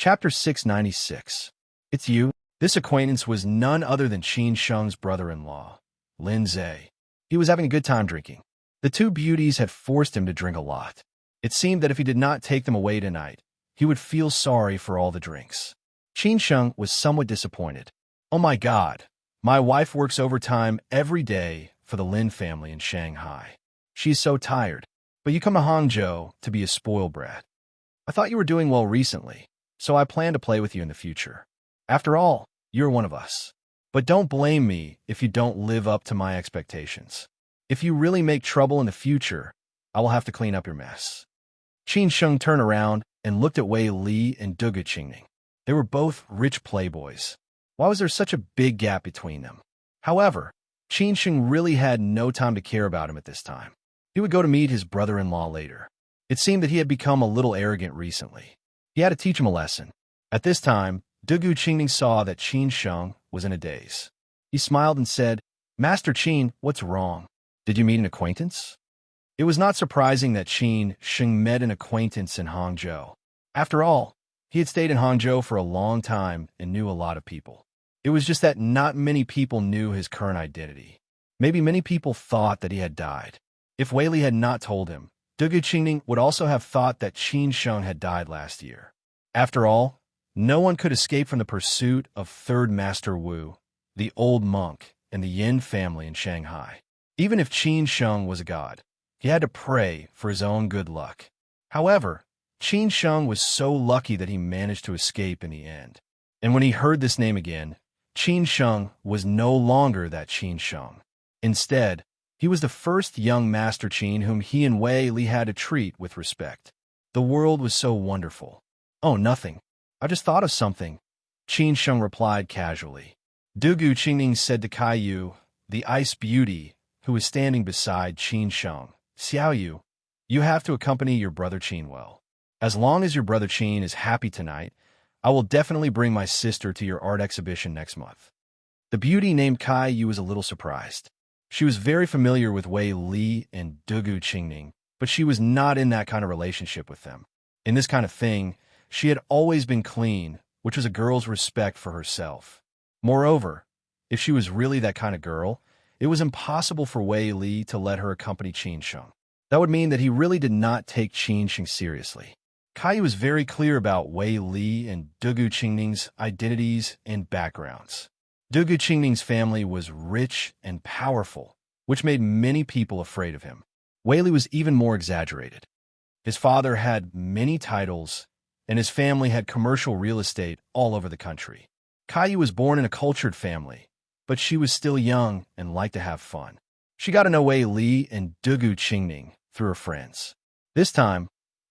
Chapter 696. It's you. This acquaintance was none other than Qin Sheng's brother-in-law, Lin Zhe. He was having a good time drinking. The two beauties had forced him to drink a lot. It seemed that if he did not take them away tonight, he would feel sorry for all the drinks. Qin Sheng was somewhat disappointed. Oh my God, my wife works overtime every day for the Lin family in Shanghai. She's so tired. But you come to Hangzhou to be a spoiled brat. I thought you were doing well recently, so I plan to play with you in the future. After all, you're one of us. But don't blame me if you don't live up to my expectations. If you really make trouble in the future, I will have to clean up your mess. Qin Sheng turned around and looked at Wei Li and Dugu Qingning. They were both rich playboys. Why was there such a big gap between them? However, Qin Sheng really had no time to care about him at this time. He would go to meet his brother-in-law later. It seemed that he had become a little arrogant recently. He had to teach him a lesson. At this time, Dugu Qingning saw that Qin Sheng was in a daze. He smiled and said, "Master Qin, what's wrong? Did you meet an acquaintance?" It was not surprising that Qin Sheng met an acquaintance in Hangzhou. After all, he had stayed in Hangzhou for a long time and knew a lot of people. It was just that not many people knew his current identity. Maybe many people thought that he had died. If Wei Li had not told him, Dugu Qingning would also have thought that Qin Sheng had died last year. After all, no one could escape from the pursuit of Third Master Wu, the old monk, and the Yin family in Shanghai. Even if Qin Sheng was a god, he had to pray for his own good luck. However, Qin Sheng was so lucky that he managed to escape in the end. And when he heard this name again, Qin Sheng was no longer that Qin Sheng. Instead, he was the first young Master Qin whom he and Wei Li had to treat with respect. The world was so wonderful. "Oh, nothing. I just thought of something," Qin Sheng replied casually. Dugu Qingning said to Caillou, the ice beauty, who was standing beside Qin Sheng, "Xiaoyu, you have to accompany your brother Qin well. As long as your brother Qin is happy tonight, I will definitely bring my sister to your art exhibition next month." The beauty named Caillou was a little surprised. She was very familiar with Wei Li and Dugu Qingning, but she was not in that kind of relationship with them. In this kind of thing, she had always been clean, which was a girl's respect for herself. Moreover, if she was really that kind of girl, it was impossible for Wei Li to let her accompany Qin Sheng. That would mean that he really did not take Qin Sheng seriously. Caillou was very clear about Wei Li and Dugu Qingning's identities and backgrounds. Dugu Qingning's family was rich and powerful, which made many people afraid of him. Wei Li was even more exaggerated. His father had many titles, and his family had commercial real estate all over the country. Caillou was born in a cultured family, but she was still young and liked to have fun. She got to know Wei Li and Dugu Qingning through her friends. This time,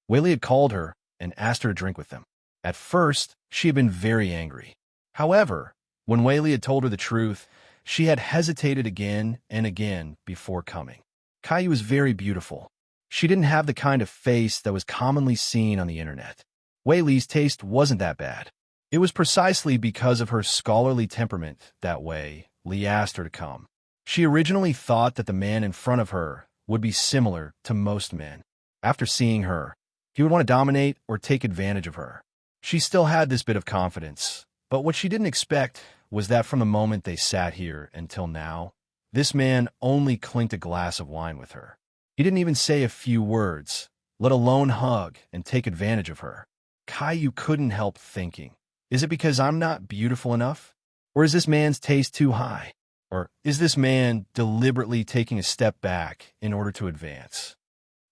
Wei Li had called her and asked her to drink with them. At first, she had been very angry. However, when Wei Li had told her the truth, she had hesitated again and again before coming. Caillou was very beautiful. She didn't have the kind of face that was commonly seen on the internet. Wei Li's taste wasn't that bad. It was precisely because of her scholarly temperament that Wei Li asked her to come. She originally thought that the man in front of her would be similar to most men. After seeing her, he would want to dominate or take advantage of her. She still had this bit of confidence, but what she didn't expect was that from the moment they sat here until now, this man only clinked a glass of wine with her. He didn't even say a few words, let alone hug and take advantage of her. Caillou couldn't help thinking, is it because I'm not beautiful enough? Or is this man's taste too high? Or is this man deliberately taking a step back in order to advance?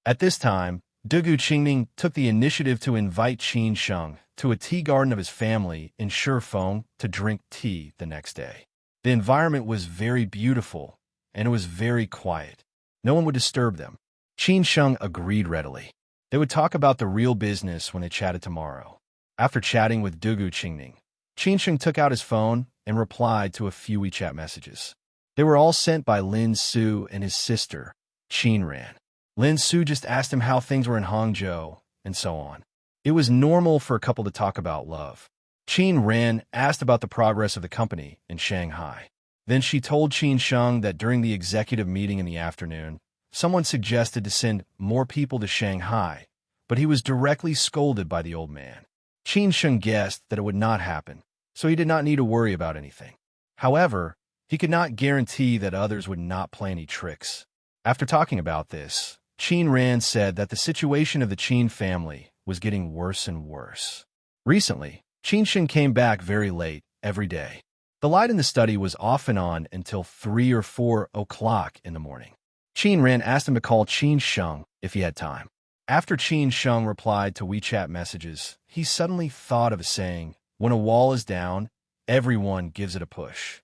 At this time, Dugu Qingning took the initiative to invite Qin Sheng to a tea garden of his family in Shifeng to drink tea the next day. The environment was very beautiful, and it was very quiet. No one would disturb them. Qin Sheng agreed readily. They would talk about the real business when they chatted tomorrow. After chatting with Dugu Qingning, Qin Sheng took out his phone and replied to a few WeChat messages. They were all sent by Lin Su and his sister, Qin Ran. Lin Su just asked him how things were in Hangzhou, and so on. It was normal for a couple to talk about love. Qin Ran asked about the progress of the company in Shanghai. Then she told Qin Sheng that during the executive meeting in the afternoon, someone suggested to send more people to Shanghai, but he was directly scolded by the old man. Qin Sheng guessed that it would not happen, so he did not need to worry about anything. However, he could not guarantee that others would not play any tricks. After talking about this, Qin Ran said that the situation of the Qin family was getting worse and worse. Recently, Qin Sheng came back very late every day. The light in the study was off and on until 3 or 4 o'clock in the morning. Qin Ran asked him to call Qin Sheng if he had time. After Qin Sheng replied to WeChat messages, he suddenly thought of a saying, "When a wall is down, everyone gives it a push."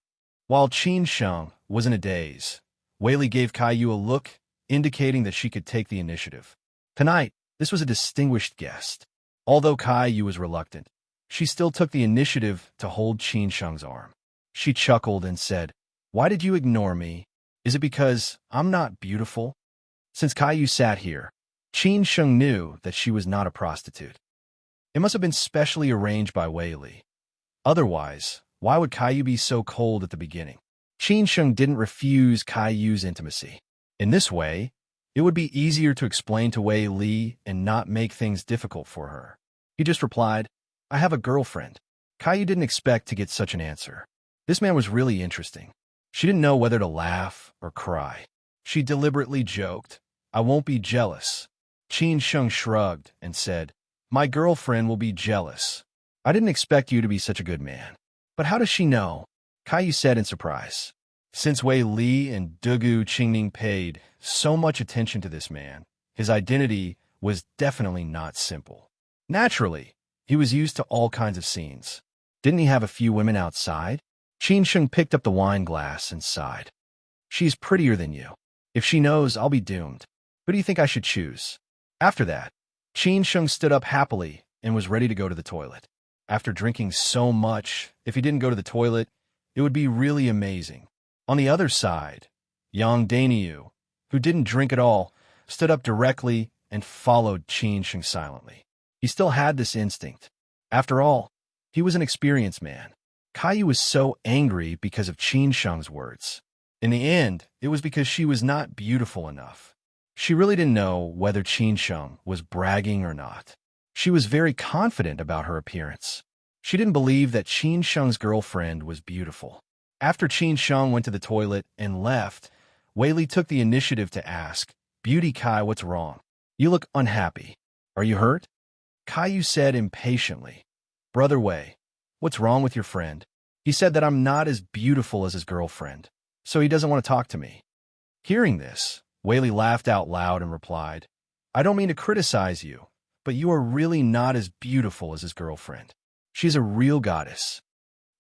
While Qin Sheng was in a daze, Wei gave Caillou a look, indicating that she could take the initiative. Tonight, this was a distinguished guest. Although Caillou was reluctant, she still took the initiative to hold Qin Sheng's arm. She chuckled and said, "Why did you ignore me? Is it because I'm not beautiful?" Since Caillou sat here, Qin Sheng knew that she was not a prostitute. It must have been specially arranged by Wei Li. Otherwise, why would Caillou be so cold at the beginning? Qin Sheng didn't refuse Caillou's intimacy. In this way, it would be easier to explain to Wei Li and not make things difficult for her. He just replied, "I have a girlfriend." Caillou didn't expect to get such an answer. This man was really interesting. She didn't know whether to laugh or cry. She deliberately joked, "I won't be jealous." Qin Sheng shrugged and said, "My girlfriend will be jealous. I didn't expect you to be such a good man." "But how does she know?" Caillou said in surprise. Since Wei Li and Dugu Qingning paid so much attention to this man, his identity was definitely not simple. Naturally, he was used to all kinds of scenes. Didn't he have a few women outside? Qin Sheng picked up the wine glass and sighed. "She's prettier than you. If she knows, I'll be doomed. Who do you think I should choose?" After that, Qin Sheng stood up happily and was ready to go to the toilet. After drinking so much, if he didn't go to the toilet, it would be really amazing. On the other side, Yang Daniu, who didn't drink at all, stood up directly and followed Qin Sheng silently. He still had this instinct. After all, he was an experienced man. Caillou was so angry because of Qin Sheng's words. In the end, it was because she was not beautiful enough. She really didn't know whether Qin Sheng was bragging or not. She was very confident about her appearance. She didn't believe that Qin Sheng's girlfriend was beautiful. After Qin Sheng went to the toilet and left, Wei Li took the initiative to ask, "Beauty Kai, what's wrong? You look unhappy. Are you hurt?" Caillou said impatiently, "Brother Wei, what's wrong with your friend? He said that I'm not as beautiful as his girlfriend, so he doesn't want to talk to me." Hearing this, Wei Li laughed out loud and replied, "I don't mean to criticize you, but you are really not as beautiful as his girlfriend. She's a real goddess."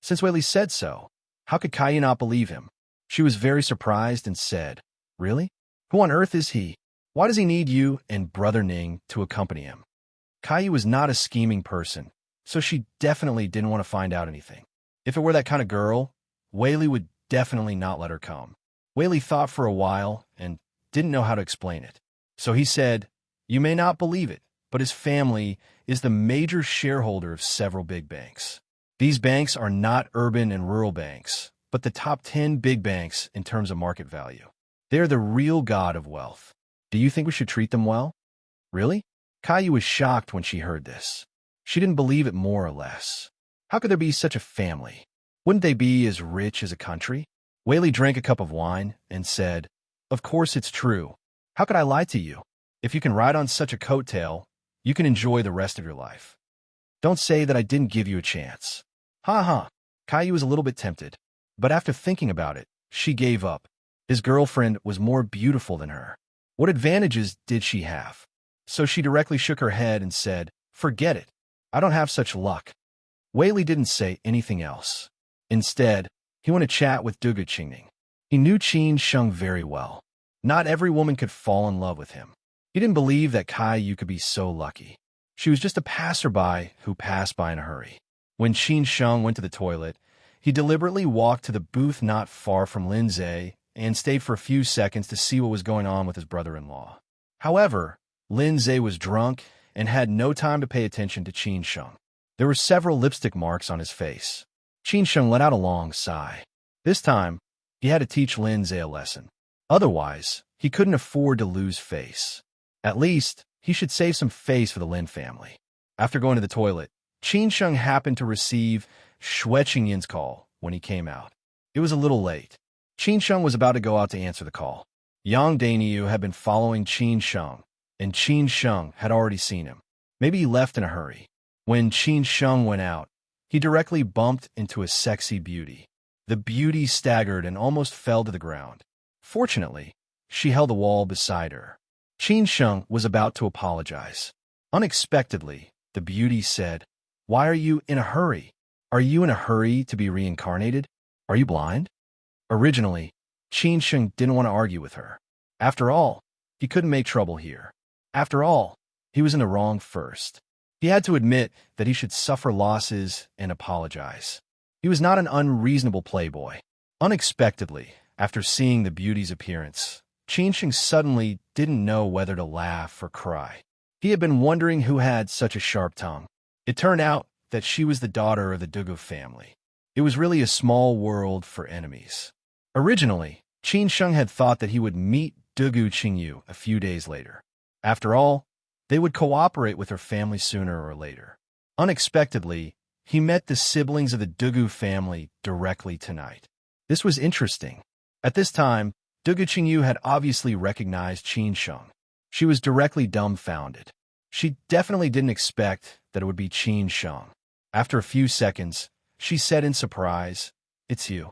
Since Wei Li said so, how could Caillou not believe him? She was very surprised and said, "Really? Who on earth is he? Why does he need you and Brother Ning to accompany him?" Caillou was not a scheming person, so she definitely didn't want to find out anything. If it were that kind of girl, Wei Li would definitely not let her come. Wei Li thought for a while and didn't know how to explain it. So he said, "You may not believe it, but his family is the major shareholder of several big banks. These banks are not urban and rural banks, but the top 10 big banks in terms of market value. They're the real god of wealth. Do you think we should treat them well?" "Really?" Caillou was shocked when she heard this. She didn't believe it more or less. How could there be such a family? Wouldn't they be as rich as a country? Wei Li drank a cup of wine and said, "Of course it's true. How could I lie to you? If you can ride on such a coattail, you can enjoy the rest of your life. Don't say that I didn't give you a chance." Ha ha. Caillou was a little bit tempted, but after thinking about it, she gave up. His girlfriend was more beautiful than her. What advantages did she have? So she directly shook her head and said, "Forget it. I don't have such luck." Wei Li didn't say anything else. Instead, he went to chat with Dugu Qingning. He knew Qin Sheng very well. Not every woman could fall in love with him. He didn't believe that Caillou could be so lucky. She was just a passerby who passed by in a hurry. When Qin Sheng went to the toilet, he deliberately walked to the booth not far from Lin Zhe and stayed for a few seconds to see what was going on with his brother-in-law. However, Lin Zhe was drunk and had no time to pay attention to Qin Sheng. There were several lipstick marks on his face. Qin Sheng let out a long sigh. This time, he had to teach Lin Zhe a lesson. Otherwise, he couldn't afford to lose face. At least, he should save some face for the Lin family. After going to the toilet, Qin Sheng happened to receive Shui Qingyin's call when he came out. It was a little late. Qin Sheng was about to go out to answer the call. Yang Dainyu had been following Qin Sheng, and Qin Sheng had already seen him. Maybe he left in a hurry. When Qin Sheng went out, he directly bumped into a sexy beauty. The beauty staggered and almost fell to the ground. Fortunately, she held the wall beside her. Qin Sheng was about to apologize. Unexpectedly, the beauty said, "Why are you in a hurry? Are you in a hurry to be reincarnated? Are you blind?" Originally, Qin Sheng didn't want to argue with her. After all, he couldn't make trouble here. After all, he was in the wrong first. He had to admit that he should suffer losses and apologize. He was not an unreasonable playboy. Unexpectedly, after seeing the beauty's appearance, Qin Sheng suddenly didn't know whether to laugh or cry. He had been wondering who had such a sharp tongue. It turned out that she was the daughter of the Dugu family. It was really a small world for enemies. Originally, Qin Sheng had thought that he would meet Dugu Qingyu a few days later. After all, they would cooperate with her family sooner or later. Unexpectedly, he met the siblings of the Dugu family directly tonight. This was interesting. At this time, Dugu Qingyu had obviously recognized Qin Sheng. She was directly dumbfounded. She definitely didn't expect that it would be Qin Sheng. After a few seconds, she said in surprise, "It's you."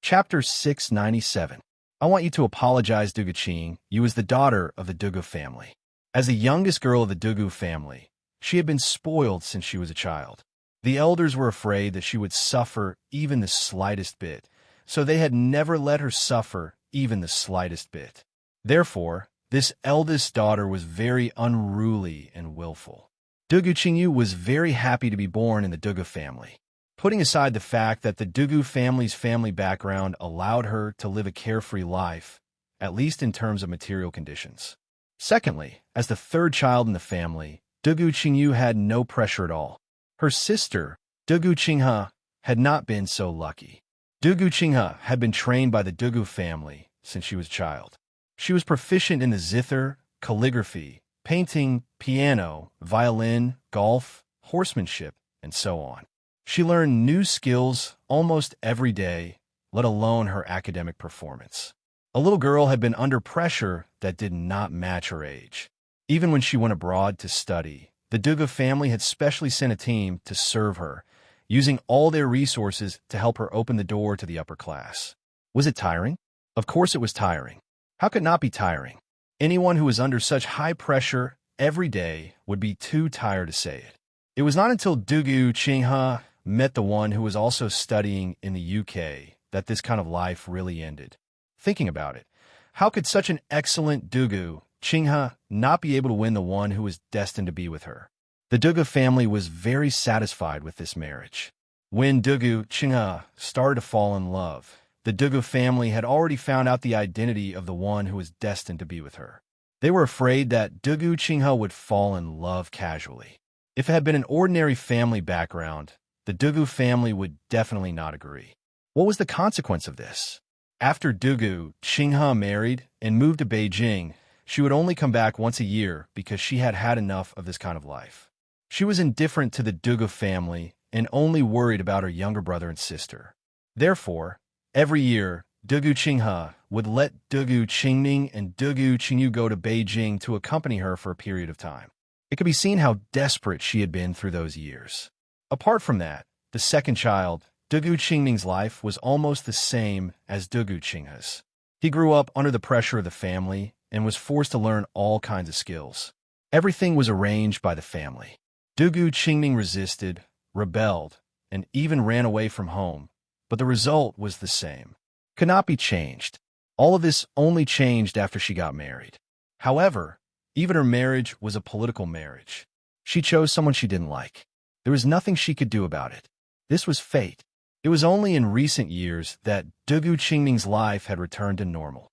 Chapter 697. I want you to apologize, Dugu Qing. You was the daughter of the Dugu family. As the youngest girl of the Dugu family, she had been spoiled since she was a child. The elders were afraid that she would suffer even the slightest bit, so they had never let her suffer even the slightest bit. Therefore, this eldest daughter was very unruly and willful. Dugu Qingyu was very happy to be born in the Dugu family. Putting aside the fact that the Dugu family's family background allowed her to live a carefree life, at least in terms of material conditions. Secondly, as the third child in the family, Dugu Qingyu had no pressure at all. Her sister, Dugu Qinghe, had not been so lucky. Dugu Qinghe had been trained by the Dugu family since she was a child. She was proficient in the zither, calligraphy, painting, piano, violin, golf, horsemanship, and so on. She learned new skills almost every day, let alone her academic performance. A little girl had been under pressure that did not match her age. Even when she went abroad to study, the Dugu family had specially sent a team to serve her, using all their resources to help her open the door to the upper class. Was it tiring? Of course it was tiring. How could it not be tiring? Anyone who was under such high pressure every day would be too tired to say it. It was not until Dugu Qinghe met the one who was also studying in the UK that this kind of life really ended. Thinking about it, how could such an excellent Dugu Qinghe not be able to win the one who was destined to be with her? The Dugu family was very satisfied with this marriage. When Dugu Qinghe started to fall in love, the Dugu family had already found out the identity of the one who was destined to be with her. They were afraid that Dugu Qinghe would fall in love casually. If it had been an ordinary family background, the Dugu family would definitely not agree. What was the consequence of this? After Dugu Qinghe married and moved to Beijing, she would only come back once a year because she had had enough of this kind of life. She was indifferent to the Dugu family and only worried about her younger brother and sister. Therefore, every year, Dugu Qinghe would let Dugu Qingming and Dugu Qingyu go to Beijing to accompany her for a period of time. It could be seen how desperate she had been through those years. Apart from that, the second child, Dugu Qingming's life was almost the same as Dugu Qinghe's. He grew up under the pressure of the family and was forced to learn all kinds of skills. Everything was arranged by the family. Dugu Qingming resisted, rebelled, and even ran away from home, but the result was the same. Could not be changed. All of this only changed after she got married. However, even her marriage was a political marriage. She chose someone she didn't like. There was nothing she could do about it. This was fate. It was only in recent years that Dugu Qingming's life had returned to normal.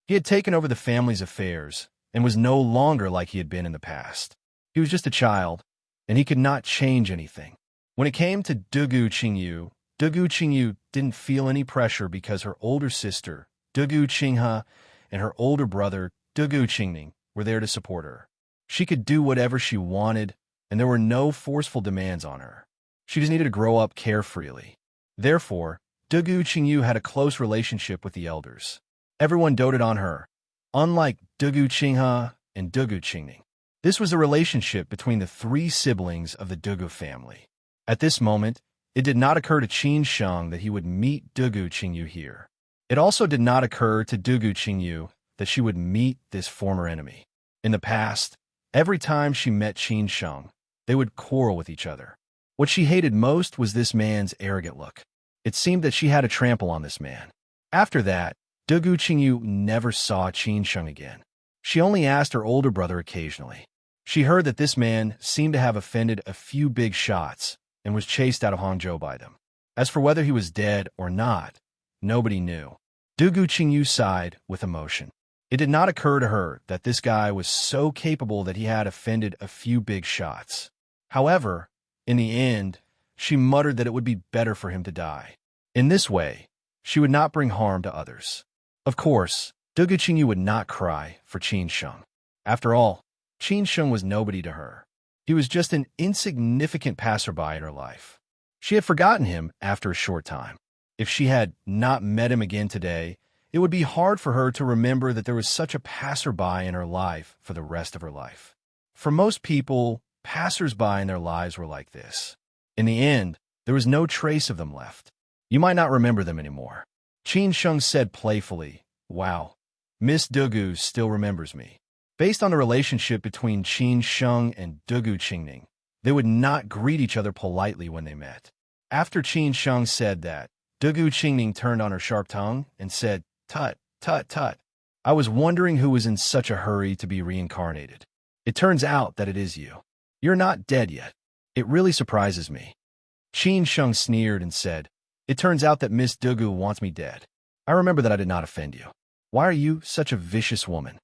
He had taken over the family's affairs and was no longer like he had been in the past. He was just a child, and he could not change anything. When it came to Dugu Qingyu didn't feel any pressure because her older sister, Dugu Qinghe, and her older brother, Dugu Qingming, were there to support her. She could do whatever she wanted, and there were no forceful demands on her. She just needed to grow up carefreely. Therefore, Dugu Qingyu had a close relationship with the elders. Everyone doted on her, unlike Dugu Qinghe and Dugu Qingning. This was a relationship between the three siblings of the Dugu family. At this moment, it did not occur to Qin Sheng that he would meet Dugu Qingyu here. It also did not occur to Dugu Qingyu that she would meet this former enemy. In the past, every time she met Qin Sheng, they would quarrel with each other. What she hated most was this man's arrogant look. It seemed that she had a trample on this man. After that, Dugu Qingyu never saw Qin Sheng again. She only asked her older brother occasionally. She heard that this man seemed to have offended a few big shots and was chased out of Hangzhou by them. As for whether he was dead or not, nobody knew. Dugu Qingyu sighed with emotion. It did not occur to her that this guy was so capable that he had offended a few big shots. However, in the end, she muttered that it would be better for him to die. In this way, she would not bring harm to others. Of course, Dugu Qingyu would not cry for Qin Sheng. After all, Qin Sheng was nobody to her. He was just an insignificant passerby in her life. She had forgotten him after a short time. If she had not met him again today, it would be hard for her to remember that there was such a passerby in her life for the rest of her life. For most people, passersby in their lives were like this. In the end, there was no trace of them left. You might not remember them anymore. Qin Sheng said playfully, "Wow, Miss Dugu still remembers me." Based on the relationship between Qin Sheng and Dugu Qingning, they would not greet each other politely when they met. After Qin Sheng said that, Dugu Qingning turned on her sharp tongue and said, "Tut, tut, tut. I was wondering who was in such a hurry to be reincarnated. It turns out that it is you. You're not dead yet. It really surprises me." Qin Sheng sneered and said, "It turns out that Miss Dugu wants me dead. I remember that I did not offend you. Why are you such a vicious woman?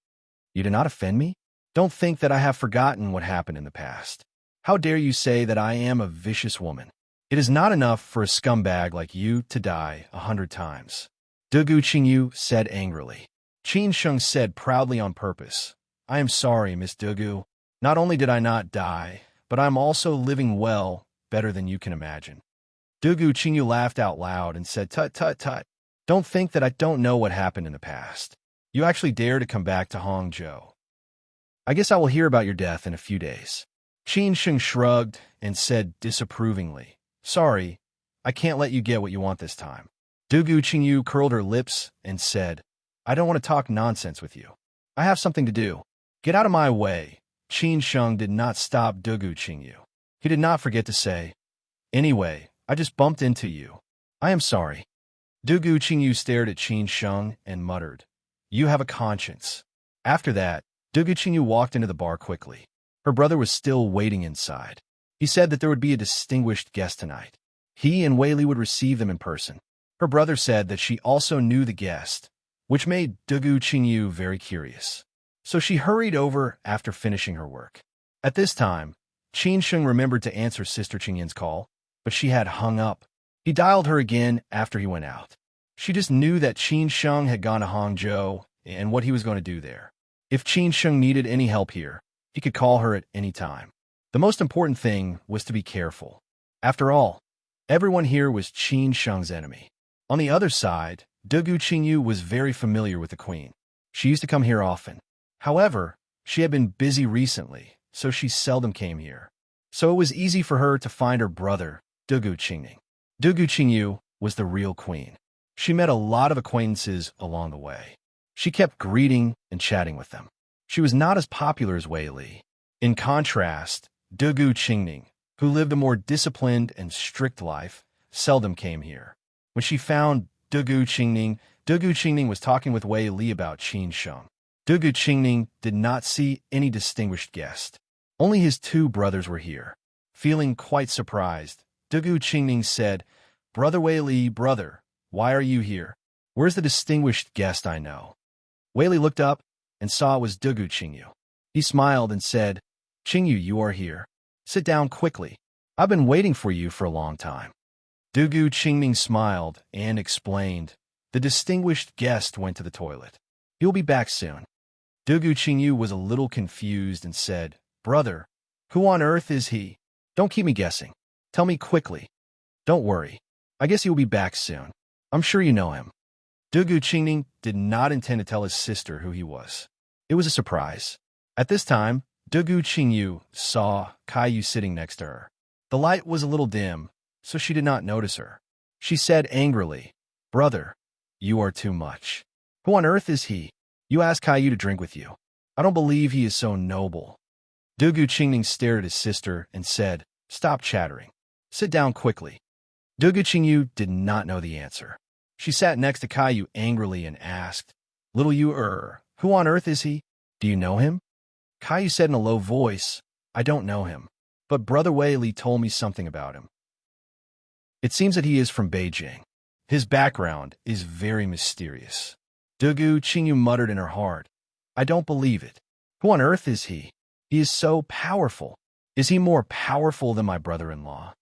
You did not offend me? Don't think that I have forgotten what happened in the past. How dare you say that I am a vicious woman? It is not enough for a scumbag like you to die 100 times. Dugu Qingyu said angrily. Qin Sheng said proudly on purpose, "I am sorry, Miss Dugu. Not only did I not die, but I am also living well, better than you can imagine." Dugu Qingyu laughed out loud and said, "Tut, tut, tut. Don't think that I don't know what happened in the past. You actually dare to come back to Hangzhou. I guess I will hear about your death in a few days." Qin Sheng shrugged and said disapprovingly, "Sorry, I can't let you get what you want this time." Dugu Qingyu curled her lips and said, "I don't want to talk nonsense with you. I have something to do. Get out of my way." Qin Sheng did not stop Dugu Qingyu. He did not forget to say, "Anyway, I just bumped into you. I am sorry." Dugu Qingyu stared at Qin Sheng and muttered, "You have a conscience." After that, Dugu Qingyu walked into the bar quickly. Her brother was still waiting inside. He said that there would be a distinguished guest tonight. He and Wei Li would receive them in person. Her brother said that she also knew the guest, which made Dugu Qingyu very curious. So she hurried over after finishing her work. At this time, Qin Sheng remembered to answer Sister Qingyin's call, but she had hung up. He dialed her again after he went out. She just knew that Qin Sheng had gone to Hangzhou and what he was going to do there. If Qin Sheng needed any help here, he could call her at any time. The most important thing was to be careful. After all, everyone here was Qin Sheng's enemy. On the other side, Dugu Qingyu was very familiar with the queen. She used to come here often. However, she had been busy recently, so she seldom came here. So it was easy for her to find her brother, Dugu Qingning. Dugu Qingyu was the real queen. She met a lot of acquaintances along the way. She kept greeting and chatting with them. She was not as popular as Wei Li. In contrast, Dugu Qingning, who lived a more disciplined and strict life, seldom came here. When she found Dugu Qingning was talking with Wei Li about Qin Sheng. Dugu Qingning did not see any distinguished guest. Only his two brothers were here. Feeling quite surprised, Dugu Qingning said, "Brother Wei Li, brother, why are you here? Where's the distinguished guest I know?" Wei Li looked up and saw it was Dugu Qingyu. He smiled and said, "Qingyu, you are here. Sit down quickly. I've been waiting for you for a long time." Dugu Qingning smiled and explained, "The distinguished guest went to the toilet. He'll be back soon." Dugu Qingyu was a little confused and said, "Brother, Who on earth is he? Don't keep me guessing. Tell me quickly. Don't worry. I guess he will be back soon. I'm sure you know him. Dugu Qingning did not intend to tell his sister who he was. It was a surprise. At this time, Dugu Qingyu saw Caillou sitting next to her. The light was a little dim, so she did not notice her. She said angrily, "Brother, you are too much. Who on earth is he? You asked Caillou to drink with you. I don't believe he is so noble." Dugu Qingning stared at his sister and said, "Stop chattering. Sit down quickly." Dugu Qingyu did not know the answer. She sat next to Caillou angrily and asked, "Little you, who on earth is he? Do you know him?" Caillou said in a low voice, "I don't know him, but Brother Wei Li told me something about him. It seems that he is from Beijing. His background is very mysterious." Dugu Qingyu muttered in her heart, "I don't believe it. Who on earth is he? He is so powerful. Is he more powerful than my brother-in-law?"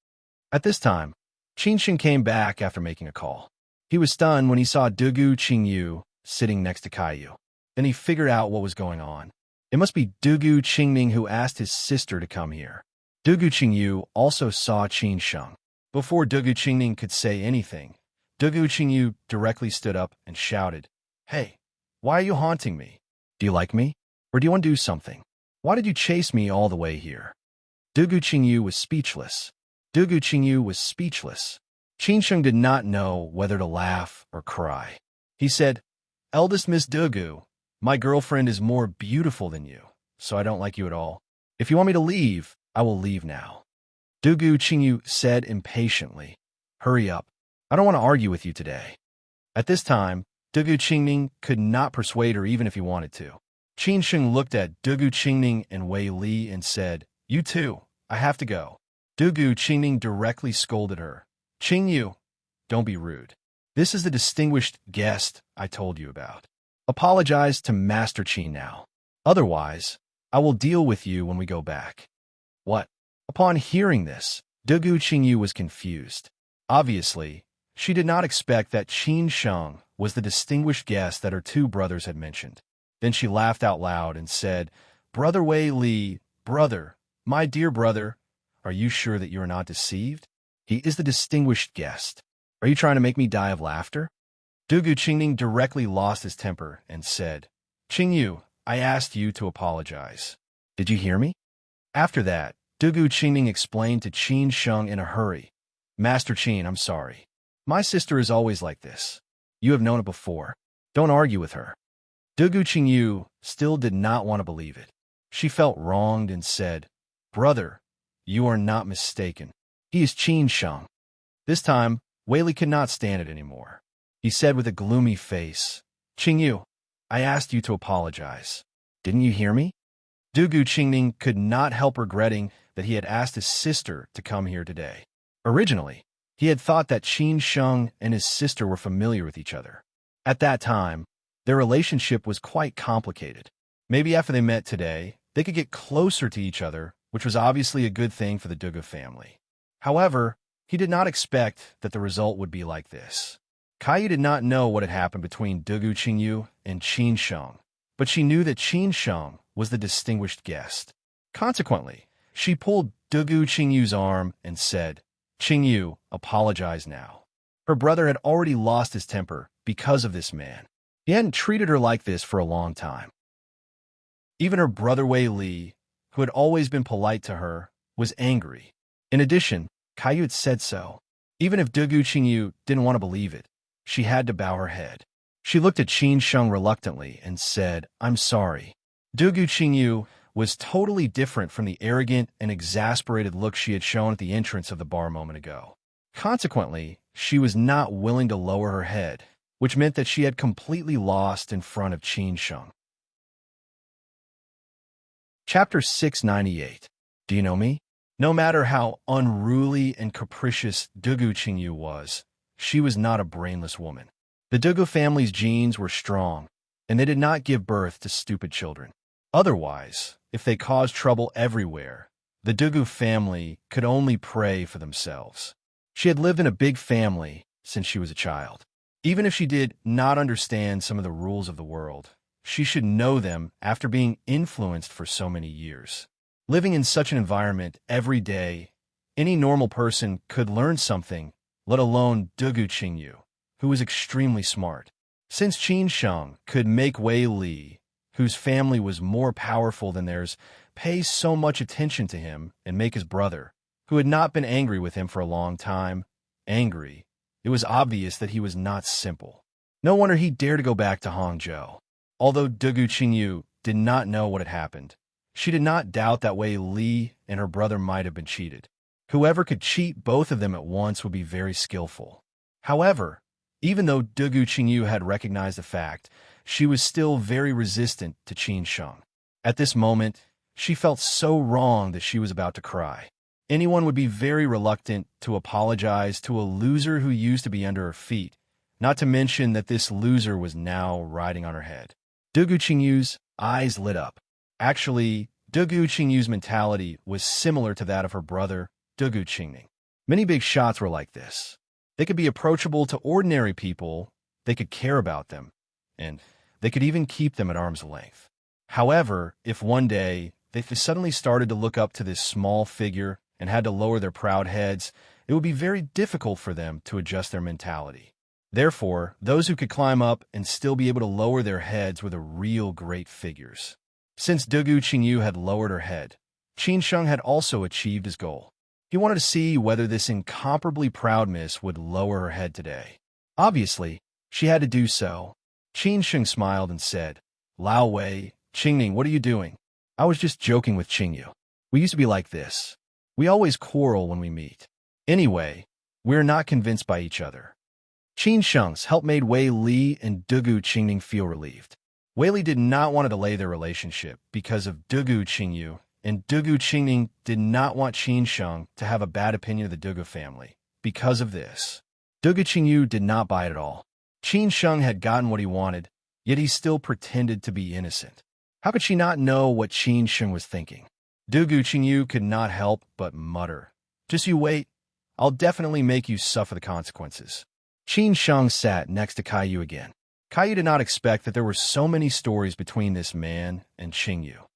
At this time, Qingxing came back after making a call. He was stunned when he saw Dugu Qingyu sitting next to Caillou. Then he figured out what was going on. It must be Dugu Qingning who asked his sister to come here. Dugu Qingyu also saw Qingsheng. Before Dugu Qingning could say anything, Dugu Qingyu directly stood up and shouted, "Hey, why are you haunting me? Do you like me? Or do you want to do something? Why did you chase me all the way here?" Dugu Qingyu was speechless. Dugu Qingyu was speechless. Qingsheng did not know whether to laugh or cry. He said, "Eldest Miss Dugu, my girlfriend is more beautiful than you, so I don't like you at all. If you want me to leave, I will leave now." Dugu Qingyu said impatiently, "Hurry up. I don't want to argue with you today." At this time, Dugu Qingning could not persuade her even if he wanted to. Qingsheng looked at Dugu Qingning and Wei Li and said, "You too. I have to go." Dugu Qingning directly scolded her. "Qingyu, don't be rude. This is the distinguished guest I told you about. Apologize to Master Qi now. Otherwise, I will deal with you when we go back." What? Upon hearing this, Dugu Qingyu was confused. Obviously, she did not expect that Qingsheng was the distinguished guest that her two brothers had mentioned. Then she laughed out loud and said, "Brother Wei Li, brother, my dear brother, are you sure that you are not deceived? He is the distinguished guest. Are you trying to make me die of laughter?" Dugu Qingning directly lost his temper and said, "Qingyu, I asked you to apologize. Did you hear me?" After that, Dugu Qingning explained to Qingsheng in a hurry, "Master Qin, I'm sorry. My sister is always like this. You have known it before. Don't argue with her." Dugu Qingyu still did not want to believe it. She felt wronged and said, "Brother, you are not mistaken. He is Qingsheng." This time, Wei Li could not stand it anymore. He said with a gloomy face, "Qingyu, I asked you to apologize. Didn't you hear me?" Dugu Qingning could not help regretting that he had asked his sister to come here today. Originally, he had thought that Qingsheng and his sister were familiar with each other. At that time, their relationship was quite complicated. Maybe after they met today, they could get closer to each other, which was obviously a good thing for the Dugu family. However, he did not expect that the result would be like this. Caillou did not know what had happened between Dugu Qingyu and Qingsheng, but she knew that Qingsheng was the distinguished guest. Consequently, she pulled Dugu Qingyu's arm and said, "Qingyu, apologize now." Her brother had already lost his temper because of this man. He hadn't treated her like this for a long time. Even her brother Wei Li, who had always been polite to her, was angry. In addition, Caillou had said so. Even if Dugu Qingyu didn't want to believe it, she had to bow her head. She looked at Qingsheng reluctantly and said, "I'm sorry." Dugu Qingyu was totally different from the arrogant and exasperated look she had shown at the entrance of the bar a moment ago. Consequently, she was not willing to lower her head, which meant that she had completely lost in front of Qingsheng. Chapter 698. Do you know me? No matter how unruly and capricious Dugu Qingyu was, she was not a brainless woman. The Dugu family's genes were strong, and they did not give birth to stupid children. Otherwise, if they caused trouble everywhere, the Dugu family could only pray for themselves. She had lived in a big family since she was a child. Even if she did not understand some of the rules of the world, she should know them after being influenced for so many years. Living in such an environment every day, any normal person could learn something, let alone Dugu Qingyu, who was extremely smart. Since Qin Sheng could make Wei Li, whose family was more powerful than theirs, pay so much attention to him and make his brother, who had not been angry with him for a long time, angry, it was obvious that he was not simple. No wonder he dared to go back to Hangzhou. Although Dugu Qingyu did not know what had happened, she did not doubt that Wei Li and her brother might have been cheated. Whoever could cheat both of them at once would be very skillful. However, even though Dugu Qingyu had recognized the fact, she was still very resistant to Qin Sheng. At this moment, she felt so wrong that she was about to cry. Anyone would be very reluctant to apologize to a loser who used to be under her feet, not to mention that this loser was now riding on her head. Dugu Qingyu's eyes lit up. Actually, Dugu Qingyu's mentality was similar to that of her brother, Dugu Qingning. Many big shots were like this. They could be approachable to ordinary people, they could care about them, and they could even keep them at arm's length. However, if one day they suddenly started to look up to this small figure and had to lower their proud heads, it would be very difficult for them to adjust their mentality. Therefore, those who could climb up and still be able to lower their heads were the real great figures. Since Dugu Qingyu had lowered her head, Qin Sheng had also achieved his goal. He wanted to see whether this incomparably proud miss would lower her head today. Obviously, she had to do so. Qin Sheng smiled and said, "Lao Wei, Qingning, what are you doing?" "I was just joking with Qingyu. We used to be like this. We always quarrel when we meet. Anyway, we're not convinced by each other." Qin Sheng's help made Wei Li and Dugu Qingning feel relieved. Wei Li did not want to delay their relationship because of Dugu Qingyu, and Dugu Qingning did not want Qin Sheng to have a bad opinion of the Dugu family. Because of this, Dugu Qingyu did not buy it at all. Qin Sheng had gotten what he wanted, yet he still pretended to be innocent. How could she not know what Qin Sheng was thinking? Dugu Qingyu could not help but mutter, "Just you wait. I'll definitely make you suffer the consequences." Qin Sheng sat next to Caillou again. Caillou did not expect that there were so many stories between this man and Qingyu.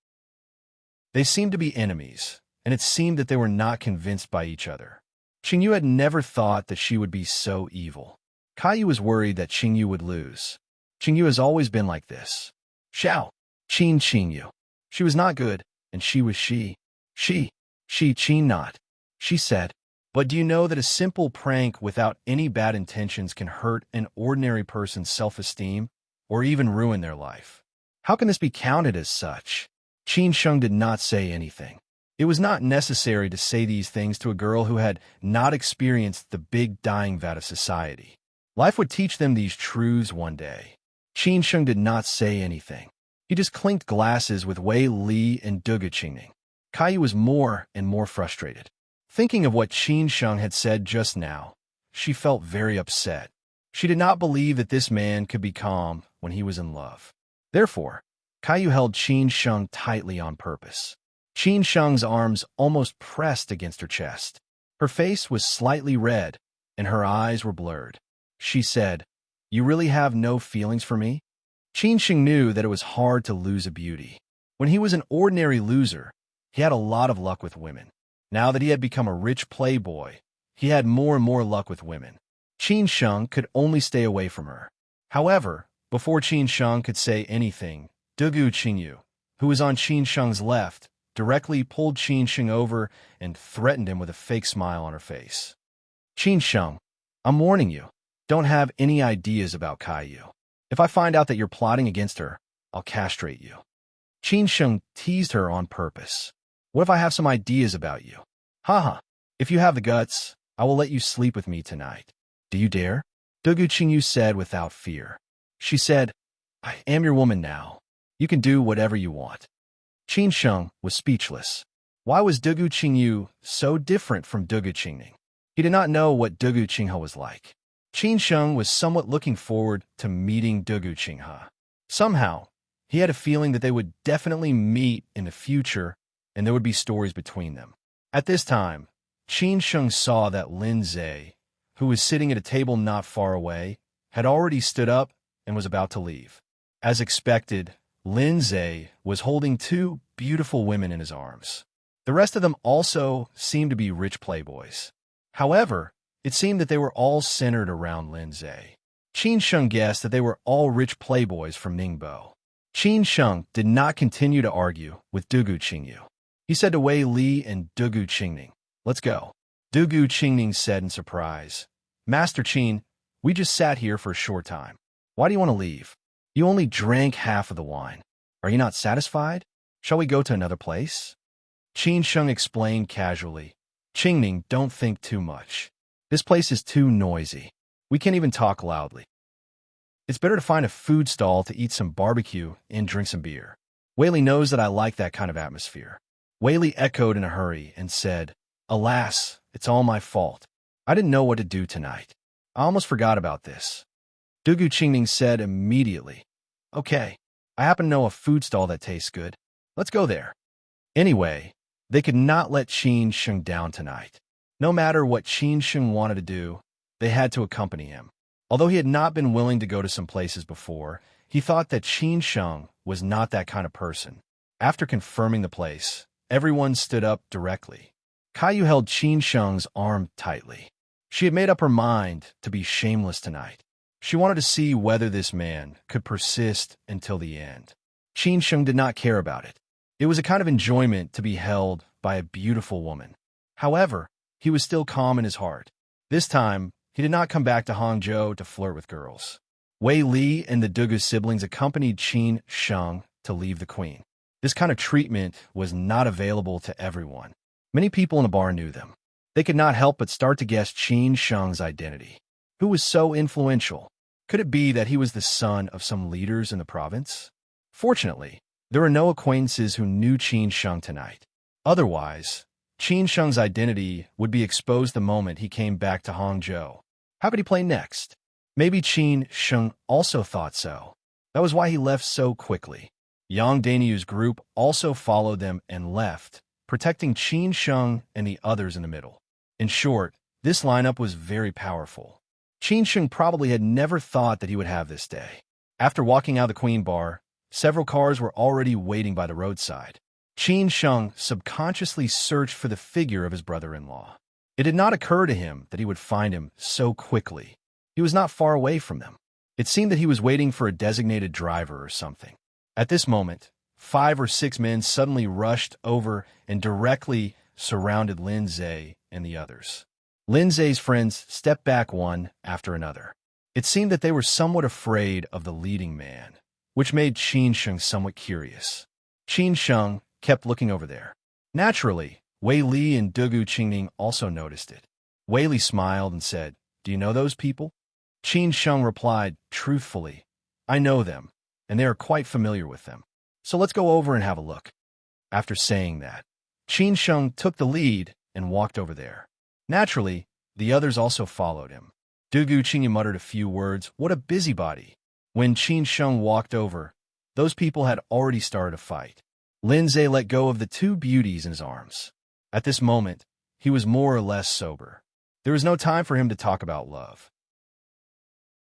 They seemed to be enemies, and it seemed that they were not convinced by each other. Qingyu had never thought that she would be so evil. Caillou was worried that Qingyu would lose. Qingyu has always been like this. Xiao, Qingyu. She was not good, and she was she. Qin not. She said, "But do you know that a simple prank without any bad intentions can hurt an ordinary person's self-esteem, or even ruin their life? How can this be counted as such?" Qin Sheng did not say anything. It was not necessary to say these things to a girl who had not experienced the big dying vat of society. Life would teach them these truths one day. Qin Sheng did not say anything. He just clinked glasses with Wei Li and Dugu Qingning. Caillou was more and more frustrated. Thinking of what Qin Sheng had said just now, she felt very upset. She did not believe that this man could be calm when he was in love. Therefore, Caillou held Qin Sheng tightly on purpose. Qin Sheng's arms almost pressed against her chest. Her face was slightly red, and her eyes were blurred. She said, "You really have no feelings for me?" Qin Sheng knew that it was hard to lose a beauty. When he was an ordinary loser, he had a lot of luck with women. Now that he had become a rich playboy, he had more and more luck with women. Qin Sheng could only stay away from her. However, before Qin Sheng could say anything, Dugu Qingyu, who was on Qin Sheng's left, directly pulled Qin Sheng over and threatened him with a fake smile on her face. "Qin Sheng, I'm warning you. Don't have any ideas about Caillou. If I find out that you're plotting against her, I'll castrate you." Qin Sheng teased her on purpose. "What if I have some ideas about you? Haha, if you have the guts, I will let you sleep with me tonight. Do you dare?" Dugu Qingyu said without fear. She said, "I am your woman now. You can do whatever you want." Qin Sheng was speechless. Why was Dugu Qingyu so different from Dugu Qingning? He did not know what Dugu Qinghe was like. Qin Sheng was somewhat looking forward to meeting Dugu Qinghe. Somehow, he had a feeling that they would definitely meet in the future and there would be stories between them. At this time, Qin Sheng saw that Lin Zhe, who was sitting at a table not far away, had already stood up and was about to leave. As expected, Lin Zhe was holding two beautiful women in his arms. The rest of them also seemed to be rich playboys. However, it seemed that they were all centered around Lindsay. Qin Sheng guessed that they were all rich playboys from Ningbo. Qin Sheng did not continue to argue with Dugu Qingyu. He said to Wei Li and Dugu Qingning, "Let's go." Dugu Qingning said in surprise, "Master Qin, we just sat here for a short time. Why do you want to leave? You only drank half of the wine. Are you not satisfied? Shall we go to another place?" Qin Sheng explained casually, "Qingning, don't think too much. This place is too noisy. We can't even talk loudly. It's better to find a food stall to eat some barbecue and drink some beer. Whaley knows that I like that kind of atmosphere." Whaley echoed in a hurry and said, "Alas, it's all my fault. I didn't know what to do tonight. I almost forgot about this." Dugu Qingning said immediately, "Okay, I happen to know a food stall that tastes good. Let's go there." Anyway, they could not let Qin Sheng down tonight. No matter what Qin Sheng wanted to do, they had to accompany him. Although he had not been willing to go to some places before, he thought that Qin Sheng was not that kind of person. After confirming the place, everyone stood up directly. Caillou held Qin Sheng's arm tightly. She had made up her mind to be shameless tonight. She wanted to see whether this man could persist until the end. Qin Sheng did not care about it. It was a kind of enjoyment to be held by a beautiful woman. However, he was still calm in his heart. This time, he did not come back to Hangzhou to flirt with girls. Wei Li and the Dugu siblings accompanied Qin Sheng to leave the queen. This kind of treatment was not available to everyone. Many people in the bar knew them. They could not help but start to guess Qin Sheng's identity. Who was so influential? Could it be that he was the son of some leaders in the province? Fortunately, there were no acquaintances who knew Qin Sheng tonight. Otherwise, Qin Sheng's identity would be exposed the moment he came back to Hangzhou. How could he play next? Maybe Qin Sheng also thought so. That was why he left so quickly. Yang Danyu's group also followed them and left, protecting Qin Sheng and the others in the middle. In short, this lineup was very powerful. Qin Sheng probably had never thought that he would have this day. After walking out of the Queen Bar, several cars were already waiting by the roadside. Qin Sheng subconsciously searched for the figure of his brother-in-law. It did not occur to him that he would find him so quickly. He was not far away from them. It seemed that he was waiting for a designated driver or something. At this moment, 5 or 6 men suddenly rushed over and directly surrounded Lindsay and the others. Lindsay's friends stepped back one after another. It seemed that they were somewhat afraid of the leading man, which made Qin Sheng somewhat curious. Qin Sheng kept looking over there. Naturally, Wei Li and Dugu Qingning also noticed it. Wei Li smiled and said, "Do you know those people?" Qin Sheng replied truthfully, "I know them, and they are quite familiar with them. So let's go over and have a look." After saying that, Qin Sheng took the lead and walked over there. Naturally, the others also followed him. Dugu Qingyu muttered a few words, "What a busybody." When Qin Sheng walked over, those people had already started a fight. Lindsay let go of the 2 beauties in his arms. At this moment, he was more or less sober. There was no time for him to talk about love.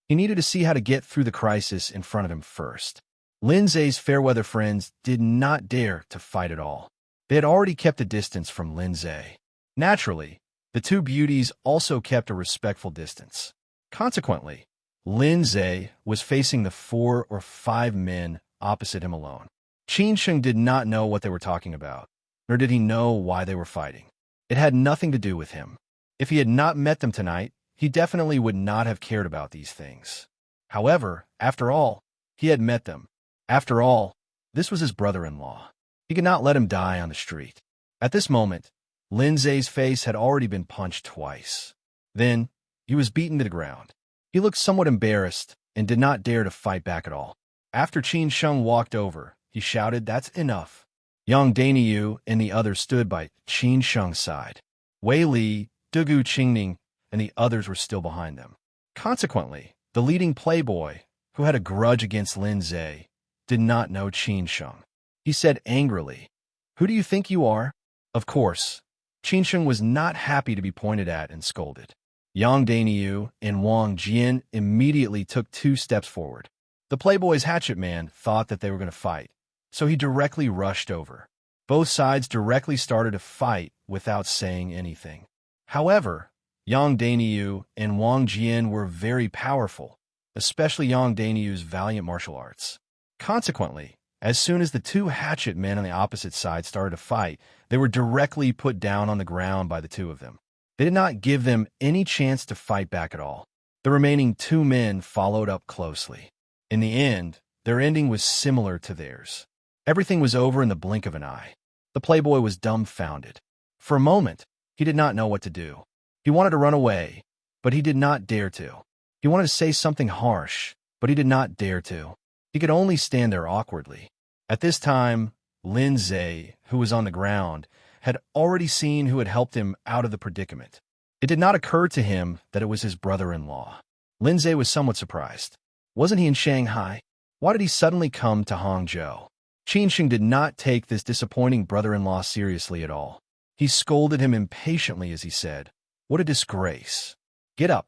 He needed to see how to get through the crisis in front of him first. Lindsay's fair-weather friends did not dare to fight at all. They had already kept a distance from Lindsay. Naturally, the 2 beauties also kept a respectful distance. Consequently, Lindsay was facing the 4 or 5 men opposite him alone. Qin Sheng did not know what they were talking about, nor did he know why they were fighting. It had nothing to do with him. If he had not met them tonight, he definitely would not have cared about these things. However, after all, he had met them. After all, this was his brother-in-law. He could not let him die on the street. At this moment, Lindsay's face had already been punched twice. Then, he was beaten to the ground. He looked somewhat embarrassed and did not dare to fight back at all. After Qin Sheng walked over, he shouted, "That's enough." Yang Danyu and the others stood by Qin Sheng's side. Wei Li, Dugu Qingning, and the others were still behind them. Consequently, the leading playboy, who had a grudge against Lindsay, did not know Qin Sheng. He said angrily, "Who do you think you are?" Of course, Qin Sheng was not happy to be pointed at and scolded. Yang Danyu and Wang Jian immediately took 2 steps forward. The playboy's hatchet man thought that they were going to fight, so he directly rushed over. Both sides directly started to fight without saying anything. However, Yang Dainyu and Wang Jian were very powerful, especially Yang Dainyu's valiant martial arts. Consequently, as soon as the two hatchet men on the opposite side started to fight, they were directly put down on the ground by the two of them. They did not give them any chance to fight back at all. The remaining two men followed up closely. In the end, their ending was similar to theirs. Everything was over in the blink of an eye. The playboy was dumbfounded. For a moment, he did not know what to do. He wanted to run away, but he did not dare to. He wanted to say something harsh, but he did not dare to. He could only stand there awkwardly. At this time, Lin Zhe, who was on the ground, had already seen who had helped him out of the predicament. It did not occur to him that it was his brother-in-law. Lin Zhe was somewhat surprised. Wasn't he in Shanghai? Why did he suddenly come to Hangzhou? Qin Sheng did not take this disappointing brother-in-law seriously at all. He scolded him impatiently as he said, "What a disgrace. Get up."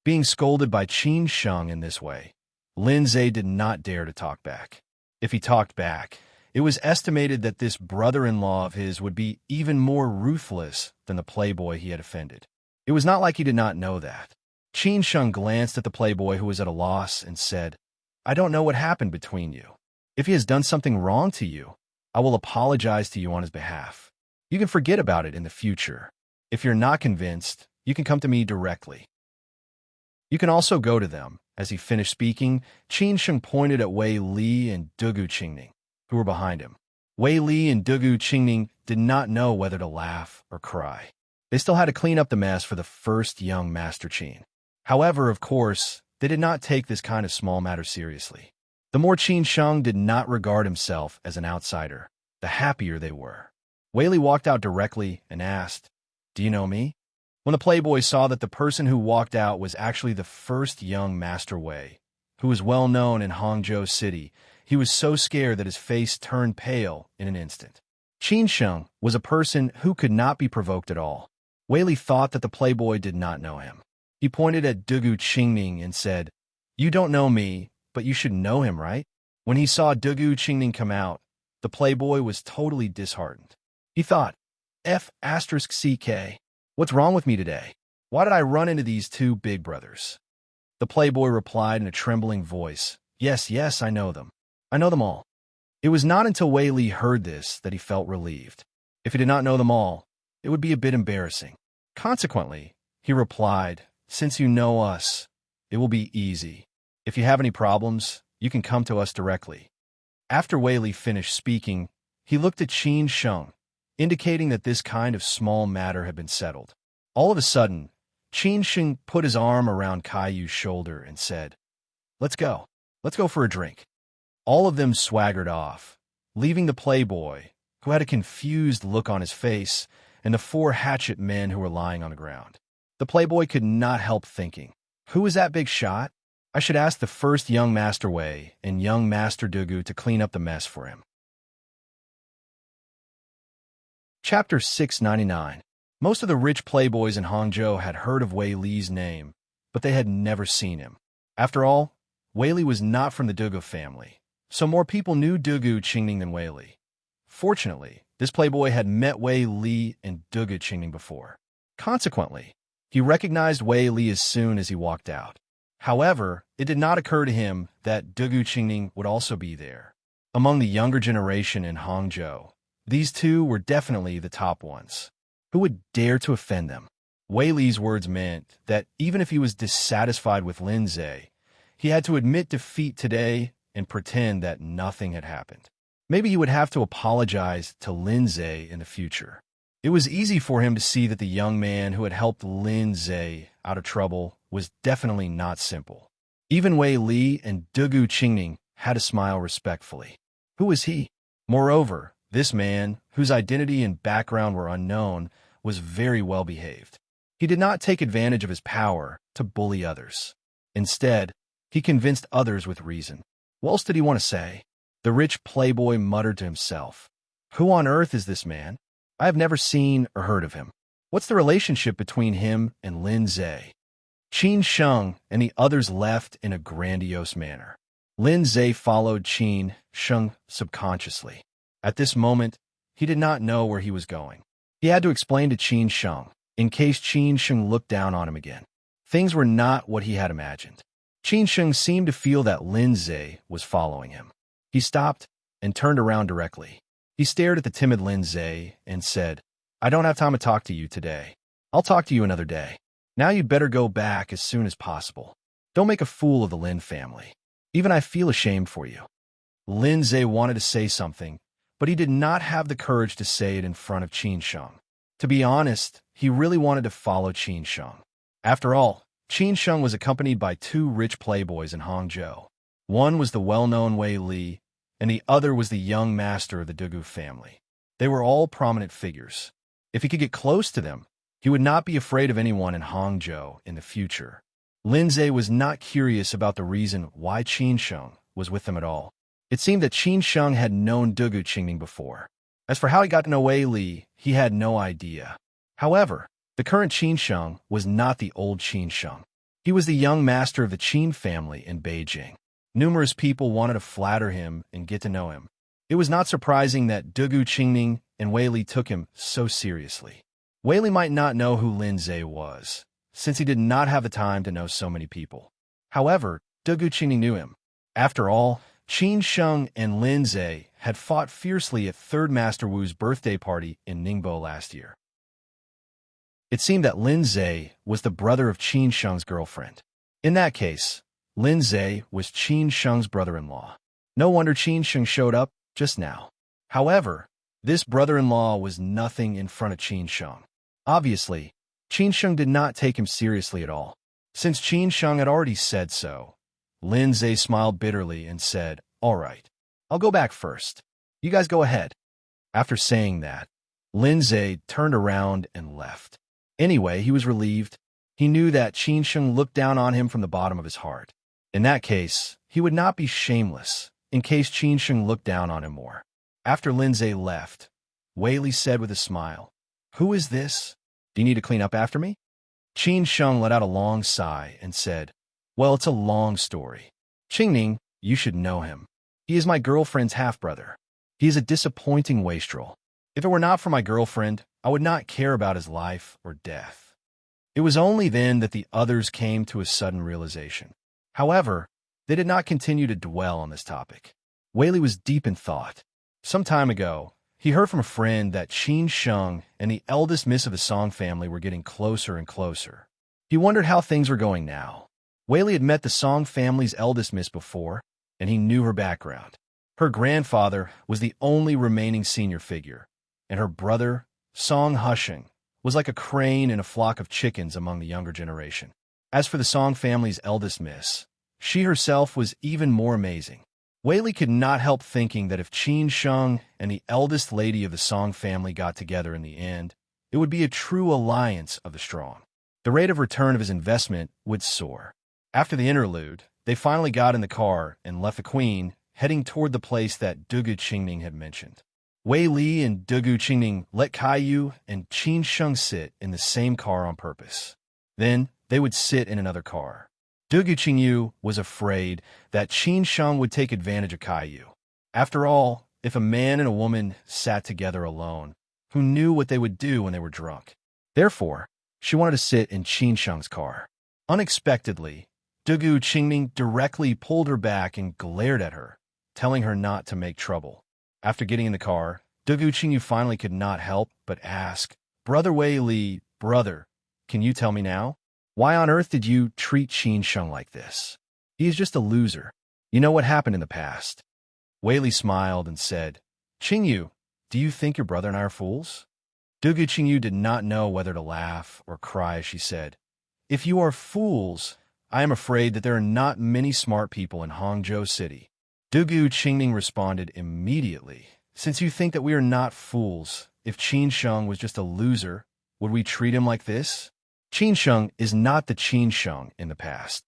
Being scolded by Qin Sheng in this way, Lin Zhe did not dare to talk back. If he talked back, it was estimated that this brother-in-law of his would be even more ruthless than the playboy he had offended. It was not like he did not know that. Qin Sheng glanced at the playboy who was at a loss and said, "I don't know what happened between you. If he has done something wrong to you, I will apologize to you on his behalf. You can forget about it in the future. If you're not convinced, you can come to me directly. You can also go to them." As he finished speaking, Qin Sheng pointed at Wei Li and Dugu Qingning, who were behind him. Wei Li and Dugu Qingning did not know whether to laugh or cry. They still had to clean up the mess for the first young Master Qin. However, of course, they did not take this kind of small matter seriously. The more Qin Sheng did not regard himself as an outsider, the happier they were. Wei Li walked out directly and asked, "Do you know me?" When the playboy saw that the person who walked out was actually the first young Master Wei, who was well known in Hangzhou City, he was so scared that his face turned pale in an instant. Qin Sheng was a person who could not be provoked at all. Wei Li thought that the playboy did not know him. He pointed at Dugu Qingning and said, "You don't know me, but you should know him, right?" When he saw Dugu Qingning come out, the playboy was totally disheartened. He thought, F***CK. What's wrong with me today? Why did I run into these two big brothers? The playboy replied in a trembling voice, Yes, I know them. I know them all." It was not until Wei Li heard this that he felt relieved. If he did not know them all, it would be a bit embarrassing. Consequently, he replied, "Since you know us, it will be easy. If you have any problems, you can come to us directly." After Wei Li finished speaking, he looked at Qin Sheng, indicating that this kind of small matter had been settled. All of a sudden, Qin Sheng put his arm around Caillou's shoulder and said, Let's go for a drink." All of them swaggered off, leaving the playboy, who had a confused look on his face, and the four hatchet men who were lying on the ground. The playboy could not help thinking, who was that big shot? I should ask the first young Master Wei and young Master Dugu to clean up the mess for him. Chapter 699. Most of the rich playboys in Hangzhou had heard of Wei Li's name, but they had never seen him. After all, Wei Li was not from the Dugu family, so more people knew Dugu Qingning than Wei Li. Fortunately, this playboy had met Wei Li and Dugu Qingning before. Consequently, he recognized Wei Li as soon as he walked out. However, it did not occur to him that Dugu Qingning would also be there. Among the younger generation in Hangzhou, these two were definitely the top ones. Who would dare to offend them? Wei Li's words meant that even if he was dissatisfied with Lin Zhe, he had to admit defeat today and pretend that nothing had happened. Maybe he would have to apologize to Lin Zhe in the future. It was easy for him to see that the young man who had helped Lin Zhe out of trouble was definitely not simple. Even Wei Li and Dugu Qingning had to smile respectfully. Who was he? Moreover, this man, whose identity and background were unknown, was very well behaved. He did not take advantage of his power to bully others. Instead, he convinced others with reason. What else did he want to say? The rich playboy muttered to himself, Who on earth is this man? I have never seen or heard of him. What's the relationship between him and Lin Zhe? Qin Sheng and the others left in a grandiose manner. Lin Zhe followed Qin Sheng subconsciously. At this moment, he did not know where he was going. He had to explain to Qin Sheng, in case Qin Sheng looked down on him again. Things were not what he had imagined. Qin Sheng seemed to feel that Lin Zhe was following him. He stopped and turned around directly. He stared at the timid Lin Zhe and said, "I don't have time to talk to you today. I'll talk to you another day. Now you'd better go back as soon as possible. Don't make a fool of the Lin family. Even I feel ashamed for you." Lin Zhe wanted to say something, but he did not have the courage to say it in front of Qin Sheng. To be honest, he really wanted to follow Qin Sheng. After all, Qin Sheng was accompanied by two rich playboys in Hangzhou. One was the well-known Wei Li, and the other was the young master of the Dugu family. They were all prominent figures. If he could get close to them, he would not be afraid of anyone in Hangzhou in the future. Lin Zhe was not curious about the reason why Qin Sheng was with them at all. It seemed that Qin Sheng had known Dugu Qingming before. As for how he got to know Wei Li, he had no idea. However, the current Qin Sheng was not the old Qin Sheng. He was the young master of the Qin family in Beijing. Numerous people wanted to flatter him and get to know him. It was not surprising that Dugu Qingming and Wei Li took him so seriously. Wei Li might not know who Lin Zhe was, since he did not have the time to know so many people. However, Dugu Qingming knew him. After all, Qin Sheng and Lin Zhe had fought fiercely at Third Master Wu's birthday party in Ningbo last year. It seemed that Lin Zhe was the brother of Qin Sheng's girlfriend. In that case, Lin Zhe was Qin Sheng's brother-in-law. No wonder Qin Sheng showed up just now. However, this brother-in-law was nothing in front of Qin Sheng. Obviously, Qin Sheng did not take him seriously at all. Since Qin Sheng had already said so, Lin Zhe smiled bitterly and said, "All right, I'll go back first. You guys go ahead." After saying that, Lin Zhe turned around and left. Anyway, he was relieved. He knew that Qin Sheng looked down on him from the bottom of his heart. In that case, he would not be shameless, in case Qin Sheng looked down on him more. After Lin Zhe left, Wei Li said with a smile, "Who is this? Do you need to clean up after me?" Qin Sheng let out a long sigh and said, "Well, it's a long story. Qingming, you should know him. He is my girlfriend's half-brother. He is a disappointing wastrel. If it were not for my girlfriend, I would not care about his life or death." It was only then that the others came to a sudden realization. However, they did not continue to dwell on this topic. Wei Li was deep in thought. Some time ago, he heard from a friend that Qin Sheng and the eldest miss of the Song family were getting closer and closer. He wondered how things were going now. Wei Li had met the Song family's eldest miss before, and he knew her background. Her grandfather was the only remaining senior figure, and her brother, Song Husheng, was like a crane in a flock of chickens among the younger generation. As for the Song family's eldest miss, she herself was even more amazing. Wei Li could not help thinking that if Qin Sheng and the eldest lady of the Song family got together in the end, it would be a true alliance of the strong. The rate of return of his investment would soar. After the interlude, they finally got in the car and left the queen, heading toward the place that Dugu Qingming had mentioned. Wei Li and Dugu Qingming let Caillou and Qin Sheng sit in the same car on purpose. Then they would sit in another car. Dugu Qingyu was afraid that Qin Sheng would take advantage of Caillou. After all, if a man and a woman sat together alone, who knew what they would do when they were drunk? Therefore, she wanted to sit in Qin Sheng's car. Unexpectedly, Dugu Qingming directly pulled her back and glared at her, telling her not to make trouble. After getting in the car, Dugu Qingyu finally could not help but ask, "Brother Wei Li, brother, can you tell me now? Why on earth did you treat Qin Sheng like this? He is just a loser. You know what happened in the past." Wei Li smiled and said, "Qingyu, do you think your brother and I are fools?" Dugu Qingyu did not know whether to laugh or cry as she said, "If you are fools, I am afraid that there are not many smart people in Hangzhou City." Dugu Qingming responded immediately, "Since you think that we are not fools, if Qin Sheng was just a loser, would we treat him like this? Qin Sheng is not the Qin Sheng in the past.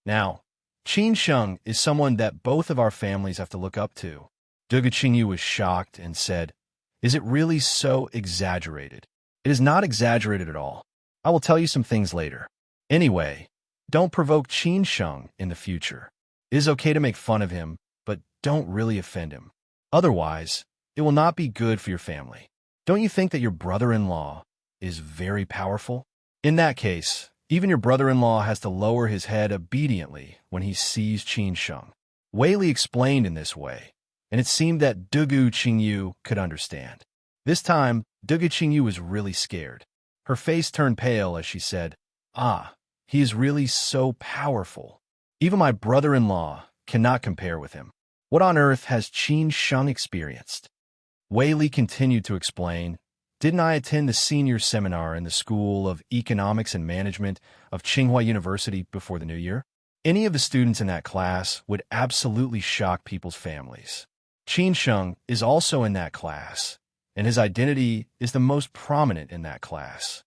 Now, Qin Sheng is someone that both of our families have to look up to." Dugu Qingyu was shocked and said, "Is it really so exaggerated?" "It is not exaggerated at all. I will tell you some things later. Anyway, don't provoke Qin Sheng in the future. It is okay to make fun of him, but don't really offend him. Otherwise, it will not be good for your family. Don't you think that your brother-in-law is very powerful? In that case, even your brother-in-law has to lower his head obediently when he sees Qin Sheng. Wei Li explained in this way, and it seemed that Dugu Qingyu could understand. This time, Dugu Qingyu was really scared. Her face turned pale as she said, "Ah, he is really so powerful. Even my brother-in-law cannot compare with him. What on earth has Qin Sheng experienced?" Wei Li continued to explain, "Didn't I attend the senior seminar in the School of Economics and Management of Tsinghua University before the new year? Any of the students in that class would absolutely shock people's families. Qin Sheng is also in that class, and his identity is the most prominent in that class."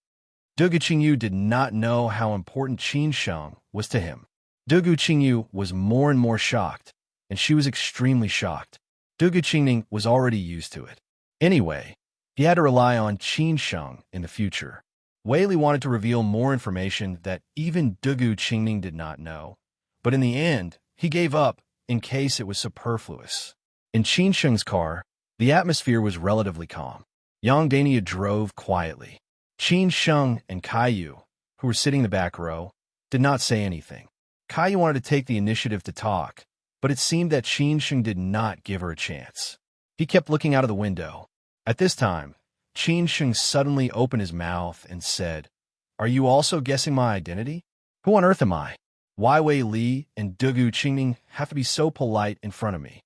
Dugu Qingyu did not know how important Qin Sheng was to him. Dugu Qingyu was more and more shocked, and she was extremely shocked. Dugu Qingning was already used to it. Anyway, he had to rely on Qin Sheng in the future. Wei Li wanted to reveal more information that even Dugu Qingning did not know, but in the end, he gave up in case it was superfluous. In Qin Sheng's car, the atmosphere was relatively calm. Yang Dania drove quietly. Qin Sheng and Caillou, who were sitting in the back row, did not say anything. Caillou wanted to take the initiative to talk, but it seemed that Qin Sheng did not give her a chance. He kept looking out of the window. At this time, Qin Sheng suddenly opened his mouth and said, "Are you also guessing my identity? Who on earth am I? Why Wei Li and Dugu Qingning have to be so polite in front of me?"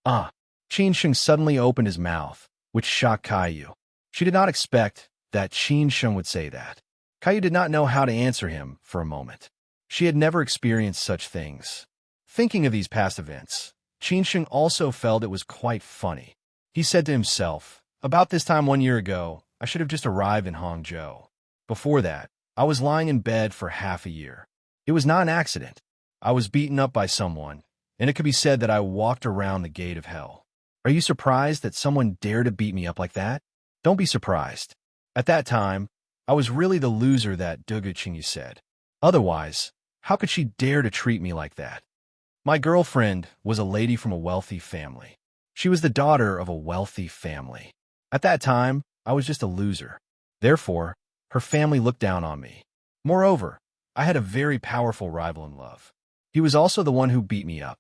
Qin Sheng suddenly opened his mouth, which shocked Caillou. She did not expect that Qin Sheng would say that. Caillou did not know how to answer him for a moment. She had never experienced such things. Thinking of these past events, Qin Sheng also felt it was quite funny. He said to himself, "About this time 1 year ago, I should have just arrived in Hangzhou. Before that, I was lying in bed for half a year. It was not an accident. I was beaten up by someone, and it could be said that I walked around the gate of hell. Are you surprised that someone dared to beat me up like that? Don't be surprised. At that time, I was really the loser that Dugu Qingyu said. Otherwise, how could she dare to treat me like that? My girlfriend was a lady from a wealthy family. She was the daughter of a wealthy family. At that time, I was just a loser. Therefore, her family looked down on me. Moreover, I had a very powerful rival in love. He was also the one who beat me up.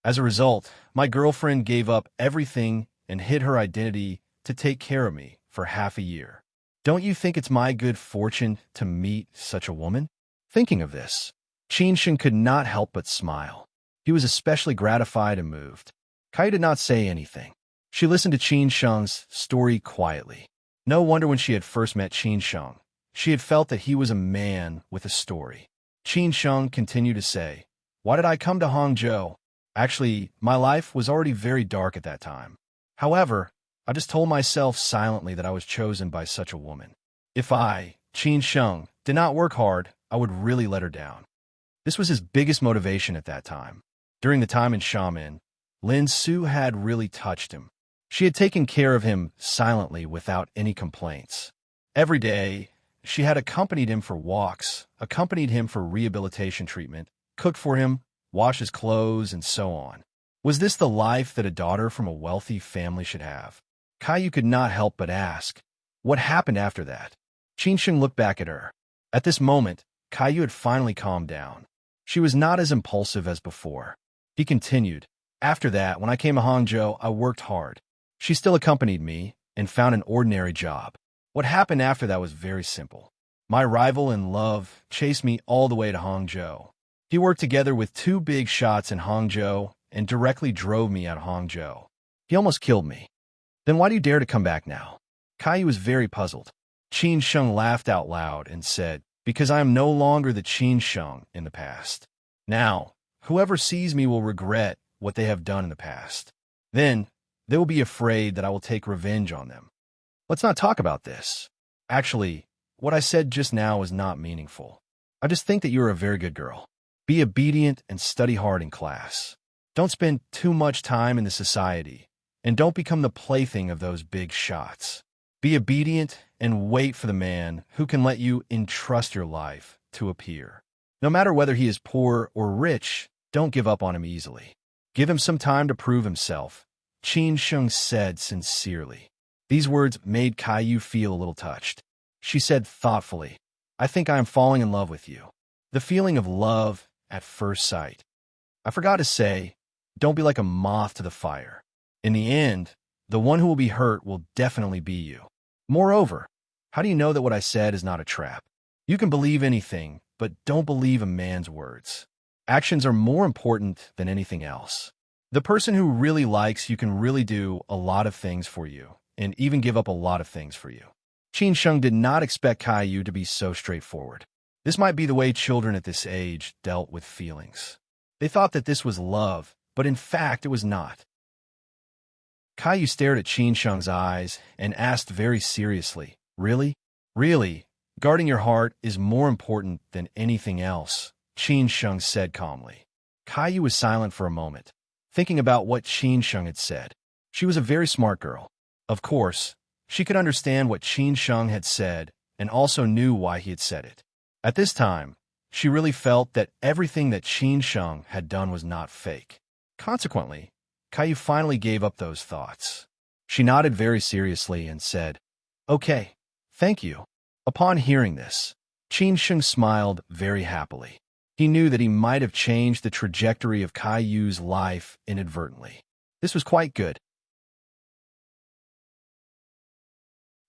As a result, my girlfriend gave up everything and hid her identity to take care of me for half a year. Don't you think it's my good fortune to meet such a woman?" Thinking of this, Qin Sheng could not help but smile. He was especially gratified and moved. Caillou did not say anything. She listened to Qin Sheng's story quietly. No wonder when she had first met Qin Sheng, she had felt that he was a man with a story. Qin Sheng continued to say, "Why did I come to Hangzhou? Actually, my life was already very dark at that time. However, I just told myself silently that I was chosen by such a woman. If I, Qin Sheng, did not work hard, I would really let her down." This was his biggest motivation at that time. During the time in Xiamen, Lin Su had really touched him. She had taken care of him silently without any complaints. Every day, she had accompanied him for walks, accompanied him for rehabilitation treatment, cooked for him, washed his clothes, and so on. Was this the life that a daughter from a wealthy family should have? Caillou could not help but ask, what happened after that? Qin Sheng looked back at her. At this moment, Caillou had finally calmed down. She was not as impulsive as before. He continued, "After that, when I came to Hangzhou, I worked hard. She still accompanied me and found an ordinary job. What happened after that was very simple. My rival in love chased me all the way to Hangzhou. He worked together with 2 big shots in Hangzhou and directly drove me out of Hangzhou. He almost killed me. Then why do you dare to come back now?" Caillou was very puzzled. Qin Sheng laughed out loud and said, "Because I am no longer the Qin Sheng in the past. Now, whoever sees me will regret what they have done in the past. Then, they will be afraid that I will take revenge on them. Let's not talk about this. Actually, what I said just now was not meaningful. I just think that you are a very good girl. Be obedient and study hard in class. Don't spend too much time in the society, and don't become the plaything of those big shots. Be obedient and wait for the man who can let you entrust your life to appear. No matter whether he is poor or rich, don't give up on him easily. Give him some time to prove himself, Qin Sheng said sincerely. These words made Caillou feel a little touched. She said thoughtfully, I think I am falling in love with you. The feeling of love at first sight. I forgot to say, don't be like a moth to the fire. In the end, the one who will be hurt will definitely be you. Moreover, how do you know that what I said is not a trap? You can believe anything, but don't believe a man's words. Actions are more important than anything else. The person who really likes you can really do a lot of things for you, and even give up a lot of things for you. Qin Sheng did not expect Caillou to be so straightforward. This might be the way children at this age dealt with feelings. They thought that this was love, but in fact it was not. Caillou stared at Qin Sheng's eyes and asked very seriously, Really? Really? Guarding your heart is more important than anything else, Qin Sheng said calmly. Caillou was silent for a moment, thinking about what Qin Sheng had said. She was a very smart girl. Of course, she could understand what Qin Sheng had said and also knew why he had said it. At this time, she really felt that everything that Qin Sheng had done was not fake. Consequently, Caillou finally gave up those thoughts. She nodded very seriously and said, Okay, thank you. Upon hearing this, Qin Sheng smiled very happily. He knew that he might have changed the trajectory of Caillou's life inadvertently. This was quite good.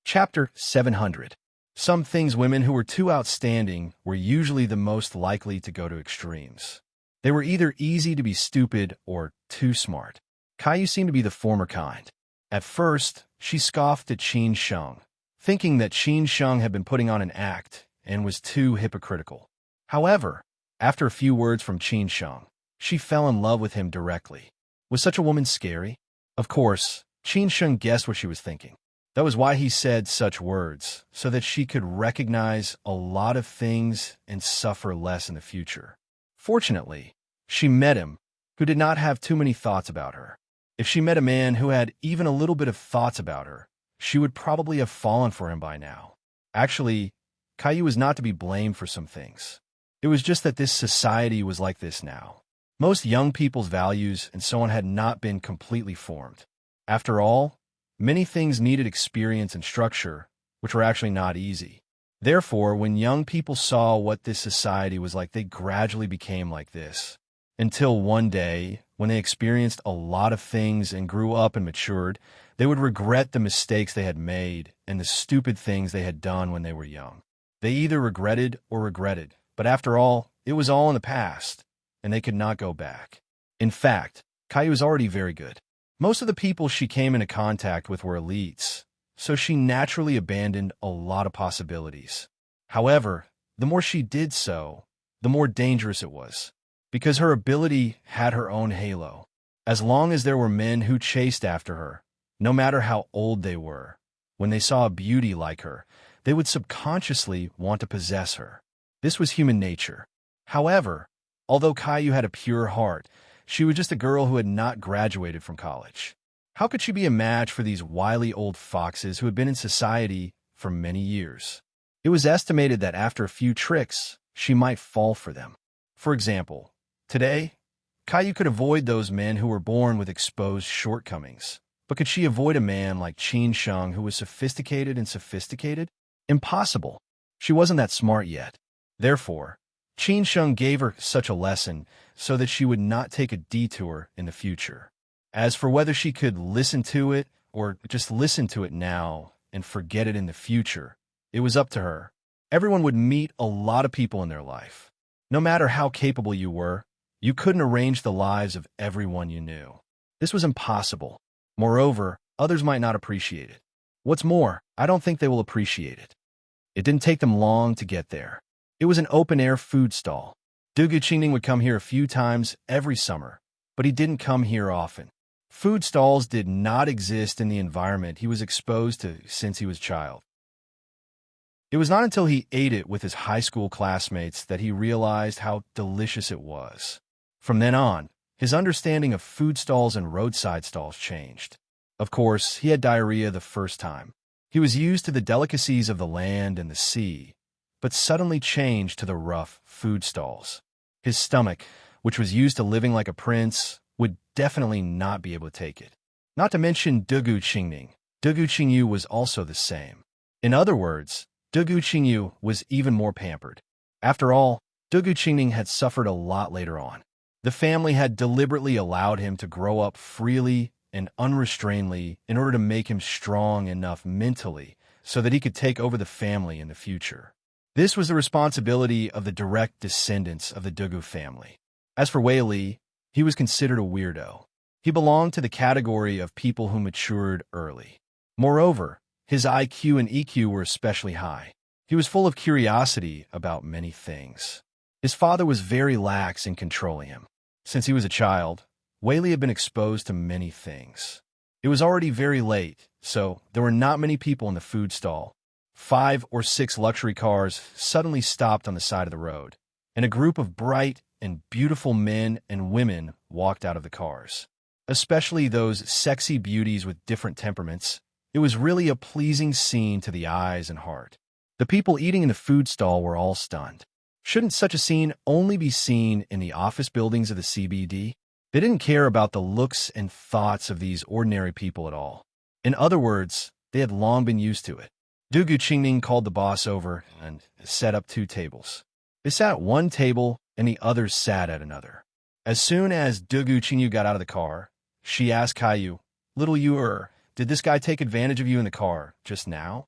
Chapter 700. Some things women who were too outstanding were usually the most likely to go to extremes. They were either easy to be stupid or too smart. Caillou seemed to be the former kind. At first, she scoffed at Qin Sheng, thinking that Qin Sheng had been putting on an act and was too hypocritical. However, after a few words from Qin Sheng, she fell in love with him directly. Was such a woman scary? Of course, Qin Sheng guessed what she was thinking. That was why he said such words, so that she could recognize a lot of things and suffer less in the future. Fortunately, she met him, who did not have too many thoughts about her. If she met a man who had even a little bit of thoughts about her, she would probably have fallen for him by now. Actually, Caillou was not to be blamed for some things. It was just that this society was like this now. Most young people's values and so on had not been completely formed. After all, many things needed experience and structure, which were actually not easy. Therefore, when young people saw what this society was like, they gradually became like this. Until one day, when they experienced a lot of things and grew up and matured, they would regret the mistakes they had made and the stupid things they had done when they were young. They either regretted or regretted, but after all, it was all in the past, and they could not go back. In fact, Caillou was already very good. Most of the people she came into contact with were elites, so she naturally abandoned a lot of possibilities. However, the more she did so, the more dangerous it was, because her ability had her own halo. As long as there were men who chased after her, no matter how old they were, when they saw a beauty like her, they would subconsciously want to possess her. This was human nature. However, although Caillou had a pure heart, she was just a girl who had not graduated from college. How could she be a match for these wily old foxes who had been in society for many years? It was estimated that after a few tricks, she might fall for them. For example, today, Caillou could avoid those men who were born with exposed shortcomings. But could she avoid a man like Qin Sheng who was sophisticated and sophisticated? Impossible. She wasn't that smart yet. Therefore, Qin Sheng gave her such a lesson so that she would not take a detour in the future. As for whether she could listen to it or just listen to it now and forget it in the future, it was up to her. Everyone would meet a lot of people in their life. No matter how capable you were, you couldn't arrange the lives of everyone you knew. This was impossible. Moreover, others might not appreciate it. What's more, I don't think they will appreciate it. It didn't take them long to get there. It was an open-air food stall. Dugu Qingning would come here a few times every summer, but he didn't come here often. Food stalls did not exist in the environment he was exposed to since he was a child. It was not until he ate it with his high school classmates that he realized how delicious it was. From then on, his understanding of food stalls and roadside stalls changed. Of course, he had diarrhea the first time. He was used to the delicacies of the land and the sea, but suddenly changed to the rough food stalls. His stomach, which was used to living like a prince, would definitely not be able to take it. Not to mention Dugu Qingning. Dugu Qingyu was also the same. In other words, Dugu Qingyu was even more pampered. After all, Dugu Qingning had suffered a lot later on. The family had deliberately allowed him to grow up freely and unrestrainedly in order to make him strong enough mentally so that he could take over the family in the future. This was the responsibility of the direct descendants of the Dugu family. As for Wei Li, he was considered a weirdo. He belonged to the category of people who matured early. Moreover, his IQ and EQ were especially high. He was full of curiosity about many things. His father was very lax in controlling him. Since he was a child, Wei Li had been exposed to many things. It was already very late, so there were not many people in the food stall. 5 or 6 luxury cars suddenly stopped on the side of the road, and a group of bright and beautiful men and women walked out of the cars. Especially those sexy beauties with different temperaments. It was really a pleasing scene to the eyes and heart. The people eating in the food stall were all stunned. Shouldn't such a scene only be seen in the office buildings of the CBD? They didn't care about the looks and thoughts of these ordinary people at all. In other words, they had long been used to it. Dugu Qingning called the boss over and set up 2 tables. They sat at one table and the others sat at another. As soon as Dugu Qingyu got out of the car, she asked Caillou, "Little you, did this guy take advantage of you in the car just now?"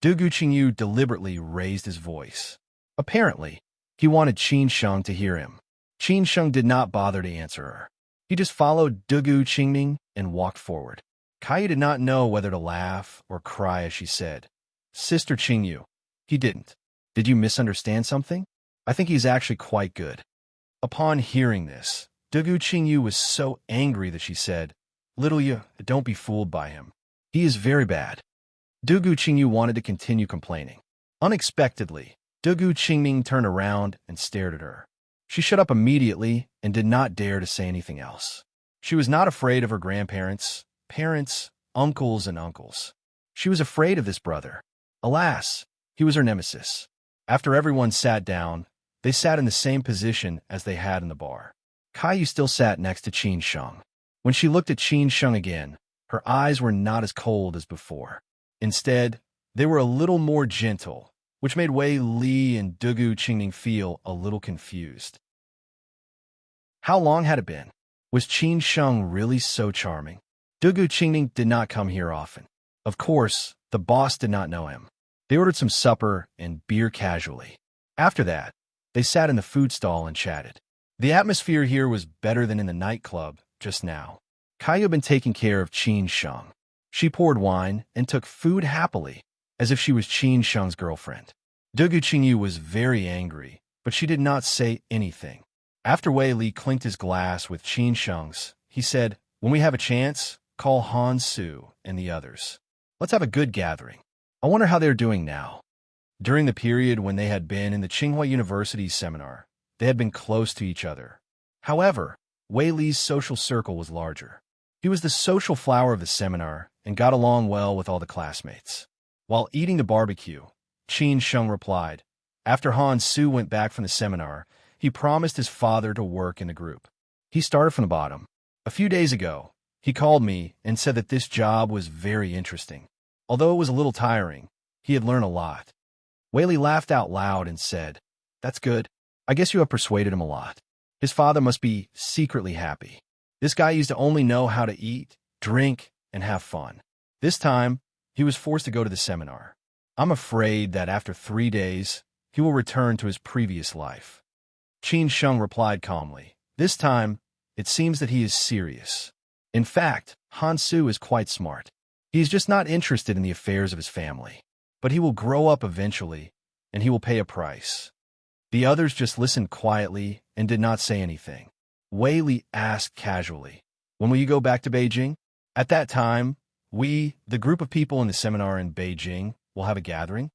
Dugu Qingyu deliberately raised his voice. Apparently, he wanted Qin Sheng to hear him. Qin Sheng did not bother to answer her. He just followed Dugu Qingning and walked forward. Caillou did not know whether to laugh or cry as she said, "Sister Qingyu." He didn't. "Did you misunderstand something? I think he's actually quite good." Upon hearing this, Dugu Qingyu was so angry that she said, "Little you, don't be fooled by him. He is very bad." Dugu Qingyu wanted to continue complaining. Unexpectedly, Dugu Qingning turned around and stared at her. She shut up immediately and did not dare to say anything else. She was not afraid of her grandparents, parents, uncles, and uncles. She was afraid of this brother. Alas, he was her nemesis. After everyone sat down, they sat in the same position as they had in the bar. Caillou still sat next to Qin Sheng. When she looked at Qin Sheng again, her eyes were not as cold as before. Instead, they were a little more gentle, which made Wei Li and Dugu Qingning feel a little confused. How long had it been? Was Qin Sheng really so charming? Dugu Qingning did not come here often. Of course, the boss did not know him. They ordered some supper and beer casually. After that, they sat in the food stall and chatted. The atmosphere here was better than in the nightclub just now. Caillou had been taking care of Qin Sheng. She poured wine and took food happily, as if she was Qin Sheng's girlfriend. Dugu Qingyu was very angry, but she did not say anything. After Wei Li clinked his glass with Qin Sheng's, he said, "When we have a chance, call Han Su and the others. Let's have a good gathering. I wonder how they're doing now." During the period when they had been in the Tsinghua University's seminar, they had been close to each other. However, Wei Li's social circle was larger. He was the social flower of the seminar and got along well with all the classmates. While eating the barbecue, Qin Sheng replied, after Han Su went back from the seminar, he promised his father to work in the group. He started from the bottom. A few days ago, he called me and said that this job was very interesting. Although it was a little tiring, he had learned a lot. Wei Li laughed out loud and said, "That's good. I guess you have persuaded him a lot." His father must be secretly happy. This guy used to only know how to eat, drink, and have fun. This time, he was forced to go to the seminar. I'm afraid that after 3 days, he will return to his previous life. Qin Sheng replied calmly. This time, it seems that he is serious. In fact, Han Su is quite smart. He is just not interested in the affairs of his family. But he will grow up eventually, and he will pay a price. The others just listened quietly and did not say anything. Wei Li asked casually, "When will you go back to Beijing?" At that time, we, the group of people in the seminar in Beijing, will have a gathering?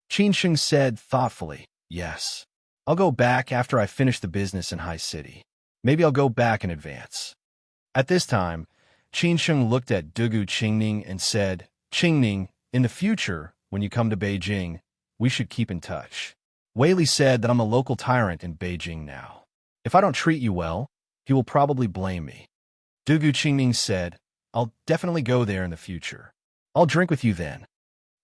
Qin Sheng said thoughtfully, "Yes. I'll go back after I finish the business in High City. Maybe I'll go back in advance." At this time, Qin Sheng looked at Dugu Qingning and said, "Qingning, in the future, when you come to Beijing, we should keep in touch." Wei Li said that I'm a local tyrant in Beijing now. If I don't treat you well, he will probably blame me. Dugu Qingning said, I'll definitely go there in the future. I'll drink with you then.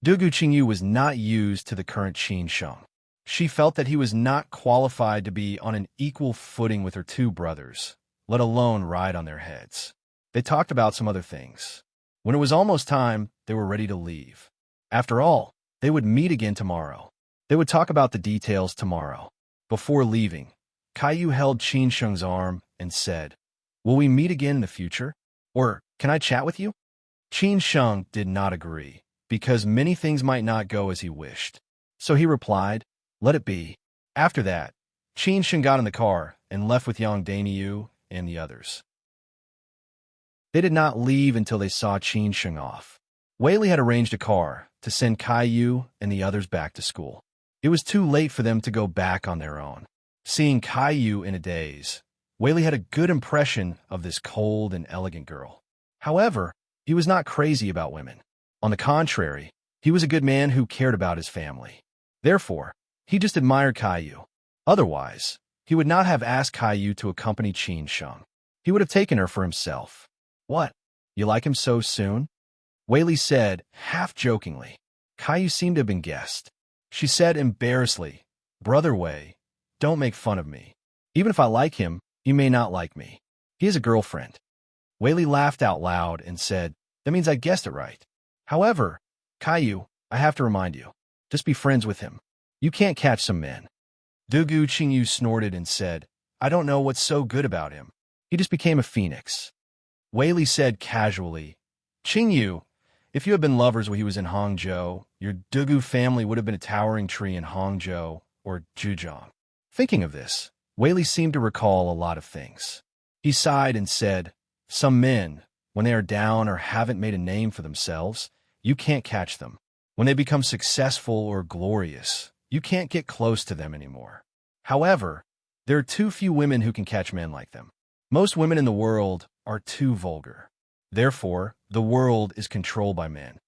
Dugu Qingyu was not used to the current Qin Sheng. She felt that he was not qualified to be on an equal footing with her two brothers, let alone ride on their heads. They talked about some other things. When it was almost time, they were ready to leave. After all, they would meet again tomorrow. They would talk about the details tomorrow. Before leaving, Caillou held Qin Sheng's arm and said, "Will we meet again in the future? Or can I chat with you?" Qin Sheng did not agree, because many things might not go as he wished. So he replied, "Let it be." After that, Qin Sheng got in the car and left with Yang Dainyu and the others. They did not leave until they saw Qin Sheng off. Wei had arranged a car to send Caillou and the others back to school. It was too late for them to go back on their own. Seeing Caillou in a daze, Wei had a good impression of this cold and elegant girl. However, he was not crazy about women. On the contrary, he was a good man who cared about his family. Therefore, he just admired Caillou. Otherwise, he would not have asked Caillou to accompany Qin Sheng. He would have taken her for himself. "What? You like him so soon?" Wei said, half-jokingly. Caillou seemed to have been guessed. She said embarrassedly, "Brother Wei, don't make fun of me. Even if I like him, you may not like me. He has a girlfriend." Wei laughed out loud and said, "That means I guessed it right. However, Caillou, I have to remind you, just be friends with him. You can't catch some men." Dugu Qingyu snorted and said, "I don't know what's so good about him. He just became a phoenix." Wei said casually, "Qingyu, if you had been lovers when he was in Hangzhou, your Dugu family would have been a towering tree in Hangzhou or Zhejiang." Thinking of this, Wei seemed to recall a lot of things. He sighed and said, "Some men, when they are down or haven't made a name for themselves, you can't catch them. When they become successful or glorious, you can't get close to them anymore. However, there are too few women who can catch men like them. Most women in the world are too vulgar. Therefore, the world is controlled by men."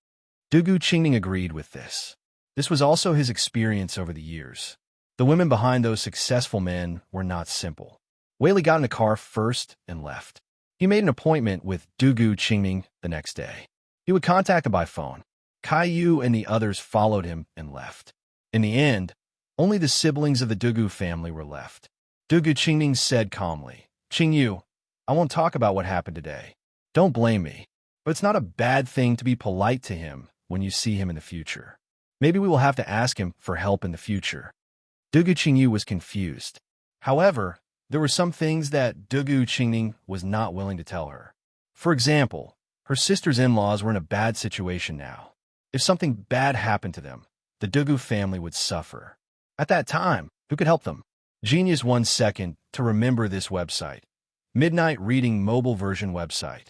Dugu Qingning agreed with this. This was also his experience over the years. The women behind those successful men were not simple. Wei got in a car first and left. He made an appointment with Dugu Qingning the next day. He would contact him by phone. Caillou and the others followed him and left. In the end, only the siblings of the Dugu family were left. Dugu Qingning said calmly, "Qingyu, I won't talk about what happened today. Don't blame me, but it's not a bad thing to be polite to him when you see him in the future. Maybe we will have to ask him for help in the future." Dugu Qingyu was confused. However, there were some things that Dugu Qingning was not willing to tell her. For example, her sister's in-laws were in a bad situation now. If something bad happened to them, the Dugu family would suffer. At that time, who could help them? Genius 1 second to remember this website. Midnight Reading mobile version website.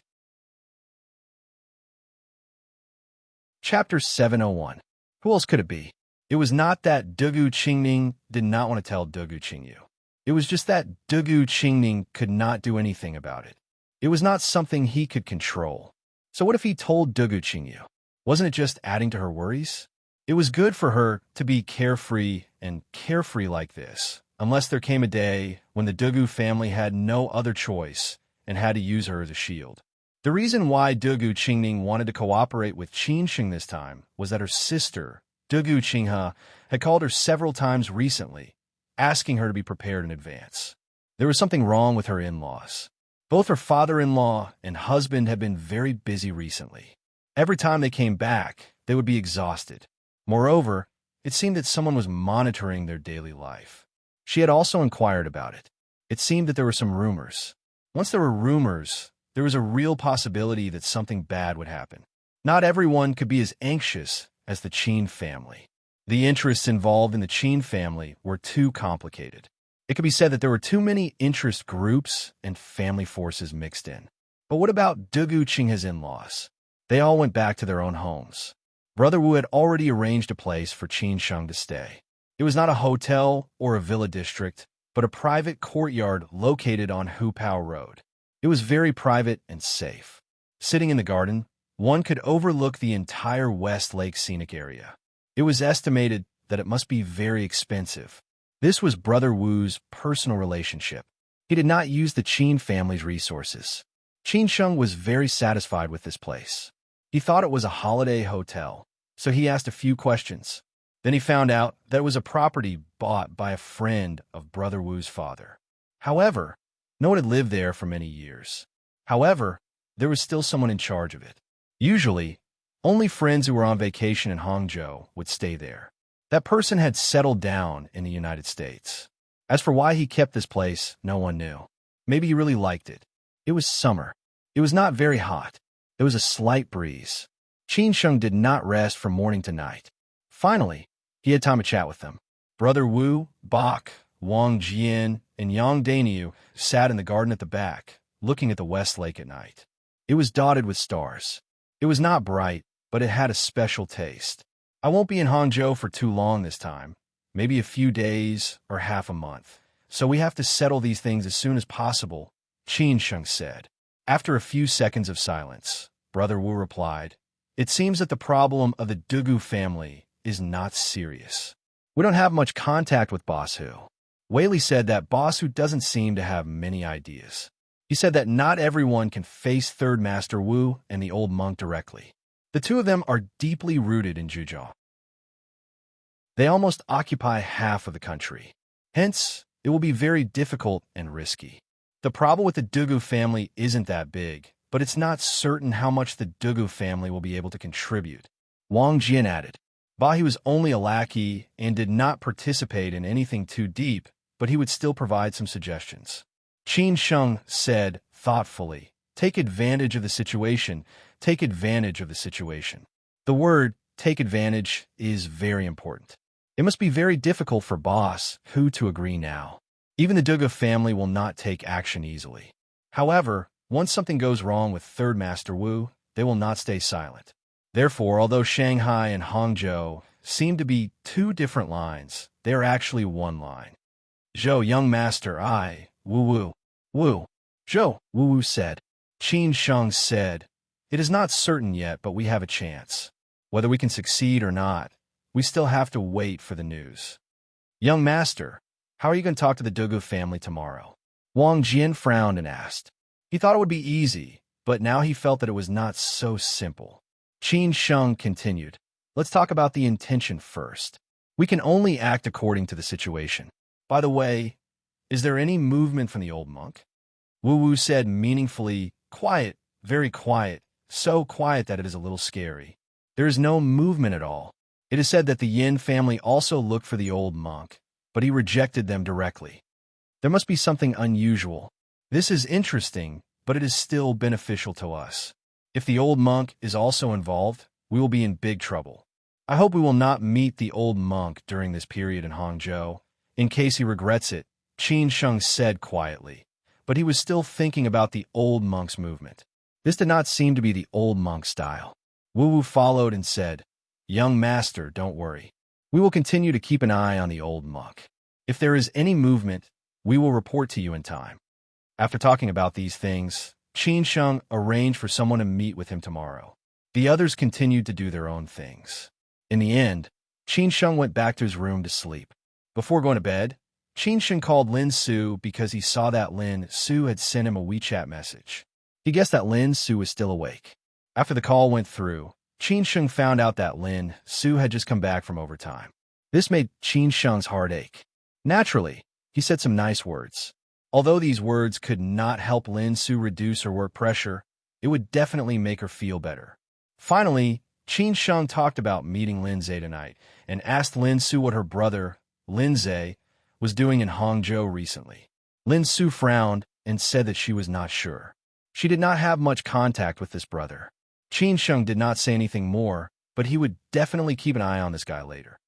Chapter 701. Who else could it be? It was not that Dugu Qingning did not want to tell Dugu Qingyu. It was just that Dugu Qingning could not do anything about it. It was not something he could control. So what if he told Dugu Qingyu? Wasn't it just adding to her worries? It was good for her to be carefree like this, unless there came a day when the Dugu family had no other choice and had to use her as a shield. The reason why Dugu Qingning wanted to cooperate with Qin Sheng this time was that her sister, Dugu Qinghe, had called her several times recently, asking her to be prepared in advance. There was something wrong with her in-laws. Both her father-in-law and husband had been very busy recently. Every time they came back, they would be exhausted. Moreover, it seemed that someone was monitoring their daily life. She had also inquired about it. It seemed that there were some rumors. Once there were rumors, there was a real possibility that something bad would happen. Not everyone could be as anxious as the Qin family. The interests involved in the Qin family were too complicated. It could be said that there were too many interest groups and family forces mixed in. But what about Dugu Qinghe's in-laws? They all went back to their own homes. Brother Wu had already arranged a place for Qin Sheng to stay. It was not a hotel or a villa district, but a private courtyard located on Hupao Road. It was very private and safe. Sitting in the garden, one could overlook the entire West Lake scenic area. It was estimated that it must be very expensive. This was Brother Wu's personal relationship. He did not use the Qin family's resources. Qin Sheng was very satisfied with this place. He thought it was a holiday hotel, so he asked a few questions. Then he found out that it was a property bought by a friend of Brother Wu's father. However, no one had lived there for many years. However, there was still someone in charge of it. Usually, only friends who were on vacation in Hangzhou would stay there. That person had settled down in the United States. As for why he kept this place, no one knew. Maybe he really liked it. It was summer. It was not very hot. There was a slight breeze. Qin Sheng did not rest from morning to night. Finally, he had time to chat with them. Brother Wu, Bak, Wang Jian, and Yang Daniu sat in the garden at the back, looking at the West Lake at night. It was dotted with stars. It was not bright, but it had a special taste. I won't be in Hangzhou for too long this time, maybe a few days or half a month. So we have to settle these things as soon as possible, Qin Sheng said. After a few seconds of silence, Brother Wu replied, "It seems that the problem of the Dugu family is not serious. We don't have much contact with Boss Hu." Whaley said that Boss Hu doesn't seem to have many ideas. He said that not everyone can face Third Master Wu and the old monk directly. The two of them are deeply rooted in Zhujiao. They almost occupy half of the country. Hence, it will be very difficult and risky. The problem with the Dugu family isn't that big, but it's not certain how much the Dugu family will be able to contribute. Wang Jian added. Bahi was only a lackey and did not participate in anything too deep, but he would still provide some suggestions. Qin Sheng said thoughtfully, "Take advantage of the situation. Take advantage of the situation." The word take advantage is very important. It must be very difficult for Boss Hu to agree now. Even the Dugu family will not take action easily. However, once something goes wrong with Third Master Wu, they will not stay silent. Therefore, although Shanghai and Hangzhou seem to be two different lines, they are actually one line. "Zhou, young master, I, Wu. Zhou, Wu said. Qin Sheng said, "It is not certain yet, but we have a chance. Whether we can succeed or not, we still have to wait for the news." "Young master, how are you going to talk to the Dugu family tomorrow?" Wang Jian frowned and asked. He thought it would be easy, but now he felt that it was not so simple. Qin Sheng continued, "Let's talk about the intention first. We can only act according to the situation. By the way, is there any movement from the old monk?" Wu said meaningfully, "Quiet, very quiet, so quiet that it is a little scary. There is no movement at all. It is said that the Yin family also looked for the old monk, but he rejected them directly. There must be something unusual. This is interesting, but it is still beneficial to us. If the old monk is also involved, we will be in big trouble. I hope we will not meet the old monk during this period in Hangzhou, in case he regrets it," Qin Sheng said quietly, but he was still thinking about the old monk's movement. This did not seem to be the old monk style. Wu followed and said, "Young master, don't worry. We will continue to keep an eye on the old monk. If there is any movement, we will report to you in time." After talking about these things, Qin Sheng arranged for someone to meet with him tomorrow. The others continued to do their own things. In the end, Qin Sheng went back to his room to sleep. Before going to bed, Qin Sheng called Lin Su because he saw that Lin Su had sent him a WeChat message. He guessed that Lin Su was still awake. After the call went through, Qin Sheng found out that Lin Su had just come back from overtime. This made Qin Sheng's heart ache. Naturally, he said some nice words. Although these words could not help Lin Su reduce her work pressure, it would definitely make her feel better. Finally, Qin Sheng talked about meeting Lin Zhe tonight and asked Lin Su what her brother, Lin Zhe, was doing in Hangzhou recently. Lin Su frowned and said that she was not sure. She did not have much contact with this brother. Qin Sheng did not say anything more, but he would definitely keep an eye on this guy later.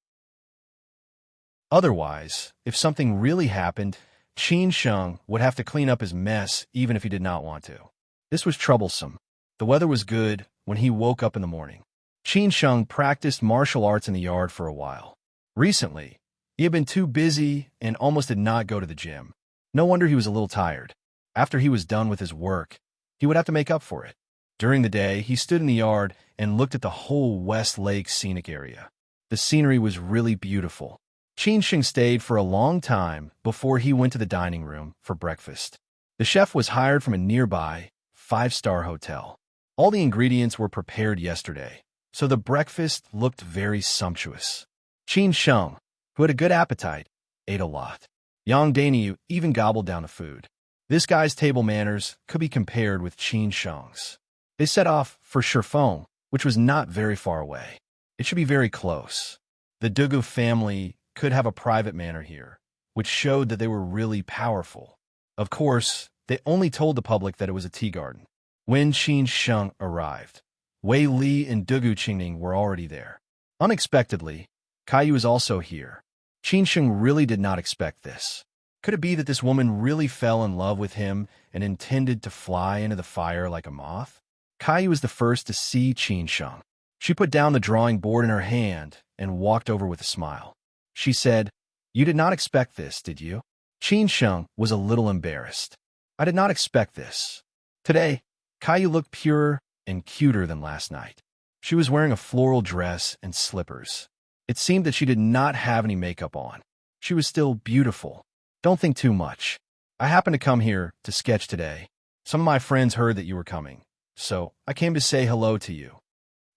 Otherwise, if something really happened, Qin Sheng would have to clean up his mess even if he did not want to. This was troublesome. The weather was good when he woke up in the morning. Qin Sheng practiced martial arts in the yard for a while. Recently, he had been too busy and almost did not go to the gym. No wonder he was a little tired. After he was done with his work, he would have to make up for it. During the day, he stood in the yard and looked at the whole West Lake scenic area. The scenery was really beautiful. Qin Sheng stayed for a long time before he went to the dining room for breakfast. The chef was hired from a nearby 5-star hotel. All the ingredients were prepared yesterday, so the breakfast looked very sumptuous. Qin Sheng, who had a good appetite, ate a lot. Yang Daniu even gobbled down the food. This guy's table manners could be compared with Qin Sheng's. They set off for Shifeng, which was not very far away. It should be very close. The Dugu family could have a private manor here, which showed that they were really powerful. Of course, they only told the public that it was a tea garden. When Qin Sheng arrived, Wei Li and Dugu Qingning were already there. Unexpectedly, Caillou was also here. Qin Sheng really did not expect this. Could it be that this woman really fell in love with him and intended to fly into the fire like a moth? Caillou was the first to see Qin Sheng. She put down the drawing board in her hand and walked over with a smile. She said, "You did not expect this, did you?" Qin Sheng was a little embarrassed. "I did not expect this." Today, Caillou looked purer and cuter than last night. She was wearing a floral dress and slippers. It seemed that she did not have any makeup on. She was still beautiful. "Don't think too much. I happened to come here to sketch today. Some of my friends heard that you were coming, so I came to say hello to you."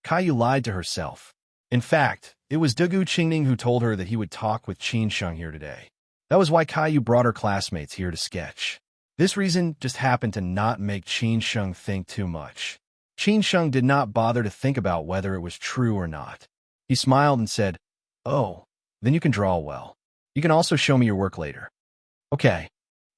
Caillou lied to herself. In fact, it was Dugu Qingning who told her that he would talk with Qin Sheng here today. That was why Caillou brought her classmates here to sketch. This reason just happened to not make Qin Sheng think too much. Qin Sheng did not bother to think about whether it was true or not. He smiled and said, "Oh, then you can draw well. You can also show me your work later." "Okay."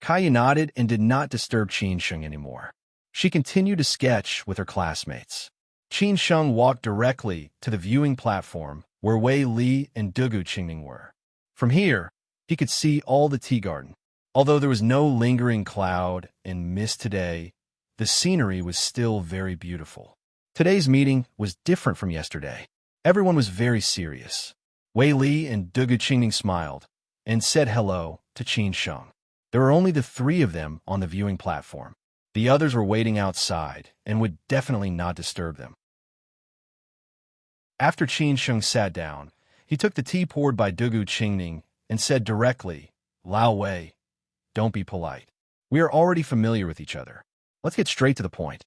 Caillou nodded and did not disturb Qin Sheng anymore. She continued to sketch with her classmates. Qin Sheng walked directly to the viewing platform where Wei Li and Dugu Qingning were. From here, he could see all the tea garden. Although there was no lingering cloud and mist today, the scenery was still very beautiful. Today's meeting was different from yesterday. Everyone was very serious. Wei Li and Dugu Qingning smiled and said hello to Qin Sheng. There were only the three of them on the viewing platform. The others were waiting outside and would definitely not disturb them. After Qin Sheng sat down, he took the tea poured by Dugu Qingning and said directly, "Lao Wei, don't be polite. We are already familiar with each other. Let's get straight to the point."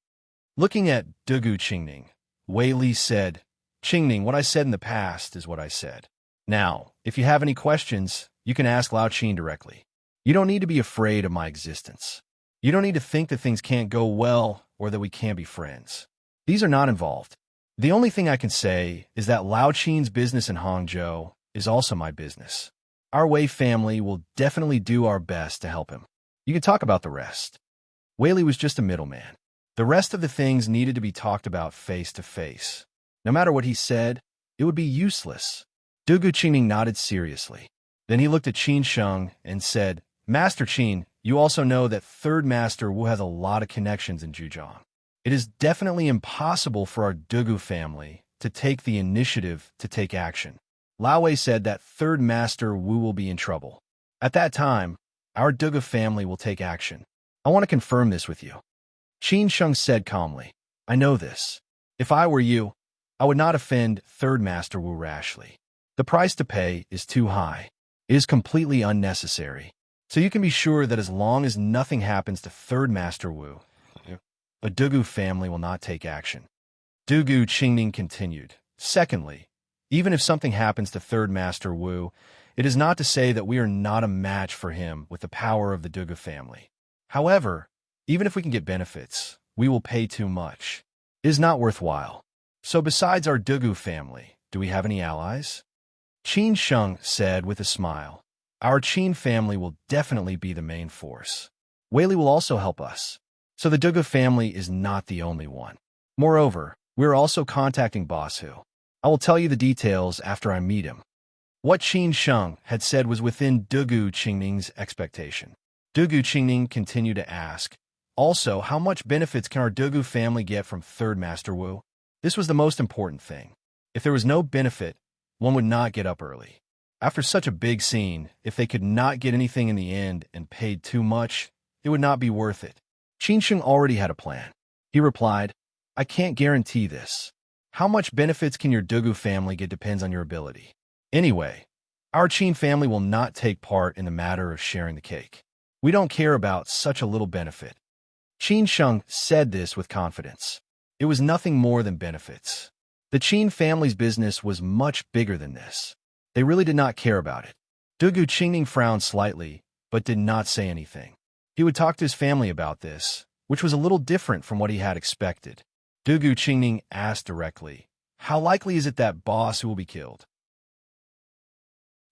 Looking at Dugu Qingning, Wei Li said, "Qingning, what I said in the past is what I said. Now, if you have any questions, you can ask Lao Qin directly. You don't need to be afraid of my existence. You don't need to think that things can't go well or that we can't be friends. These are not involved. The only thing I can say is that Lao Qin's business in Hangzhou is also my business. Our Wei family will definitely do our best to help him. You can talk about the rest." Wei Li was just a middleman. The rest of the things needed to be talked about face to face. No matter what he said, it would be useless. Dugu Qingning nodded seriously. Then he looked at Qin Sheng and said, "Master Qin, you also know that Third Master Wu has a lot of connections in Zhujiang. It is definitely impossible for our Dugu family to take the initiative to take action. Lao Wei said that Third Master Wu will be in trouble. At that time, our Dugu family will take action. I want to confirm this with you." Qin Sheng said calmly, "I know this. If I were you, I would not offend Third Master Wu rashly. The price to pay is too high. It is completely unnecessary. So you can be sure that as long as nothing happens to Third Master Wu, the Dugu family will not take action." Dugu Qingning continued, "Secondly, even if something happens to Third Master Wu, it is not to say that we are not a match for him with the power of the Dugu family. However, even if we can get benefits, we will pay too much. It is not worthwhile. So besides our Dugu family, do we have any allies?" Qin Sheng said with a smile, "Our Qin family will definitely be the main force. Wei Li will also help us. So the Dugu family is not the only one. Moreover, we are also contacting Boss Hu. I will tell you the details after I meet him." What Qin Sheng had said was within Dugu Qingning's expectation. Dugu Qingning continued to ask, "Also, how much benefits can our Dugu family get from Third Master Wu?" This was the most important thing. If there was no benefit, one would not get up early. After such a big scene, if they could not get anything in the end and paid too much, it would not be worth it. Qin Sheng already had a plan. He replied, "I can't guarantee this. How much benefits can your Dugu family get depends on your ability. Anyway, our Qin family will not take part in the matter of sharing the cake. We don't care about such a little benefit. Qin Sheng said this with confidence. It was nothing more than benefits. The Qin family's business was much bigger than this. They really did not care about it. Dugu Qingning frowned slightly, but did not say anything. He would talk to his family about this, which was a little different from what he had expected. Dugu Qingning asked directly, "How likely is it that boss will be killed?"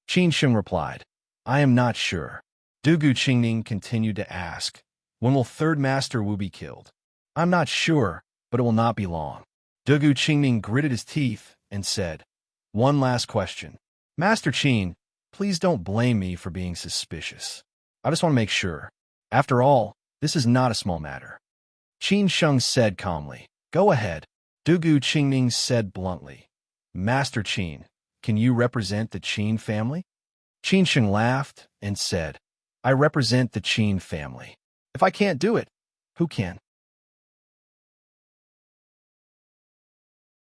Qin Sheng replied, "I am not sure." Dugu Qingning continued to ask, "When will third master Wu be killed?" "I'm not sure, but it will not be long." Dugu Qingning gritted his teeth and said, "One last question. Master Qin, please don't blame me for being suspicious. I just want to make sure. After all, this is not a small matter." Qin Sheng said calmly, "Go ahead." Dugu Qingning said bluntly, "Master Qin, can you represent the Qin family?" Qin Sheng laughed and said, "I represent the Qin family. If I can't do it, who can?"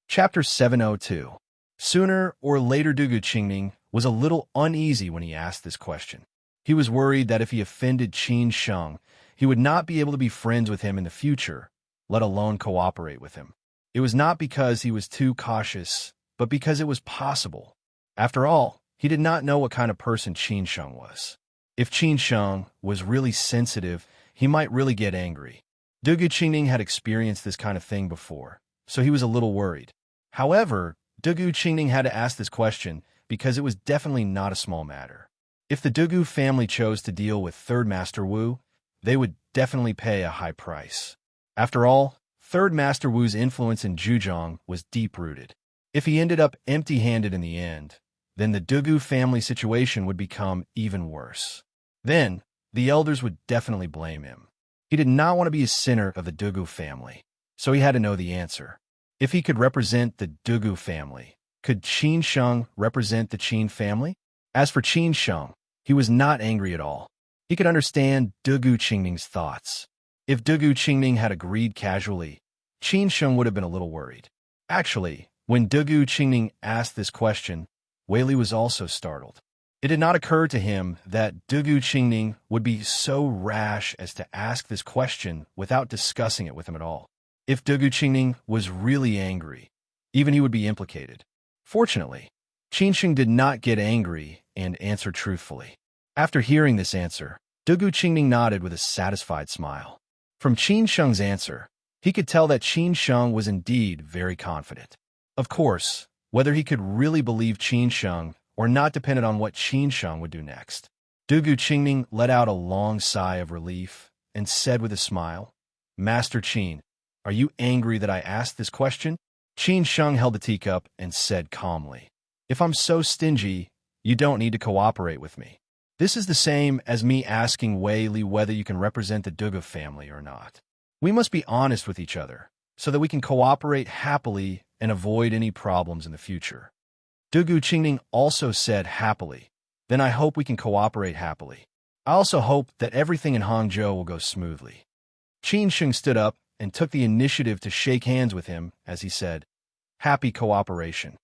Chapter 702. Sooner or later, Dugu Qingning was a little uneasy when he asked this question. He was worried that if he offended Qin Sheng, he would not be able to be friends with him in the future, let alone cooperate with him. It was not because he was too cautious, but because it was possible. After all, he did not know what kind of person Qin Sheng was. If Qin Sheng was really sensitive, he might really get angry. Dugu Qingning had experienced this kind of thing before, so he was a little worried. However, Dugu Qingning had to ask this question because it was definitely not a small matter. If the Dugu family chose to deal with Third Master Wu, they would definitely pay a high price. After all, Third Master Wu's influence in Zhejiang was deep-rooted. If he ended up empty-handed in the end, then the Dugu family situation would become even worse. Then, the elders would definitely blame him. He did not want to be a sinner of the Dugu family, so he had to know the answer. If he could represent the Dugu family, could Qin Sheng represent the Qin family? As for Qin Sheng, he was not angry at all. He could understand Dugu Qingning's thoughts. If Dugu Qingning had agreed casually, Qin Sheng would have been a little worried. Actually, when Dugu Qingning asked this question, Wei Li was also startled. It did not occur to him that Dugu Qingning would be so rash as to ask this question without discussing it with him at all. If Dugu Qingning was really angry, even he would be implicated. Fortunately, Qin Sheng did not get angry and answered truthfully. After hearing this answer, Dugu Qingning nodded with a satisfied smile. From Qin Sheng's answer, he could tell that Qin Sheng was indeed very confident. Of course, whether he could really believe Qin Sheng or not depended on what Qin Sheng would do next. Dugu Qingning let out a long sigh of relief and said with a smile, "Master Qin, are you angry that I asked this question?" Qin Sheng held the teacup and said calmly, "If I'm so stingy, you don't need to cooperate with me. This is the same as me asking Wei Li whether you can represent the Dugu family or not. We must be honest with each other so that we can cooperate happily and avoid any problems in the future." Dugu Qingning also said happily, "Then I hope we can cooperate happily. I also hope that everything in Hangzhou will go smoothly." Qin Sheng stood up and took the initiative to shake hands with him as he said, "Happy cooperation."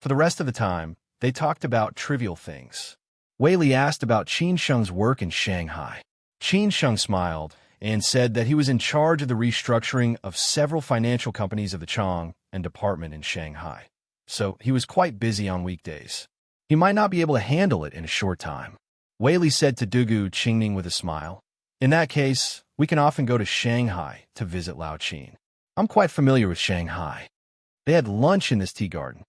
For the rest of the time, they talked about trivial things. Wei Li asked about Qin Sheng's work in Shanghai. Qin Sheng smiled and said that he was in charge of the restructuring of several financial companies of the Chang and department in Shanghai, so he was quite busy on weekdays. He might not be able to handle it in a short time. Wei Li said to Dugu Qingning with a smile, "In that case, we can often go to Shanghai to visit Lao Qin. I'm quite familiar with Shanghai." They had lunch in this tea garden.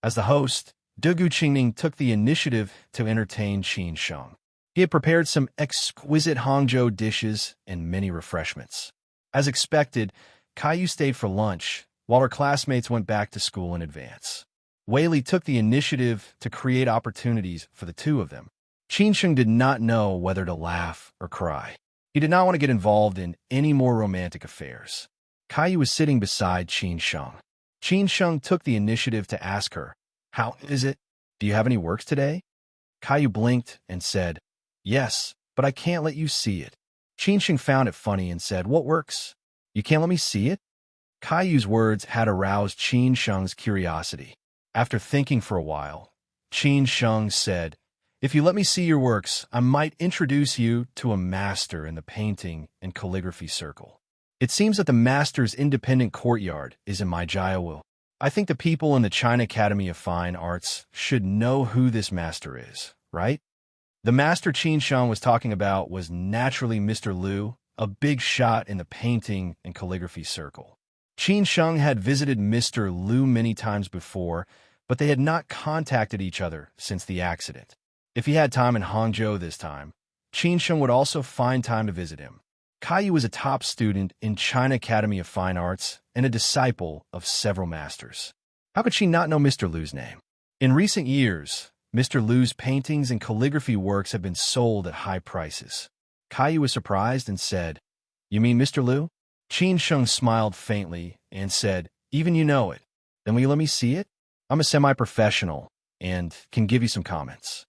As the host, Dugu Qingning took the initiative to entertain Qin Sheng. He had prepared some exquisite Hangzhou dishes and many refreshments. As expected, Caillou stayed for lunch, while her classmates went back to school in advance. Wei Li took the initiative to create opportunities for the two of them. Qin Sheng did not know whether to laugh or cry. He did not want to get involved in any more romantic affairs. Caillou was sitting beside Qin Sheng. Qin Sheng took the initiative to ask her, "How is it? Do you have any works today?" Caillou blinked and said, "Yes, but I can't let you see it." Qin Sheng found it funny and said, "What works? You can't let me see it?" Caillou's words had aroused Qin Sheng's curiosity. After thinking for a while, Qin Sheng said, If you let me see your works, I might introduce you to a master in the painting and calligraphy circle. It seems that the master's independent courtyard is in my Jiawu. I think the people in the China Academy of Fine Arts should know who this master is, right? The master Qin Sheng was talking about was naturally Mr. Liu, a big shot in the painting and calligraphy circle. Qin Sheng had visited Mr. Liu many times before, but they had not contacted each other since the accident. If he had time in Hangzhou this time, Qin Sheng would also find time to visit him. Caillou was a top student in China Academy of Fine Arts and a disciple of several masters. How could she not know Mr. Liu's name? In recent years, Mr. Liu's paintings and calligraphy works have been sold at high prices. Caillou was surprised and said, "You mean Mr. Liu?" Qin Sheng smiled faintly and said, "Even you know it. Then will you let me see it? I'm a semi-professional and can give you some comments."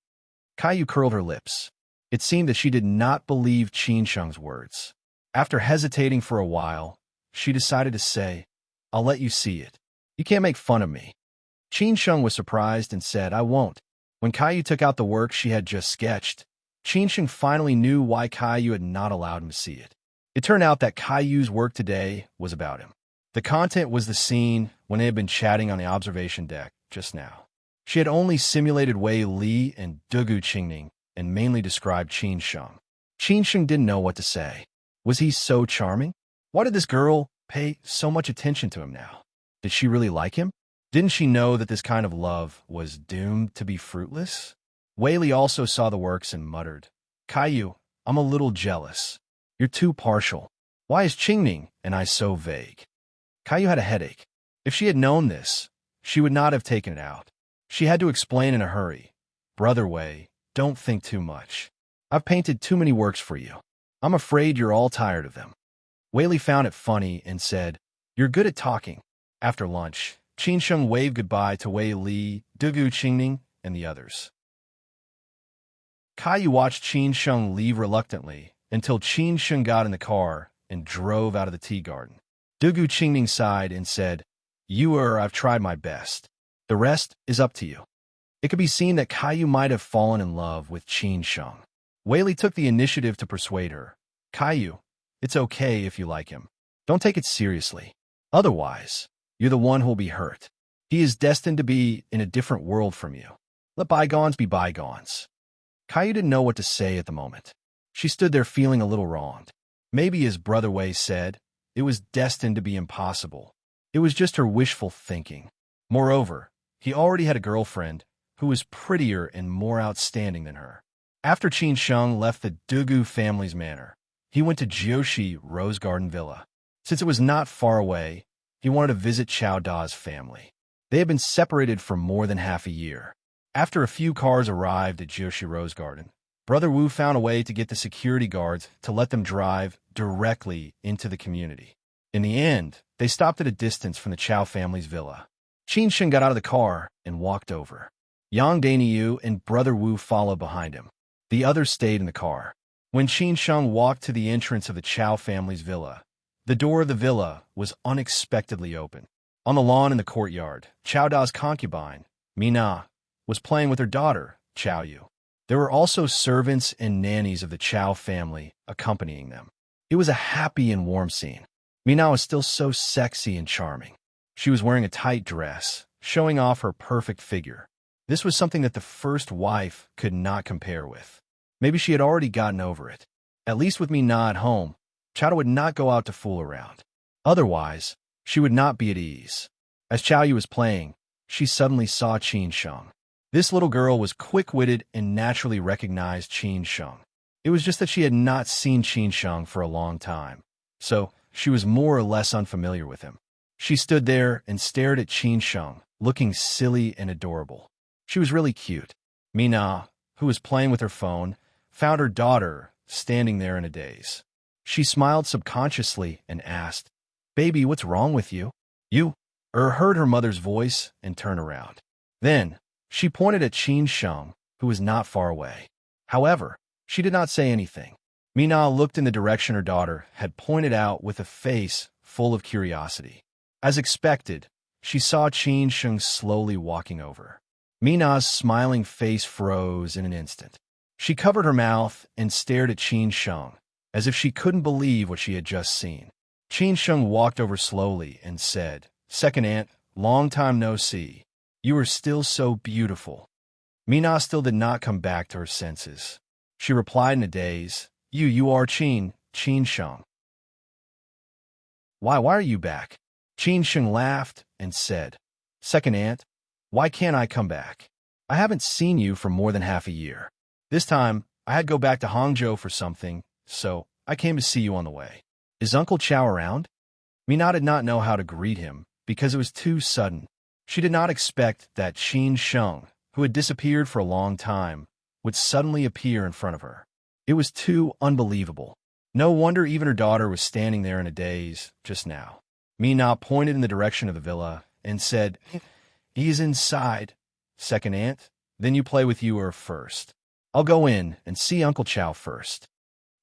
Caillou curled her lips. It seemed that she did not believe Qin Sheng's words. After hesitating for a while, she decided to say, "I'll let you see it. You can't make fun of me." Qin Sheng was surprised and said, "I won't." When Caillou took out the work she had just sketched, Qin Sheng finally knew why Caillou had not allowed him to see it. It turned out that Caillou's work today was about him. The content was the scene when they had been chatting on the observation deck just now. She had only simulated Wei Li and Dugu Qingning and mainly described Qin Sheng. Qin Sheng didn't know what to say. Was he so charming? Why did this girl pay so much attention to him now? Did she really like him? Didn't she know that this kind of love was doomed to be fruitless? Wei Li also saw the works and muttered, "Caillou, I'm a little jealous. You're too partial. Why is Qingning and I so vague?" Caillou had a headache. If she had known this, she would not have taken it out. She had to explain in a hurry. "Brother Wei, don't think too much. I've painted too many works for you. I'm afraid you're all tired of them." Wei Li found it funny and said, "You're good at talking." After lunch, Qin Sheng waved goodbye to Wei Li, Dugu Qingning, and the others. Caillou watched Qin Sheng leave reluctantly until Qin Sheng got in the car and drove out of the tea garden. Dugu Qingning sighed and said, I've tried my best. The rest is up to you." It could be seen that Caillou might have fallen in love with Qin Sheng. Wei Li took the initiative to persuade her. "Caillou, it's okay if you like him. Don't take it seriously. Otherwise, you're the one who'll be hurt. He is destined to be in a different world from you. Let bygones be bygones." Caillou didn't know what to say at the moment. She stood there feeling a little wronged. Maybe, as Brother Wei said, it was destined to be impossible. It was just her wishful thinking. Moreover, he already had a girlfriend who was prettier and more outstanding than her. After Qin Sheng left the Dugu family's manor, he went to Jiushi Rose Garden Villa. Since it was not far away, he wanted to visit Chao Da's family. They had been separated for more than half a year. After a few cars arrived at Jiushi Rose Garden, Brother Wu found a way to get the security guards to let them drive directly into the community. In the end, they stopped at a distance from the Chao family's villa. Qin Sheng got out of the car and walked over. Yang Dainiu and Brother Wu followed behind him. The others stayed in the car. When Qin Sheng walked to the entrance of the Chao family's villa, the door of the villa was unexpectedly open. On the lawn in the courtyard, Chao Da's concubine, Mina, was playing with her daughter, Chao Yu. There were also servants and nannies of the Chao family accompanying them. It was a happy and warm scene. Mina was still so sexy and charming. She was wearing a tight dress, showing off her perfect figure. This was something that the first wife could not compare with. Maybe she had already gotten over it. At least with Mina at home, Chao would not go out to fool around. Otherwise, she would not be at ease. As Chao Yu was playing, she suddenly saw Qin Sheng. This little girl was quick-witted and naturally recognized Qin Sheng. It was just that she had not seen Qin Sheng for a long time, so she was more or less unfamiliar with him. She stood there and stared at Qin Sheng, looking silly and adorable. She was really cute. Mina, who was playing with her phone, found her daughter standing there in a daze. She smiled subconsciously and asked, "Baby, what's wrong with you?" "You?" heard her mother's voice and turned around. Then, she pointed at Qin Sheng, who was not far away. However, she did not say anything. Mina looked in the direction her daughter had pointed out with a face full of curiosity. As expected, she saw Qin Sheng slowly walking over. Mina's smiling face froze in an instant. She covered her mouth and stared at Qin Sheng, as if she couldn't believe what she had just seen. Qin Sheng walked over slowly and said, "Second aunt, long time no see. You are still so beautiful." Mina still did not come back to her senses. She replied in a daze, You are Qin Sheng. Why are you back?" Qin Sheng laughed and said, "Second aunt, why can't I come back? I haven't seen you for more than half a year. This time, I had to go back to Hangzhou for something, so I came to see you on the way. Is Uncle Chow around?" Mina did not know how to greet him because it was too sudden. She did not expect that Qin Sheng, who had disappeared for a long time, would suddenly appear in front of her. It was too unbelievable. No wonder even her daughter was standing there in a daze just now. Mina pointed in the direction of the villa and said, "He's inside, second aunt. Then you play with Ewer first. I'll go in and see Uncle Chow first."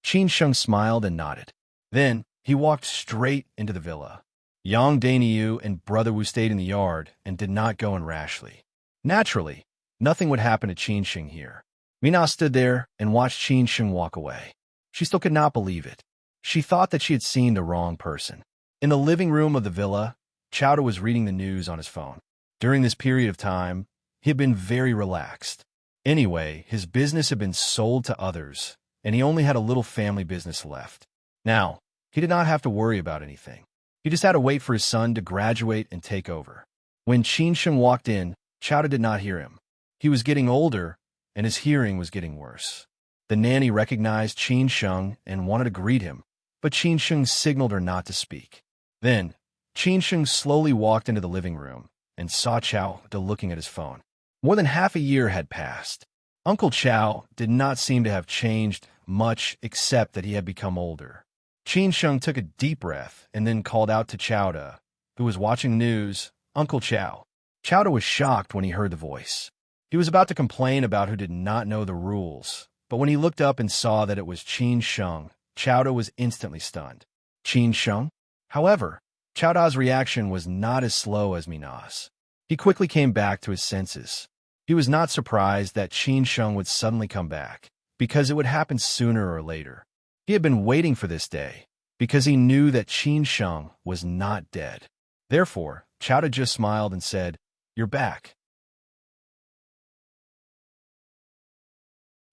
Qin Sheng smiled and nodded. Then he walked straight into the villa. Yang Dainiu and Brother Wu stayed in the yard and did not go in rashly. Naturally, nothing would happen to Qin Sheng here. Mina stood there and watched Qin Sheng walk away. She still could not believe it. She thought that she had seen the wrong person. In the living room of the villa, Chowder was reading the news on his phone. During this period of time, he had been very relaxed. Anyway, his business had been sold to others, and he only had a little family business left. Now, he did not have to worry about anything. He just had to wait for his son to graduate and take over. When Qin Sheng walked in, Chowder did not hear him. He was getting older, and his hearing was getting worse. The nanny recognized Qin Sheng and wanted to greet him, but Qin Sheng signaled her not to speak. Then, Qin Sheng slowly walked into the living room and saw Chowder looking at his phone. More than half a year had passed. Uncle Chow did not seem to have changed much except that he had become older. Qin Sheng took a deep breath and then called out to Chowder, who was watching the news, "Uncle Chow." Chowder was shocked when he heard the voice. He was about to complain about who did not know the rules, but when he looked up and saw that it was Qin Sheng, Chowder was instantly stunned. Qin Sheng? However, Chowder's reaction was not as slow as Mina's. He quickly came back to his senses. He was not surprised that Qin Sheng would suddenly come back, because it would happen sooner or later. He had been waiting for this day, because he knew that Qin Sheng was not dead. Therefore, Chowder just smiled and said, "You're back."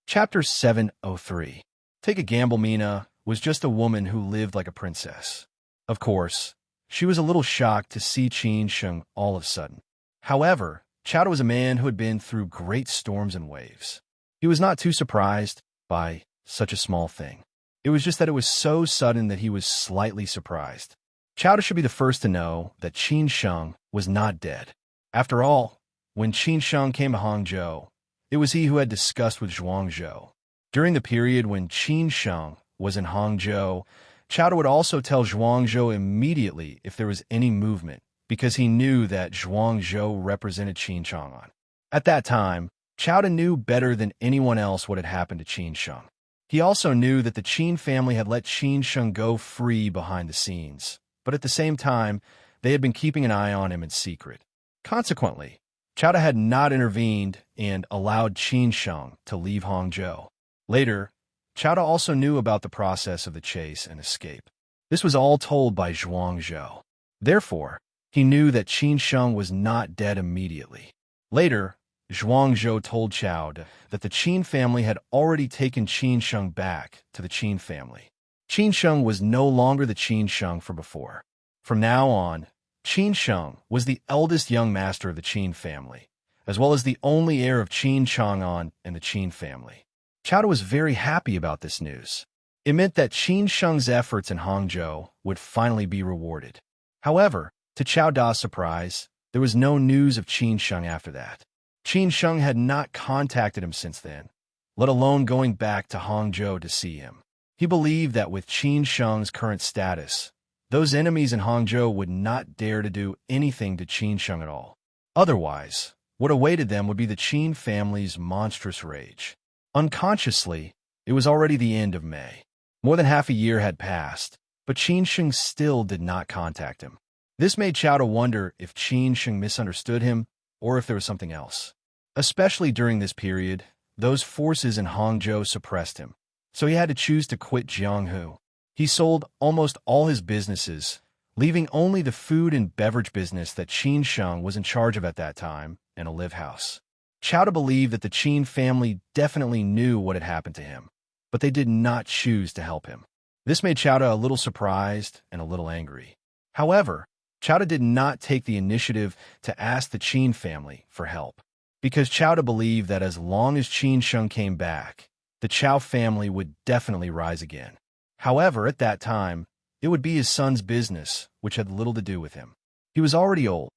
Chapter 703. Take a Gamble. Mina was just a woman who lived like a princess. Of course, she was a little shocked to see Qin Sheng all of a sudden. However, Chowder was a man who had been through great storms and waves. He was not too surprised by such a small thing. It was just that it was so sudden that he was slightly surprised. Chowder should be the first to know that Qin Sheng was not dead. After all, when Qin Sheng came to Hangzhou, it was he who had discussed with Zhuangzhou. During the period when Qin Sheng was in Hangzhou, Chowder would also tell Zhuangzhou immediately if there was any movement, because he knew that Zhuangzhou represented Qin Sheng. At that time, Chowder knew better than anyone else what had happened to Qin Sheng. He also knew that the Qin family had let Qin Sheng go free behind the scenes, but at the same time, they had been keeping an eye on him in secret. Consequently, Chowder had not intervened and allowed Qin Sheng to leave Hangzhou. Later, Chowder also knew about the process of the chase and escape. This was all told by Zhuangzhou. Therefore, he knew that Qin Sheng was not dead immediately. Later, Zhuangzhou told Chowder that the Qin family had already taken Qin Sheng back to the Qin family. Qin Sheng was no longer the Qin Sheng from before. From now on, Qin Sheng was the eldest young master of the Qin family, as well as the only heir of Qin Chang'an and the Qin family. Chowder was very happy about this news. It meant that Qin Sheng's efforts in Hangzhou would finally be rewarded. However, to Chowder's surprise, there was no news of Qin Sheng after that. Qin Sheng had not contacted him since then, let alone going back to Hangzhou to see him. He believed that with Qin Sheng's current status, those enemies in Hangzhou would not dare to do anything to Qin Sheng at all. Otherwise, what awaited them would be the Qin family's monstrous rage. Unconsciously, it was already the end of May. More than half a year had passed, but Qin Sheng still did not contact him. This made Chowder wonder if Qin Sheng misunderstood him or if there was something else. Especially during this period, those forces in Hangzhou suppressed him, so he had to choose to quit Jianghu. He sold almost all his businesses, leaving only the food and beverage business that Qin Sheng was in charge of at that time, and a live house. Chowda believed that the Qin family definitely knew what had happened to him, but they did not choose to help him. This made Chowda a little surprised and a little angry. However, Chowda did not take the initiative to ask the Qin family for help, because Chowda believed that as long as Qin Sheng came back, the Chow family would definitely rise again. However, at that time, it would be his son's business, which had little to do with him. He was already old.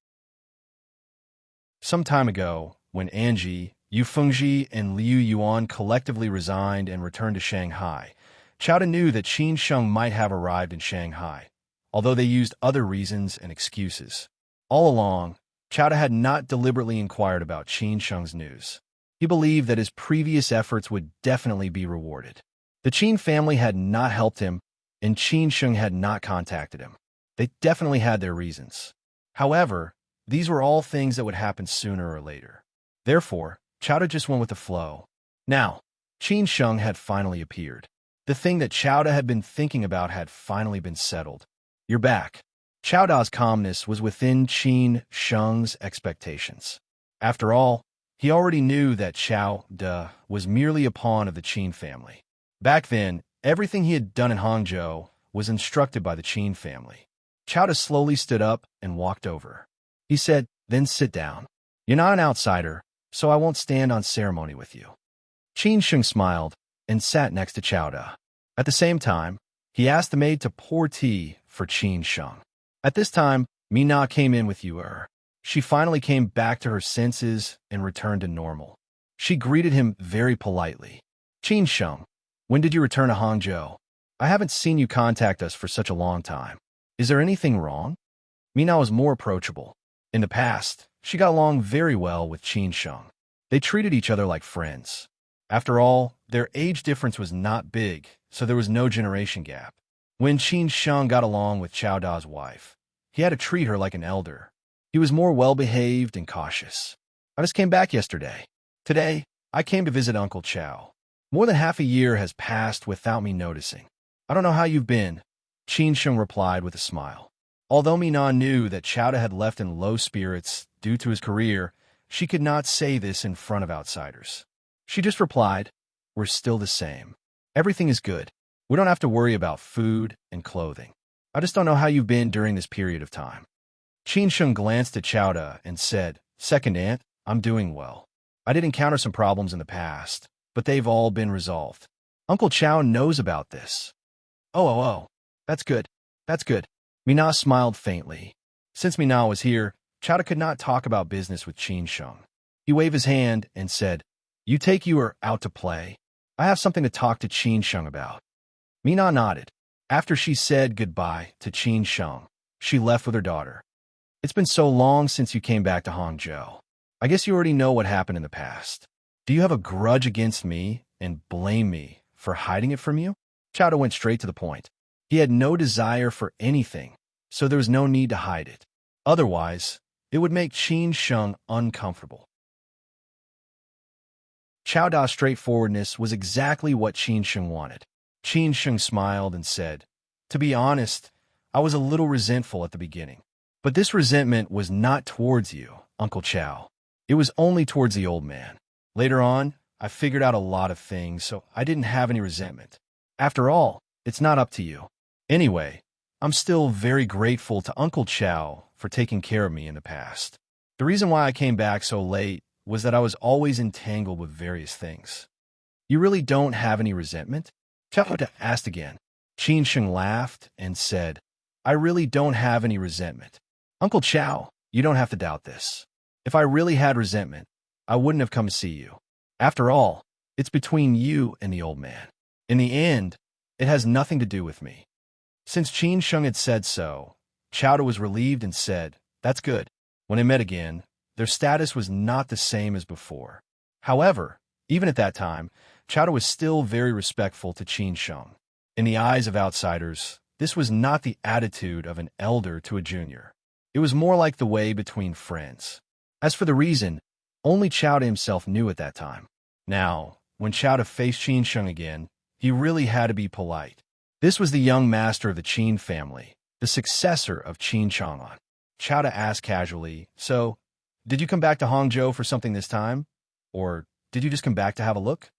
Some time ago, when Anji, Yu Fengji, and Liu Yuan collectively resigned and returned to Shanghai, Chowda knew that Qin Sheng might have arrived in Shanghai, although they used other reasons and excuses. All along, Chowda had not deliberately inquired about Qin Sheng's news. He believed that his previous efforts would definitely be rewarded. The Qin family had not helped him, and Qin Sheng had not contacted him. They definitely had their reasons. However, these were all things that would happen sooner or later. Therefore, Chowda just went with the flow. Now, Qin Sheng had finally appeared. The thing that Chowda had been thinking about had finally been settled. You're back. Chowda's calmness was within Qin Sheng's expectations. After all, he already knew that Chowda was merely a pawn of the Qin family. Back then, everything he had done in Hangzhou was instructed by the Qin family. Chowda slowly stood up and walked over. He said, "Then sit down. You're not an outsider, so I won't stand on ceremony with you." Qin Sheng smiled and sat next to Chowda. At the same time, he asked the maid to pour tea for Qin Sheng. At this time, Mina came in with Yuer. She finally came back to her senses and returned to normal. She greeted him very politely. "Qin Sheng, when did you return to Hangzhou? I haven't seen you contact us for such a long time. Is there anything wrong?" Mina was more approachable. In the past, she got along very well with Qin Sheng. They treated each other like friends. After all, their age difference was not big, so there was no generation gap. When Qin Sheng got along with Chowda's wife, he had to treat her like an elder. He was more well-behaved and cautious. "I just came back yesterday. Today, I came to visit Uncle Chow. More than half a year has passed without me noticing. I don't know how you've been," Qin Sheng replied with a smile. Although Mina knew that Chowda had left in low spirits due to his career, she could not say this in front of outsiders. She just replied, "We're still the same. Everything is good. We don't have to worry about food and clothing. I just don't know how you've been during this period of time." Qin Sheng glanced at Chowda and said, "Second aunt, I'm doing well. I did encounter some problems in the past, but they've all been resolved. Uncle Chow knows about this." Oh, that's good. That's good." Mina smiled faintly. Since Mina was here, Chowda could not talk about business with Qin Sheng. He waved his hand and said, "You take Yuer out to play. I have something to talk to Qin Sheng about." Mina nodded. After she said goodbye to Qin Sheng, she left with her daughter. "It's been so long since you came back to Hangzhou. I guess you already know what happened in the past. Do you have a grudge against me and blame me for hiding it from you?" Chowda went straight to the point. He had no desire for anything, so there was no need to hide it. Otherwise, it would make Qin Sheng uncomfortable. Chowda's straightforwardness was exactly what Qin Sheng wanted. Qin Sheng smiled and said, "To be honest, I was a little resentful at the beginning. But this resentment was not towards you, Uncle Chow. It was only towards the old man. Later on, I figured out a lot of things, so I didn't have any resentment. After all, it's not up to you. Anyway, I'm still very grateful to Uncle Chow for taking care of me in the past. The reason why I came back so late was that I was always entangled with various things." "You really don't have any resentment?" Chowda asked again. Qin Sheng laughed and said, "I really don't have any resentment. Uncle Chow, you don't have to doubt this. If I really had resentment, I wouldn't have come to see you. After all, it's between you and the old man. In the end, it has nothing to do with me." Since Qin Sheng had said so, Chowda was relieved and said, "That's good." When they met again, their status was not the same as before. However, even at that time, Chowda was still very respectful to Qin Sheng. In the eyes of outsiders, this was not the attitude of an elder to a junior. It was more like the way between friends. As for the reason, Only Chowda himself knew at that time. Now, when Chowda faced Qin Sheng again, he really had to be polite. This was the young master of the Qin family, the successor of Qin Chang'an. Chowda asked casually, "So, did you come back to Hangzhou for something this time? Or did you just come back to have a look?"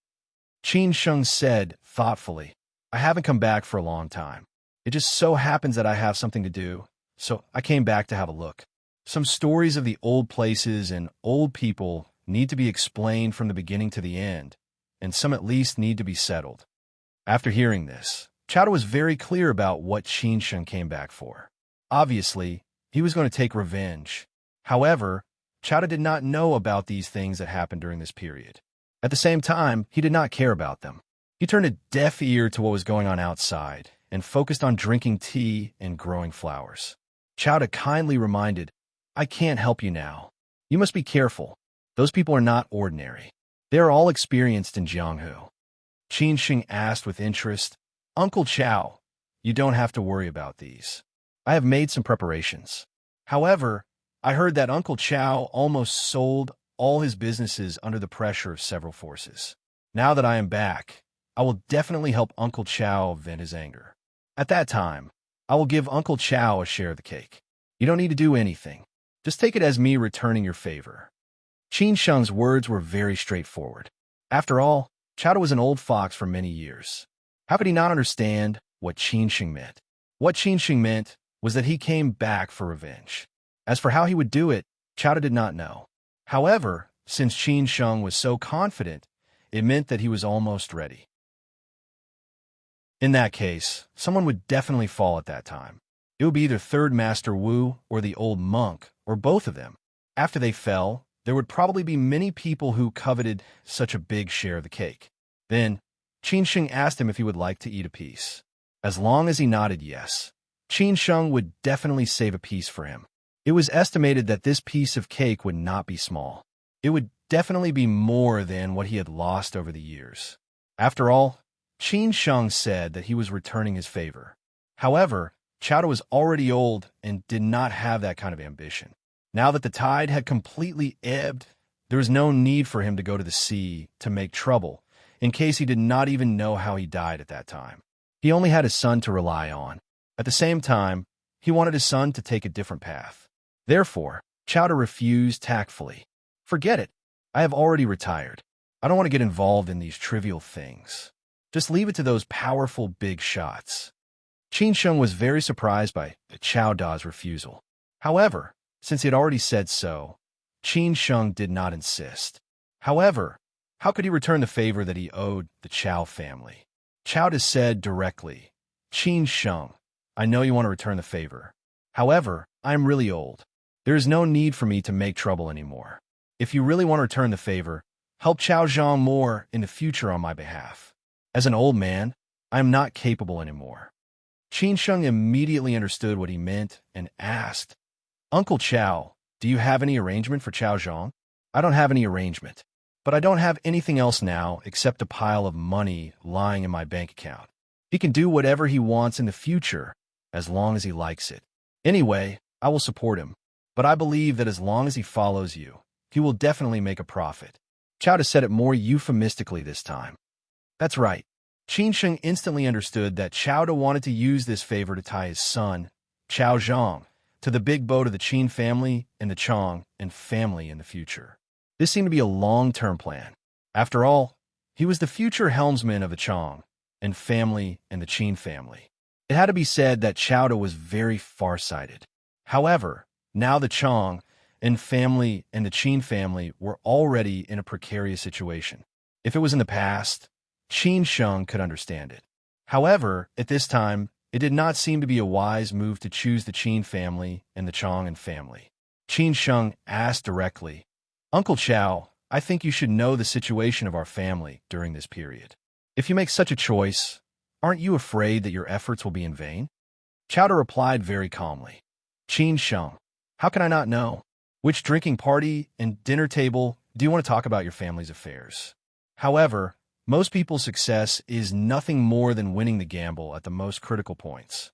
Qin Sheng said, thoughtfully, "I haven't come back for a long time. It just so happens that I have something to do, so I came back to have a look. Some stories of the old places and old people need to be explained from the beginning to the end, and some at least need to be settled." After hearing this, Chowda was very clear about what Qin Sheng came back for. Obviously, he was going to take revenge. However, Chowda did not know about these things that happened during this period. At the same time, he did not care about them. He turned a deaf ear to what was going on outside and focused on drinking tea and growing flowers. Chowda kindly reminded, "I can't help you now. You must be careful. Those people are not ordinary. They are all experienced in Jianghu." Qin Sheng asked with interest, "Uncle Chow, you don't have to worry about these. I have made some preparations. However, I heard that Uncle Chow almost sold all his businesses under the pressure of several forces. Now that I am back, I will definitely help Uncle Chow vent his anger. At that time, I will give Uncle Chow a share of the cake. You don't need to do anything. Just take it as me returning your favor." Qin Sheng's words were very straightforward. After all, Chowda was an old fox for many years. How could he not understand what Qin Sheng meant? What Qin Sheng meant was that he came back for revenge. As for how he would do it, Chowda did not know. However, since Qin Sheng was so confident, it meant that he was almost ready. In that case, someone would definitely fall at that time. It would be either Third Master Wu or the old monk, or both of them. After they fell, there would probably be many people who coveted such a big share of the cake. Then, Qin Sheng asked him if he would like to eat a piece. As long as he nodded yes, Qin Sheng would definitely save a piece for him. It was estimated that this piece of cake would not be small. It would definitely be more than what he had lost over the years. After all, Qin Sheng said that he was returning his favor. However, Chowda was already old and did not have that kind of ambition. Now that the tide had completely ebbed, there was no need for him to go to the sea to make trouble, in case he did not even know how he died at that time. He only had his son to rely on. At the same time, he wanted his son to take a different path. Therefore, Chowda refused tactfully. "Forget it. I have already retired. I don't want to get involved in these trivial things. Just leave it to those powerful big shots." Qin Sheng was very surprised by Chowda's refusal. However, since he had already said so, Qin Sheng did not insist. However, how could he return the favor that he owed the Chow family? Chowda said directly, "Qin Sheng, I know you want to return the favor. However, I am really old. There is no need for me to make trouble anymore. If you really want to return the favor, help Chao Zhang more in the future on my behalf. As an old man, I am not capable anymore." Qin Sheng immediately understood what he meant and asked, "Uncle Chow, do you have any arrangement for Chao Zhang?" "I don't have any arrangement, but I don't have anything else now except a pile of money lying in my bank account. He can do whatever he wants in the future, as long as he likes it. Anyway, I will support him, but I believe that as long as he follows you, he will definitely make a profit." Chowda said it more euphemistically this time. That's right. Qin Sheng instantly understood that Chowda wanted to use this favor to tie his son, Chao Zhang, to the big boat of the Qin family and the Chang and family in the future. This seemed to be a long-term plan. After all, he was the future helmsman of the Chang and family and the Qin family. It had to be said that Chowda was very far-sighted. However, now the Chang and family and the Qin family were already in a precarious situation. If it was in the past, Qin Sheng could understand it. However, at this time, it did not seem to be a wise move to choose the Qin family and the Chang'an family. Qin Sheng asked directly, "Uncle Chow, I think you should know the situation of our family during this period. If you make such a choice, aren't you afraid that your efforts will be in vain?" Chowda replied very calmly, "Qin Sheng, how can I not know? Which drinking party and dinner table do you want to talk about your family's affairs? However, most people's success is nothing more than winning the gamble at the most critical points.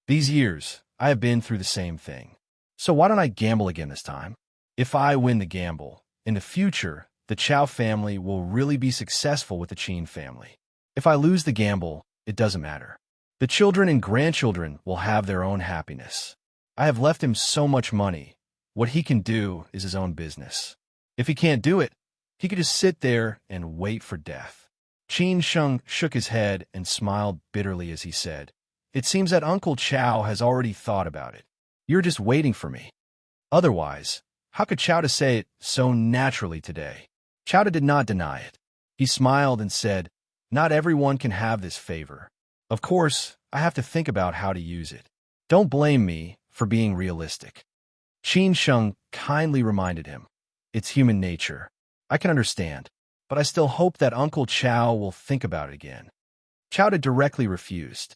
These years, I have been through the same thing. So why don't I gamble again this time? If I win the gamble, in the future, the Chow family will really be successful with the Qin family. If I lose the gamble, it doesn't matter. The children and grandchildren will have their own happiness. I have left him so much money. What he can do is his own business. If he can't do it, he could just sit there and wait for death. Qin Sheng shook his head and smiled bitterly as he said, "It seems that Uncle Chow has already thought about it. You're just waiting for me." Otherwise, how could Chowda say it so naturally today? Chowda did not deny it. He smiled and said, "Not everyone can have this favor. Of course, I have to think about how to use it. Don't blame me for being realistic." Qin Sheng kindly reminded him, "It's human nature. I can understand, but I still hope that Uncle Chow will think about it again." Chowda directly refused.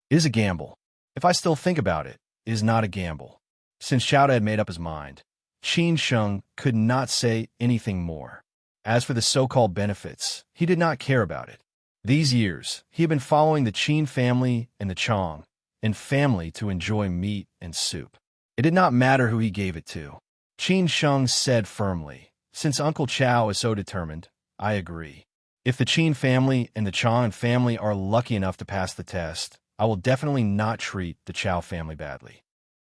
"It is a gamble. If I still think about it, it is not a gamble." Since Chowda had made up his mind, Qin Sheng could not say anything more. As for the so-called benefits, he did not care about it. These years, he had been following the Qin family and the Chong and family to enjoy meat and soup. It did not matter who he gave it to. Qin Sheng said firmly, "Since Uncle Chow is so determined, I agree. If the Qin family and the Chong family are lucky enough to pass the test, I will definitely not treat the Chow family badly."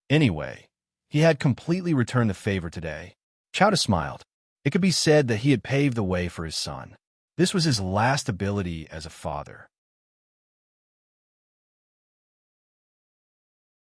Anyway, he had completely returned the favor today. Chowda smiled. It could be said that he had paved the way for his son. This was his last ability as a father.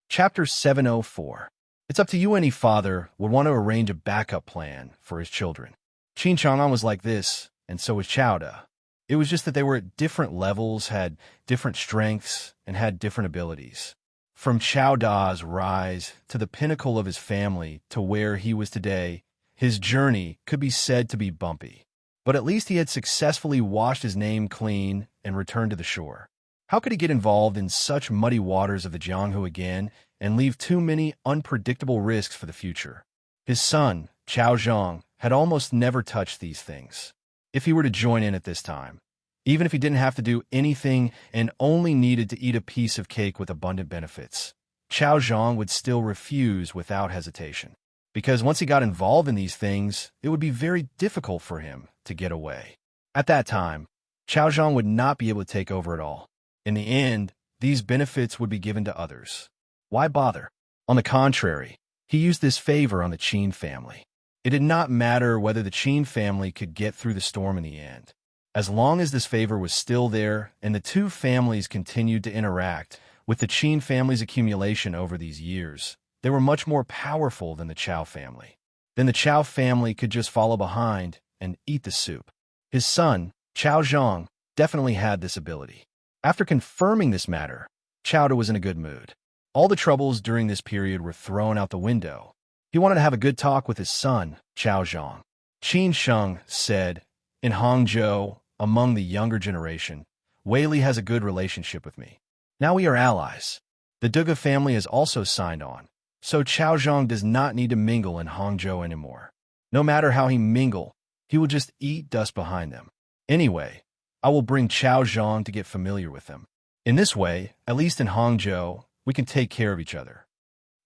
Chapter 704. It's up to you. Any father would want to arrange a backup plan for his children. Qin Chang'an was like this, and so was Chowda. It was just that they were at different levels, had different strengths, and had different abilities. From Chowda's rise to the pinnacle of his family to where he was today, his journey could be said to be bumpy. But at least he had successfully washed his name clean and returned to the shore. How could he get involved in such muddy waters of the Jianghu again and leave too many unpredictable risks for the future? His son, Chao Zhang, had almost never touched these things. If he were to join in at this time, even if he didn't have to do anything and only needed to eat a piece of cake with abundant benefits, Chao Zhang would still refuse without hesitation. Because once he got involved in these things, it would be very difficult for him to get away. At that time, Chao Zhang would not be able to take over at all. In the end, these benefits would be given to others. Why bother? On the contrary, he used this favor on the Qin family. It did not matter whether the Qin family could get through the storm in the end. As long as this favor was still there and the two families continued to interact, with the Qin family's accumulation over these years, they were much more powerful than the Chow family. Then the Chow family could just follow behind and eat the soup. His son, Chao Zhang, definitely had this ability. After confirming this matter, Chowda was in a good mood. All the troubles during this period were thrown out the window. He wanted to have a good talk with his son, Chao Zhang. Qin Sheng said, "In Hangzhou, among the younger generation, Wei Li has a good relationship with me. Now we are allies. The Duga family has also signed on, so Chao Zhang does not need to mingle in Hangzhou anymore. No matter how he mingle, he will just eat dust behind them. Anyway, I will bring Chao Zhang to get familiar with them. In this way, at least in Hangzhou, we can take care of each other."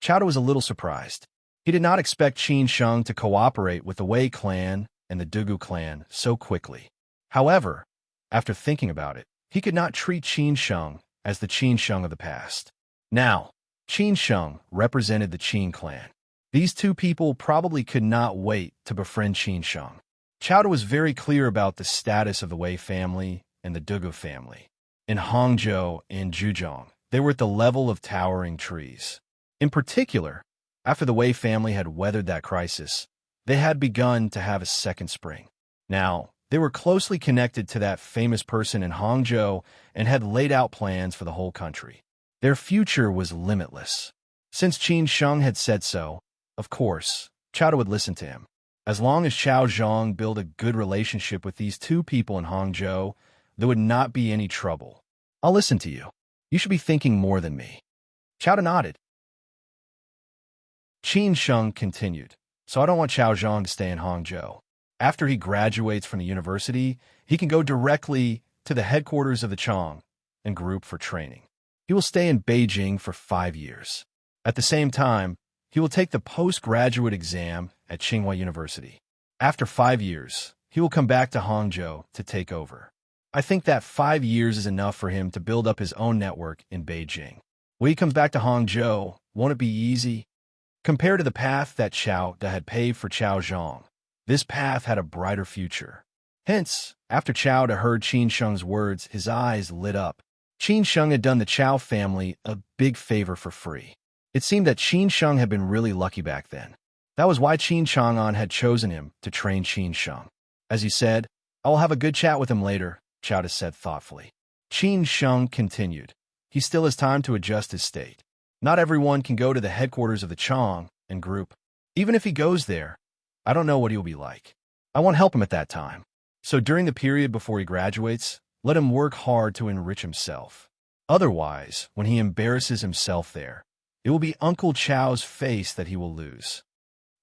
Chowda was a little surprised. He did not expect Qin Sheng to cooperate with the Wei clan and the Dugu clan so quickly. However, after thinking about it, he could not treat Qin Sheng as the Qin Sheng of the past. Now, Qin Sheng represented the Qin clan. These two people probably could not wait to befriend Qin Sheng. Chowda was very clear about the status of the Wei family and the Dugu family. In Hangzhou and Zhejiang, they were at the level of towering trees. In particular, after the Wei family had weathered that crisis, they had begun to have a second spring. Now, they were closely connected to that famous person in Hangzhou and had laid out plans for the whole country. Their future was limitless. Since Qin Sheng had said so, of course, Chowda would listen to him. As long as Chao Zhang built a good relationship with these two people in Hangzhou, there would not be any trouble. "I'll listen to you. You should be thinking more than me." Chowda nodded. Qin Sheng continued, "So I don't want Chao Zhang to stay in Hangzhou. After he graduates from the university, he can go directly to the headquarters of the Chong and group for training. He will stay in Beijing for 5 years. At the same time, he will take the postgraduate exam at Tsinghua University. After 5 years, he will come back to Hangzhou to take over. I think that 5 years is enough for him to build up his own network in Beijing. When he comes back to Hangzhou, won't it be easy? Compared to the path that Chao Da had paved for Chao Zhang, this path had a brighter future. Hence, after Chao Da heard Qin Sheng's words, his eyes lit up. Qin Sheng had done the Chao family a big favor for free. It seemed that Qin Sheng had been really lucky back then. That was why Qin Chang'an had chosen him to train Qin Sheng. As he said, "I will have a good chat with him later," Chao Da said thoughtfully. Qin Sheng continued. He still has time to adjust his state. Not everyone can go to the headquarters of the Chang and group. Even if he goes there, I don't know what he'll be like. I won't help him at that time. So during the period before he graduates, let him work hard to enrich himself. Otherwise, when he embarrasses himself there, it will be Uncle Chao's face that he will lose.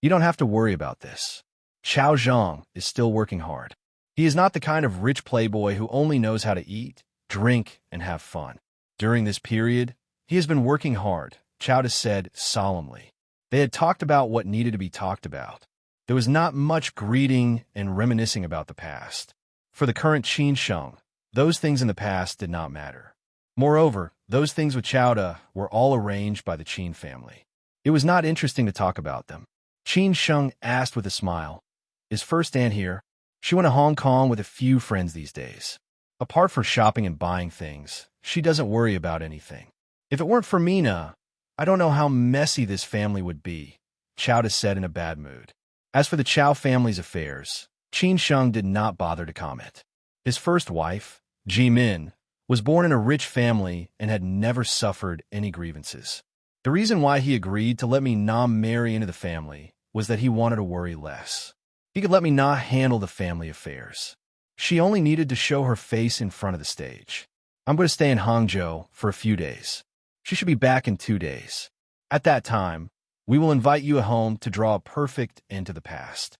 You don't have to worry about this. Chao Zhang is still working hard. He is not the kind of rich playboy who only knows how to eat, drink, and have fun. During this period, he has been working hard, Chao Da said solemnly. They had talked about what needed to be talked about. There was not much greeting and reminiscing about the past. For the current Qin Sheng, those things in the past did not matter. Moreover, those things with Chao Da were all arranged by the Qin family. It was not interesting to talk about them. Qin Sheng asked with a smile, "Is First Aunt here?" She went to Hong Kong with a few friends these days. Apart from shopping and buying things, she doesn't worry about anything. If it weren't for Mina, I don't know how messy this family would be, Chao Da said in a bad mood. As for the Chao family's affairs, Qin Sheng did not bother to comment. His first wife, Ji Min, was born in a rich family and had never suffered any grievances. The reason why he agreed to let me not marry into the family was that he wanted to worry less. He could let me not handle the family affairs. She only needed to show her face in front of the stage. I'm going to stay in Hangzhou for a few days. She should be back in 2 days. At that time, we will invite you at home to draw a perfect end to the past.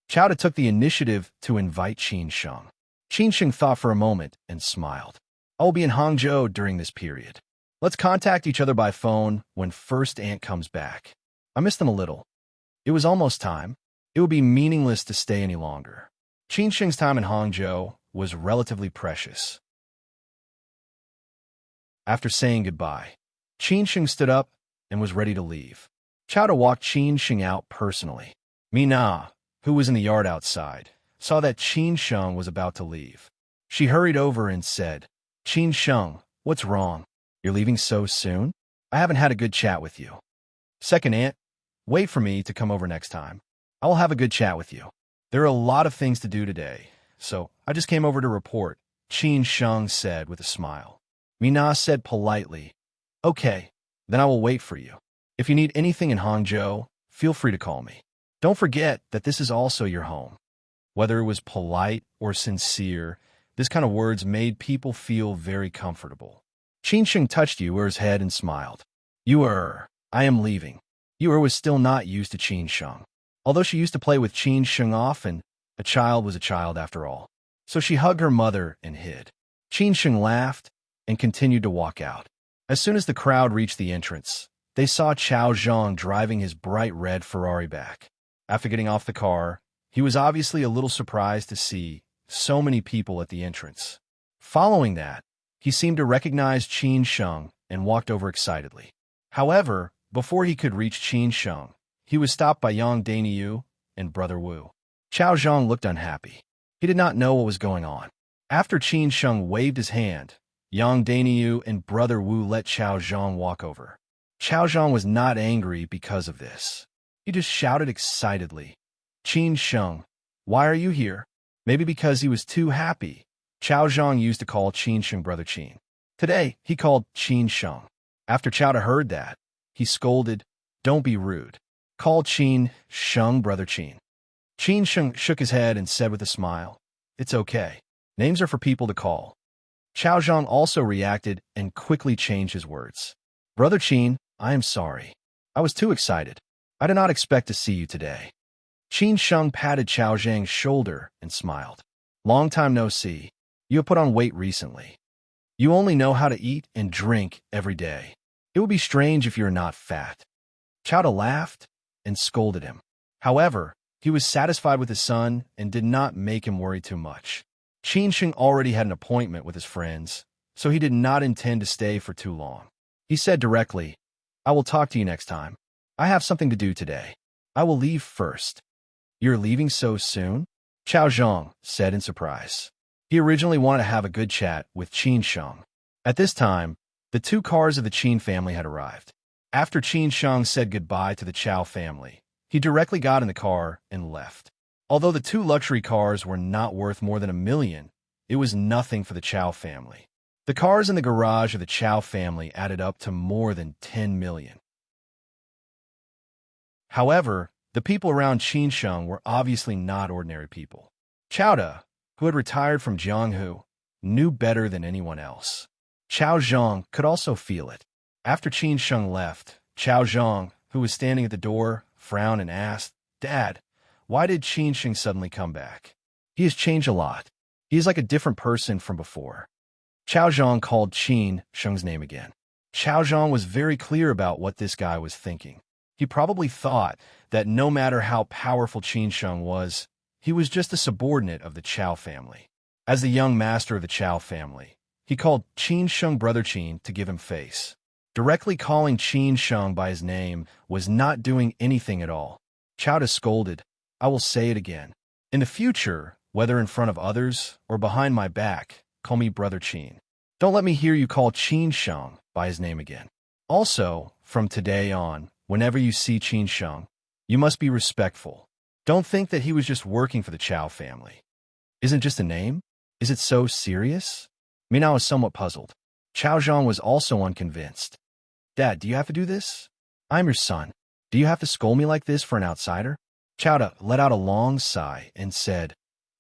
Chao Da took the initiative to invite Qin Sheng. Qin Sheng thought for a moment and smiled. I will be in Hangzhou during this period. Let's contact each other by phone when First Aunt comes back. I miss them a little. It was almost time. It would be meaningless to stay any longer. Qin Sheng's time in Hangzhou was relatively precious. After saying goodbye, Qin Sheng stood up and was ready to leave. Chao Da walked Qin Sheng out personally. Mina, who was in the yard outside, saw that Qin Sheng was about to leave. She hurried over and said, "Qin Sheng, what's wrong? You're leaving so soon? I haven't had a good chat with you." Second Aunt, wait for me to come over next time. I will have a good chat with you. There are a lot of things to do today, so I just came over to report, Qin Sheng said with a smile. Mina said politely, "Okay, then I will wait for you. If you need anything in Hangzhou, feel free to call me. Don't forget that this is also your home." Whether it was polite or sincere, this kind of words made people feel very comfortable. Qin Sheng touched Yuer's head and smiled. "Yuer, I am leaving." Yuer was still not used to Qin Sheng. Although she used to play with Qin Sheng often, a child was a child after all. So she hugged her mother and hid. Qin Sheng laughed and continued to walk out. As soon as the crowd reached the entrance, they saw Chao Zhang driving his bright red Ferrari back. After getting off the car, he was obviously a little surprised to see so many people at the entrance. Following that, he seemed to recognize Qin Sheng and walked over excitedly. However, before he could reach Qin Sheng, he was stopped by Yang Daniyu and Brother Wu. Chao Zhang looked unhappy. He did not know what was going on. After Qin Sheng waved his hand, Yang Daniyu and Brother Wu let Chao Zhang walk over. Chao Zhang was not angry because of this. He just shouted excitedly, "Qin Sheng, why are you here?" Maybe because he was too happy. Chao Zhang used to call Qin Sheng Brother Qin. Today, he called Qin Sheng. After Chao Da heard that, he scolded, "Don't be rude. Call Qin Sheng Brother Qin." Qin Sheng shook his head and said with a smile, "It's okay. Names are for people to call." Chao Zhang also reacted and quickly changed his words. "Brother Qin, I am sorry. I was too excited. I did not expect to see you today." Qin Sheng patted Chao Zhang's shoulder and smiled. "Long time no see. You have put on weight recently. You only know how to eat and drink every day. It would be strange if you are not fat." Chao Da laughed and scolded him. However, he was satisfied with his son and did not make him worry too much. Qin Sheng already had an appointment with his friends, so he did not intend to stay for too long. He said directly, "I will talk to you next time. I have something to do today. I will leave first." "You're leaving so soon?" Chao Zhang said in surprise. He originally wanted to have a good chat with Qin Sheng. At this time, the two cars of the Qin family had arrived. After Qin Sheng said goodbye to the Chao family, he directly got in the car and left. Although the two luxury cars were not worth more than $1 million, it was nothing for the Chao family. The cars in the garage of the Chao family added up to more than $10 million. However, the people around Qin Sheng were obviously not ordinary people. Chao Da, who had retired from Jianghu, knew better than anyone else. Chao Zhang could also feel it. After Qin Sheng left, Chao Zhang, who was standing at the door, frowned and asked, "Dad, why did Qin Sheng suddenly come back? He has changed a lot. He is like a different person from before." Chao Zhang called Qin Sheng's name again. Chao Zhang was very clear about what this guy was thinking. He probably thought that no matter how powerful Qin Sheng was, he was just a subordinate of the Chao family. As the young master of the Chao family, he called Qin Sheng Brother Qin to give him face. Directly calling Qin Sheng by his name was not doing anything at all. Chao Da scolded, "I will say it again. In the future, whether in front of others or behind my back, call me Brother Qin. Don't let me hear you call Qin Sheng by his name again. Also, from today on, whenever you see Qin Sheng, you must be respectful. Don't think that he was just working for the Chao family. Isn't it just a name? Is it so serious?" Minao was somewhat puzzled. Chao Zhang was also unconvinced. "Dad, do you have to do this? I'm your son. Do you have to scold me like this for an outsider?" Chao Da let out a long sigh and said,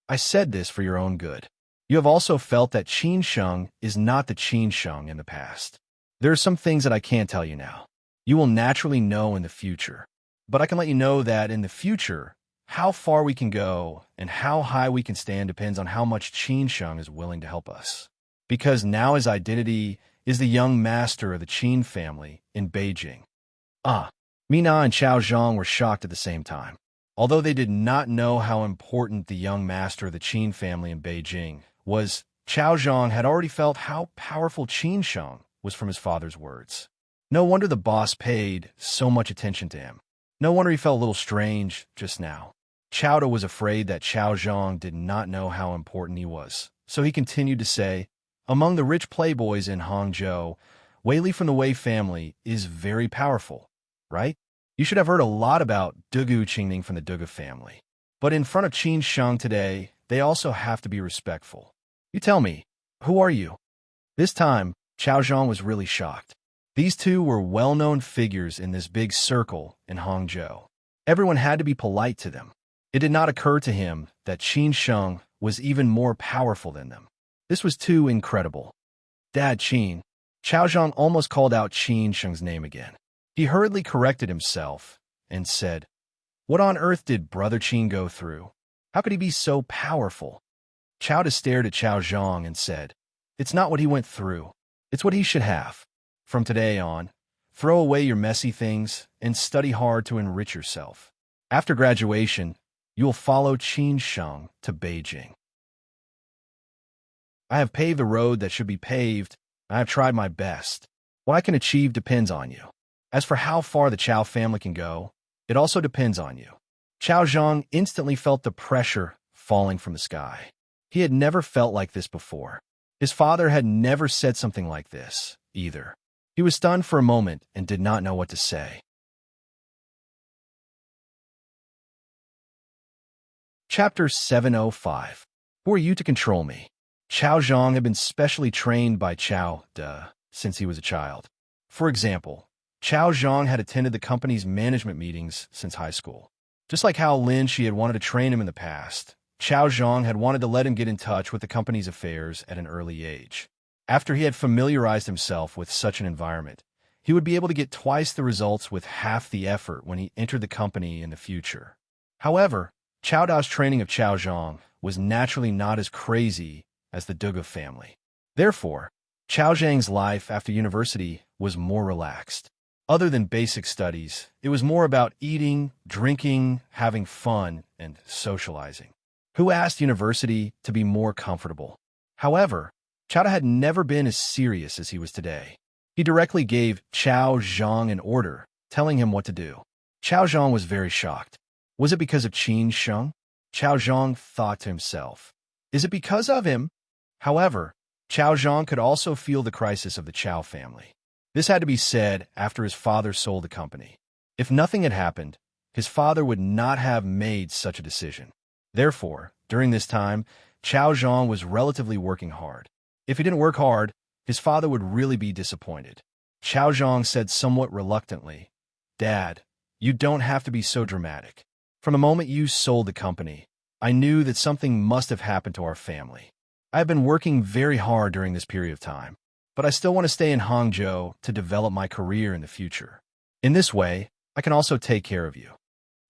"I said this for your own good. You have also felt that Qin Sheng is not the Qin Sheng in the past. There are some things that I can't tell you now. You will naturally know in the future. But I can let you know that in the future, how far we can go and how high we can stand depends on how much Qin Sheng is willing to help us. Because now his identity is the young master of the Qin family in Beijing." Mina and Chao Zhang were shocked at the same time. Although they did not know how important the young master of the Qin family in Beijing was, Chao Zhang had already felt how powerful Qin Sheng was from his father's words. No wonder the boss paid so much attention to him. No wonder he felt a little strange just now. Chao Da was afraid that Chao Zhang did not know how important he was, so he continued to say, "Among the rich playboys in Hangzhou, Wei Li from the Wei family is very powerful, right? You should have heard a lot about Dugu Qingning from the Dugu family. But in front of Qin Sheng today, they also have to be respectful. You tell me, who are you?" This time, Chao Zhang was really shocked. These two were well-known figures in this big circle in Hangzhou. Everyone had to be polite to them. It did not occur to him that Qin Sheng was even more powerful than them. This was too incredible. "Dad, Qin." Chao Zhang almost called out Qin Sheng's name again. He hurriedly corrected himself and said, "What on earth did Brother Qin go through? How could he be so powerful?" Chao Da stared at Chao Zhang and said, "It's not what he went through. It's what he should have. From today on, throw away your messy things and study hard to enrich yourself. After graduation, you will follow Qin Sheng to Beijing. I have paved the road that should be paved, and I have tried my best. What I can achieve depends on you. As for how far the Chao family can go, it also depends on you." Chao Zhang instantly felt the pressure falling from the sky. He had never felt like this before. His father had never said something like this, either. He was stunned for a moment and did not know what to say. Chapter 705. Who are you to control me? Chao Zhang had been specially trained by Chao Da since he was a child. For example, Chao Zhang had attended the company's management meetings since high school. Just like how Lin Shi had wanted to train him in the past, Chao Zhang had wanted to let him get in touch with the company's affairs at an early age. After he had familiarized himself with such an environment, he would be able to get twice the results with half the effort when he entered the company in the future. However, Chao Da's training of Chao Zhang was naturally not as crazy as the Dugu family. Therefore, Chao Zhang's life after university was more relaxed. Other than basic studies, it was more about eating, drinking, having fun, and socializing. Who asked university to be more comfortable? However, Chowda had never been as serious as he was today. He directly gave Chao Zhang an order, telling him what to do. Chao Zhang was very shocked. Was it because of Qin Sheng? Chao Zhang thought to himself. Is it because of him? However, Chao Zhang could also feel the crisis of the Chao family. This had to be said after his father sold the company. If nothing had happened, his father would not have made such a decision. Therefore, during this time, Chao Zhang was relatively working hard. If he didn't work hard, his father would really be disappointed. Chao Zhang said somewhat reluctantly, "Dad, you don't have to be so dramatic. From the moment you sold the company, I knew that something must have happened to our family. I have been working very hard during this period of time, but I still want to stay in Hangzhou to develop my career in the future. In this way, I can also take care of you."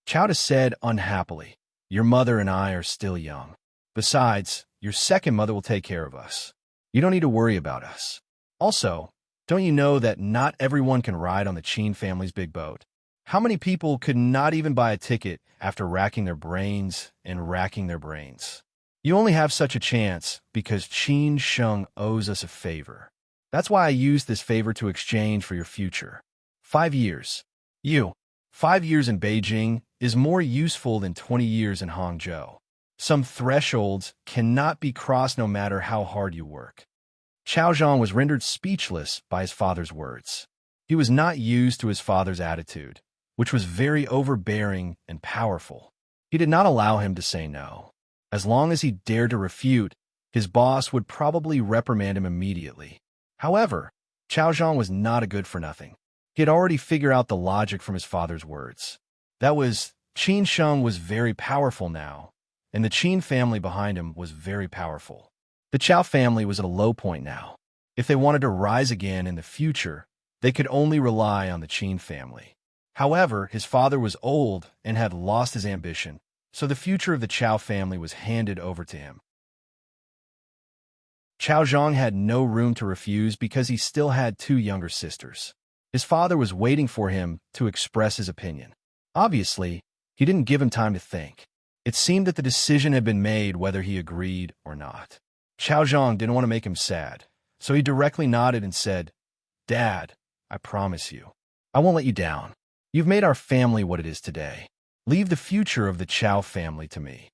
Chowda said unhappily, "Your mother and I are still young. Besides, your second mother will take care of us. You don't need to worry about us. Also, don't you know that not everyone can ride on the Qin family's big boat? How many people could not even buy a ticket after racking their brains and racking their brains? You only have such a chance because Qin Sheng owes us a favor. That's why I used this favor to exchange for your future. 5 years. 5 years in Beijing is more useful than 20 years in Hangzhou. Some thresholds cannot be crossed no matter how hard you work." Chao Zhang was rendered speechless by his father's words. He was not used to his father's attitude, which was very overbearing and powerful. He did not allow him to say no. As long as he dared to refute, his boss would probably reprimand him immediately. However, Chao Zhang was not a good-for-nothing. He had already figured out the logic from his father's words. That was, Qin Sheng was very powerful now, and the Qin family behind him was very powerful. The Chao family was at a low point now. If they wanted to rise again in the future, they could only rely on the Qin family. However, his father was old and had lost his ambition, so the future of the Chao family was handed over to him. Chao Zhang had no room to refuse because he still had 2 younger sisters. His father was waiting for him to express his opinion. Obviously, he didn't give him time to think. It seemed that the decision had been made whether he agreed or not. Chao Zhang didn't want to make him sad, so he directly nodded and said, "Dad, I promise you, I won't let you down. You've made our family what it is today. Leave the future of the Chao family to me."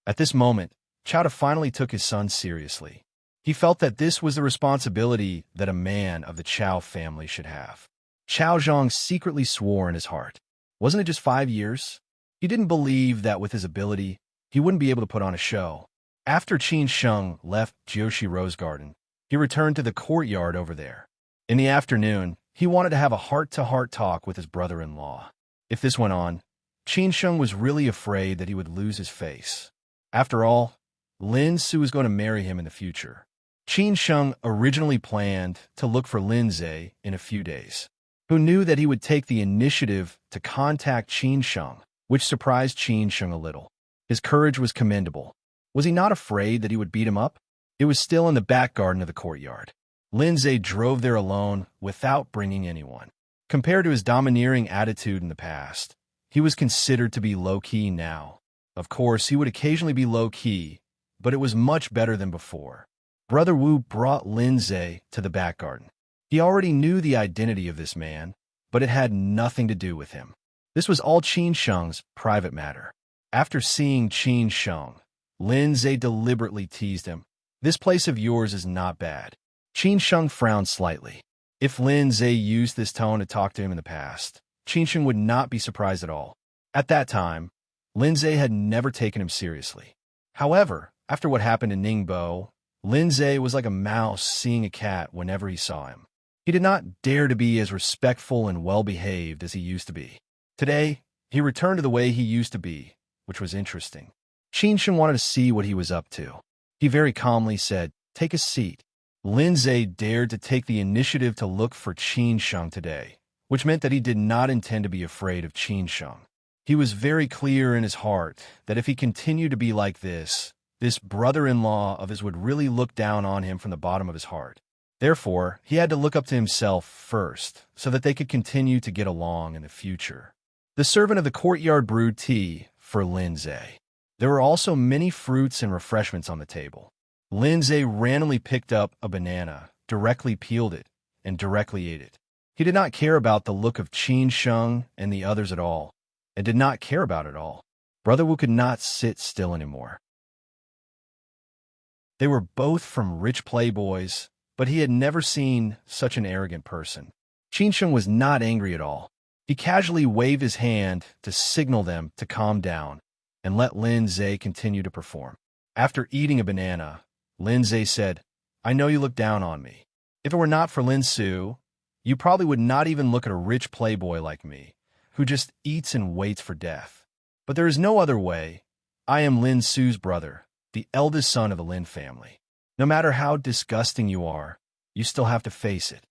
At this moment, Chowda finally took his son seriously. He felt that this was the responsibility that a man of the Chao family should have. Chao Zhang secretly swore in his heart. Wasn't it just 5 years? He didn't believe that with his ability, he wouldn't be able to put on a show. After Qin Sheng left Jiushi Rose Garden, he returned to the courtyard over there. In the afternoon, he wanted to have a heart-to-heart talk with his brother-in-law. If this went on, Qin Sheng was really afraid that he would lose his face. After all, Lin Su was going to marry him in the future. Qin Sheng originally planned to look for Lin Zhe in a few days, who knew that he would take the initiative to contact Qin Sheng, which surprised Qin Sheng a little. His courage was commendable. Was he not afraid that he would beat him up? It was still in the back garden of the courtyard. Lin Zhe drove there alone without bringing anyone. Compared to his domineering attitude in the past, he was considered to be low-key now. Of course, he would occasionally be low-key, but it was much better than before. Brother Wu brought Lin Zhe to the back garden. He already knew the identity of this man, but it had nothing to do with him. This was all Qin Sheng's private matter. After seeing Qin Sheng, Lin Zhe deliberately teased him. "This place of yours is not bad." Qin Sheng frowned slightly. If Lin Zhe used this tone to talk to him in the past, Qin Sheng would not be surprised at all. At that time, Lin Zhe had never taken him seriously. However, after what happened in Ningbo, Lin Zhe was like a mouse seeing a cat whenever he saw him. He did not dare to be as respectful and well-behaved as he used to be. Today, he returned to the way he used to be, which was interesting. Qin Sheng wanted to see what he was up to. He very calmly said, "Take a seat." Lin Zhe dared to take the initiative to look for Qin Sheng today, which meant that he did not intend to be afraid of Qin Sheng. He was very clear in his heart that if he continued to be like this brother-in-law of his would really look down on him from the bottom of his heart. Therefore, he had to look up to himself first so that they could continue to get along in the future. The servant of the courtyard brewed tea for Lindsay. There were also many fruits and refreshments on the table. Lindsay randomly picked up a banana, directly peeled it, and directly ate it. He did not care about the look of Qin Sheng and the others at all, and did not care about it all. Brother Wu could not sit still anymore. They were both from rich playboys, but he had never seen such an arrogant person. Qin Sheng was not angry at all. He casually waved his hand to signal them to calm down and let Lindsay continue to perform. After eating a banana, Lindsay said, "I know you look down on me. If it were not for Lin Su, you probably would not even look at a rich playboy like me, who just eats and waits for death. But there is no other way. I am Lin Su's brother, the eldest son of the Lin family. No matter how disgusting you are, you still have to face it."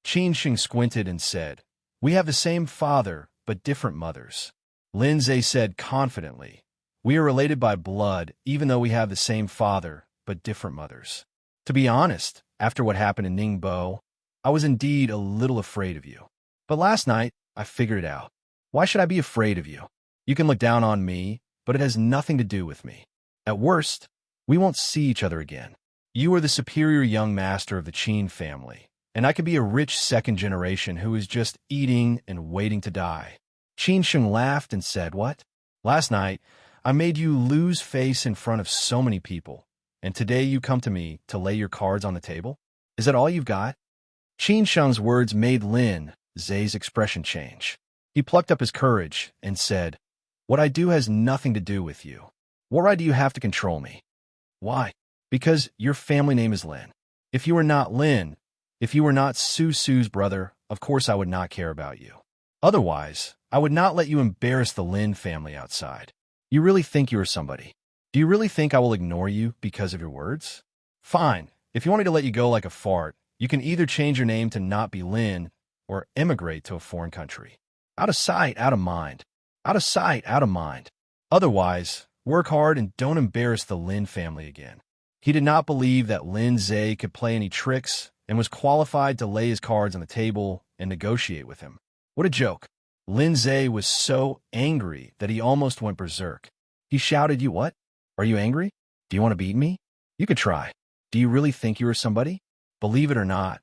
Qin Sheng squinted and said, "We have the same father, but different mothers." Lindsay said confidently, "We are related by blood, even though we have the same father, but different mothers. To be honest, after what happened in Ningbo, I was indeed a little afraid of you. But last night, I figured it out. Why should I be afraid of you? You can look down on me, but it has nothing to do with me. At worst, we won't see each other again. You are the superior young master of the Qin family, and I could be a rich second generation who is just eating and waiting to die." Qin Sheng laughed and said, "What? Last night, I made you lose face in front of so many people, and today you come to me to lay your cards on the table? Is that all you've got?" Qin Sheng's words made Lin Zay's expression change. He plucked up his courage and said, "What I do has nothing to do with you. What right do you have to control me?" "Why?" "Because your family name is Lin. If you were not Lin, if you were not Su's brother, of course I would not care about you. Otherwise, I would not let you embarrass the Lin family outside. You really think you are somebody? Do you really think I will ignore you because of your words? Fine. If you want me to let you go like a fart, you can either change your name to not be Lin or emigrate to a foreign country. Out of sight, out of mind. Out of sight, out of mind. Otherwise, work hard and don't embarrass the Lin family again." He did not believe that Lin Zay could play any tricks and was qualified to lay his cards on the table and negotiate with him. What a joke. Lin Zay was so angry that he almost went berserk. He shouted, "You what? Are you angry? Do you want to beat me? You could try. Do you really think you are somebody? Believe it or not,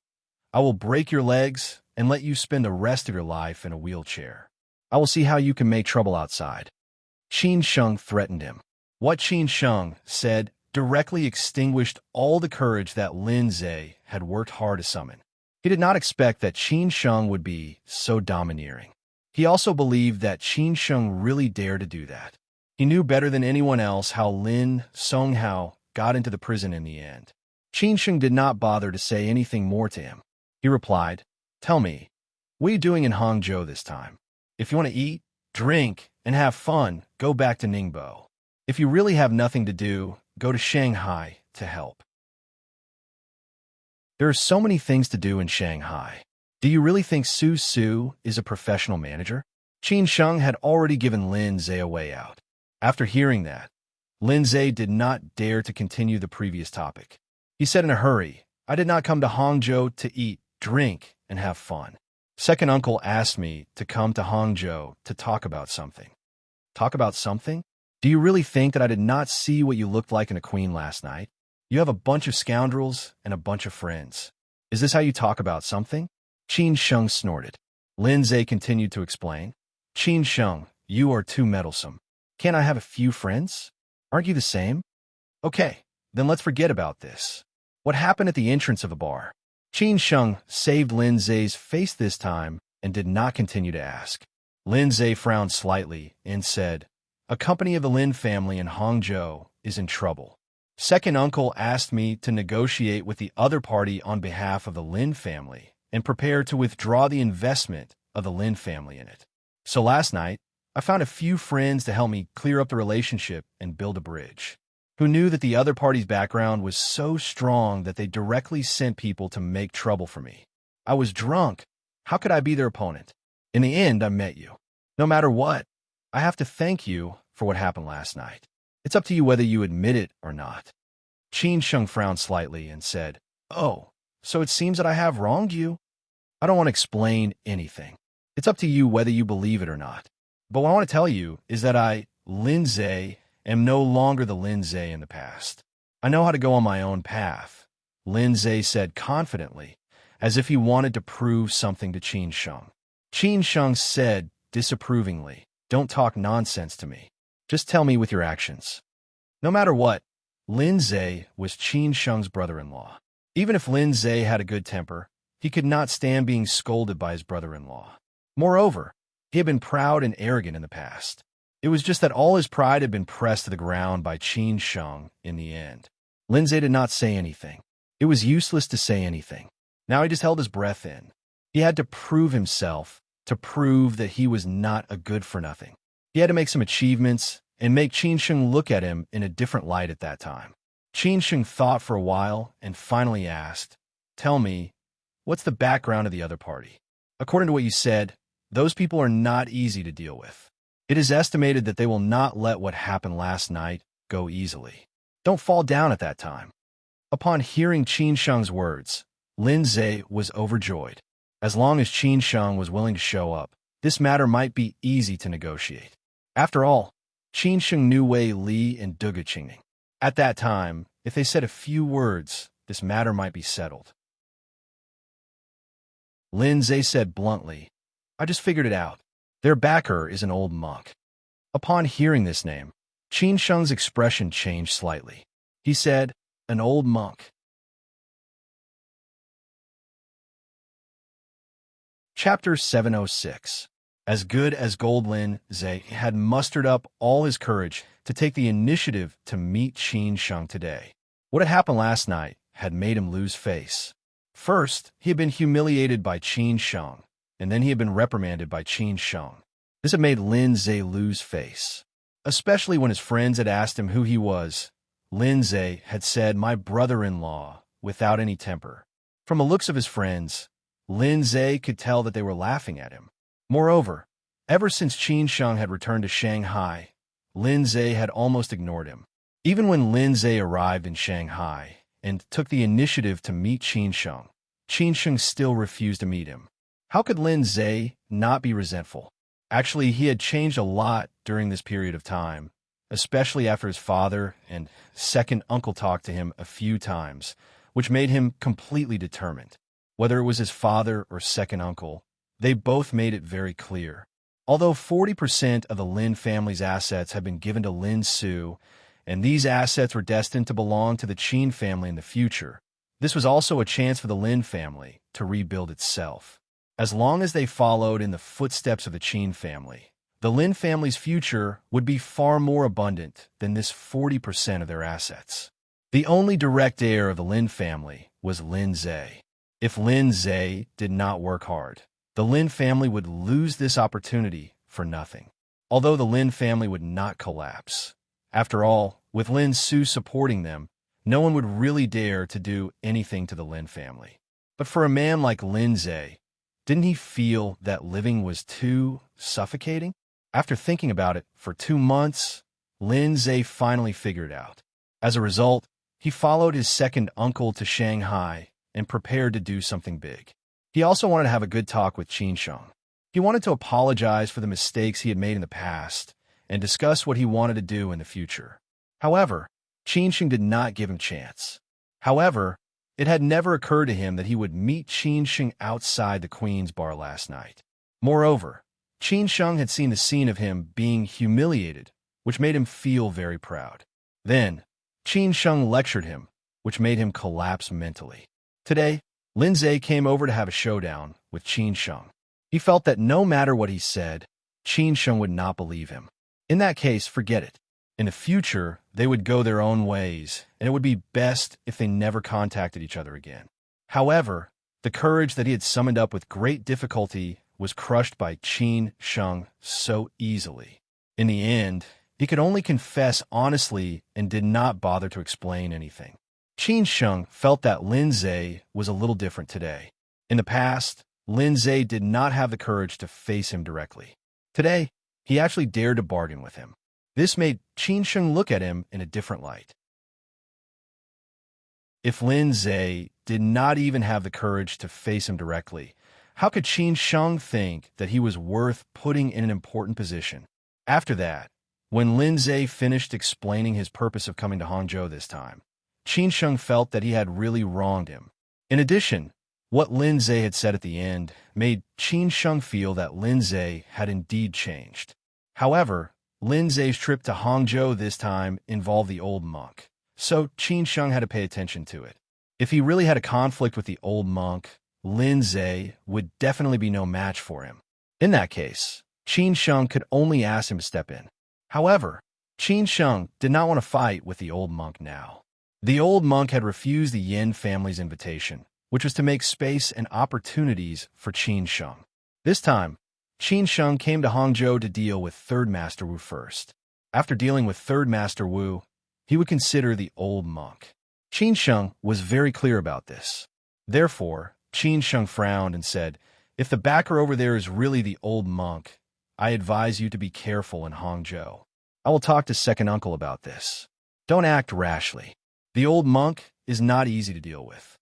I will break your legs and let you spend the rest of your life in a wheelchair. I will see how you can make trouble outside." Qin Sheng threatened him. What Qin Sheng said directly extinguished all the courage that Lin Zay had worked hard to summon. He did not expect that Qin Sheng would be so domineering. He also believed that Qin Sheng really dared to do that. He knew better than anyone else how Lin Songhao got into the prison in the end. Qin Sheng did not bother to say anything more to him. He replied, "Tell me, what are you doing in Hangzhou this time? If you want to eat, drink, and have fun, go back to Ningbo. If you really have nothing to do, go to Shanghai to help." There are so many things to do in Shanghai. Do you really think Su is a professional manager? Qin Sheng had already given Lin Zay a way out. After hearing that, Lin Zay did not dare to continue the previous topic. He said in a hurry, "I did not come to Hangzhou to eat, drink, and have fun. Second uncle asked me to come to Hangzhou to talk about something." "Talk about something? Do you really think that I did not see what you looked like in a queen last night? You have a bunch of scoundrels and a bunch of friends. Is this how you talk about something?" Qin Sheng snorted. Lin Zay continued to explain. "Qin Sheng, you are too meddlesome. Can't I have a few friends? Aren't you the same? Okay, then let's forget about this. What happened at the entrance of the bar?" Qin Sheng saved Lin Zay's face this time and did not continue to ask. Lin Zay frowned slightly and said, "A company of the Lin family in Hangzhou is in trouble. Second uncle asked me to negotiate with the other party on behalf of the Lin family and prepare to withdraw the investment of the Lin family in it. So last night, I found a few friends to help me clear up the relationship and build a bridge, who knew that the other party's background was so strong that they directly sent people to make trouble for me. I was drunk. How could I be their opponent? In the end, I met you. No matter what, I have to thank you for what happened last night. It's up to you whether you admit it or not." Qin Sheng frowned slightly and said, "Oh, So it seems that I have wronged you? I don't want to explain anything. It's up to you whether you believe it or not. But what I want to tell you is that I, Lindsay, am no longer the Lindsay in the past. I know how to go on my own path, Lindsay said confidently, as if he wanted to prove something to Qin Sheng. Qin Sheng said disapprovingly, "Don't talk nonsense to me. Just tell me with your actions." No matter what, Lindsay was Qin Sheng's brother-in-law. Even if Lindsay had a good temper, he could not stand being scolded by his brother-in-law. Moreover, he had been proud and arrogant in the past. It was just that all his pride had been pressed to the ground by Qin Sheng in the end. Lindsay did not say anything. It was useless to say anything. Now he just held his breath in. He had to prove himself, to prove that he was not a good-for-nothing. He had to make some achievements and make Qin Sheng look at him in a different light at that time. Qin Sheng thought for a while and finally asked, "Tell me, what's the background of the other party? According to what you said, those people are not easy to deal with. It is estimated that they will not let what happened last night go easily. Don't fall down at that time." Upon hearing Qin Sheng's words, Lindsay was overjoyed. As long as Qin Sheng was willing to show up, this matter might be easy to negotiate. After all, Qin Sheng knew Wei Li and Duga Qingning. At that time, if they said a few words, this matter might be settled. Lindsay said bluntly, "I just figured it out. Their backer is an old monk." Upon hearing this name, Qin Sheng's expression changed slightly. He said, "An old monk." Chapter 706. As good as Gold Lindsay had mustered up all his courage to take the initiative to meet Qin Sheng today. What had happened last night had made him lose face. First, he had been humiliated by Qin Sheng, and then he had been reprimanded by Qin Sheng. This had made Lindsay lose face. Especially when his friends had asked him who he was, Lindsay had said, "My brother-in-law," without any temper. From the looks of his friends, Lindsay could tell that they were laughing at him. Moreover, ever since Qin Sheng had returned to Shanghai, Lindsay had almost ignored him. Even when Lindsay arrived in Shanghai and took the initiative to meet Qin Sheng still refused to meet him. How could Lindsay not be resentful? Actually, he had changed a lot during this period of time, especially after his father and second uncle talked to him a few times, which made him completely determined. Whether it was his father or second uncle, they both made it very clear. Although 40% of the Lin family's assets had been given to Lin Su, and these assets were destined to belong to the Qin family in the future, this was also a chance for the Lin family to rebuild itself. As long as they followed in the footsteps of the Qin family, the Lin family's future would be far more abundant than this 40% of their assets. The only direct heir of the Lin family was Lindsay. If Lindsay did not work hard, the Lin family would lose this opportunity for nothing. Although the Lin family would not collapse. After all, with Lin Su supporting them, no one would really dare to do anything to the Lin family. But for a man like Lindsay, didn't he feel that living was too suffocating? After thinking about it for 2 months, Lindsay finally figured it out. As a result, he followed his second uncle to Shanghai and prepared to do something big. He also wanted to have a good talk with Qin Sheng. He wanted to apologize for the mistakes he had made in the past and discuss what he wanted to do in the future. However, Qin Sheng did not give him a chance. However, it had never occurred to him that he would meet Qin Sheng outside the Queen's bar last night. Moreover, Qin Sheng had seen the scene of him being humiliated, which made him feel very proud. Then, Qin Sheng lectured him, which made him collapse mentally. Today, Lindsay came over to have a showdown with Qin Sheng. He felt that no matter what he said, Qin Sheng would not believe him. In that case, forget it. In the future, they would go their own ways, and it would be best if they never contacted each other again. However, the courage that he had summoned up with great difficulty was crushed by Qin Sheng so easily. In the end, he could only confess honestly and did not bother to explain anything. Qin Sheng felt that Lindsay was a little different today. In the past, Lindsay did not have the courage to face him directly. Today, he actually dared to bargain with him. This made Qin Sheng look at him in a different light. If Lindsay did not even have the courage to face him directly. How could Qin Sheng think that he was worth putting in an important position? After that, when Lin Zhe finished explaining his purpose of coming to Hangzhou this time, Qin Sheng felt that he had really wronged him. In addition, what Lin Zhe had said at the end made Qin Sheng feel that Lin Zhe had indeed changed. However, Lin Zhe's trip to Hangzhou this time involved the old monk, so Qin Sheng had to pay attention to it. If he really had a conflict with the old monk, Lin Zhe would definitely be no match for him. In that case, Qin Sheng could only ask him to step in. However, Qin Sheng did not want to fight with the old monk now. The old monk had refused the Yin family's invitation, which was to make space and opportunities for Qin Sheng. This time, Qin Sheng came to Hangzhou to deal with Third Master Wu first. After dealing with Third Master Wu, he would consider the old monk. Qin Sheng was very clear about this. Therefore, Qin Sheng frowned and said, "If the backer over there is really the old monk, I advise you to be careful in Hangzhou. I will talk to second uncle about this. Don't act rashly. The old monk is not easy to deal with."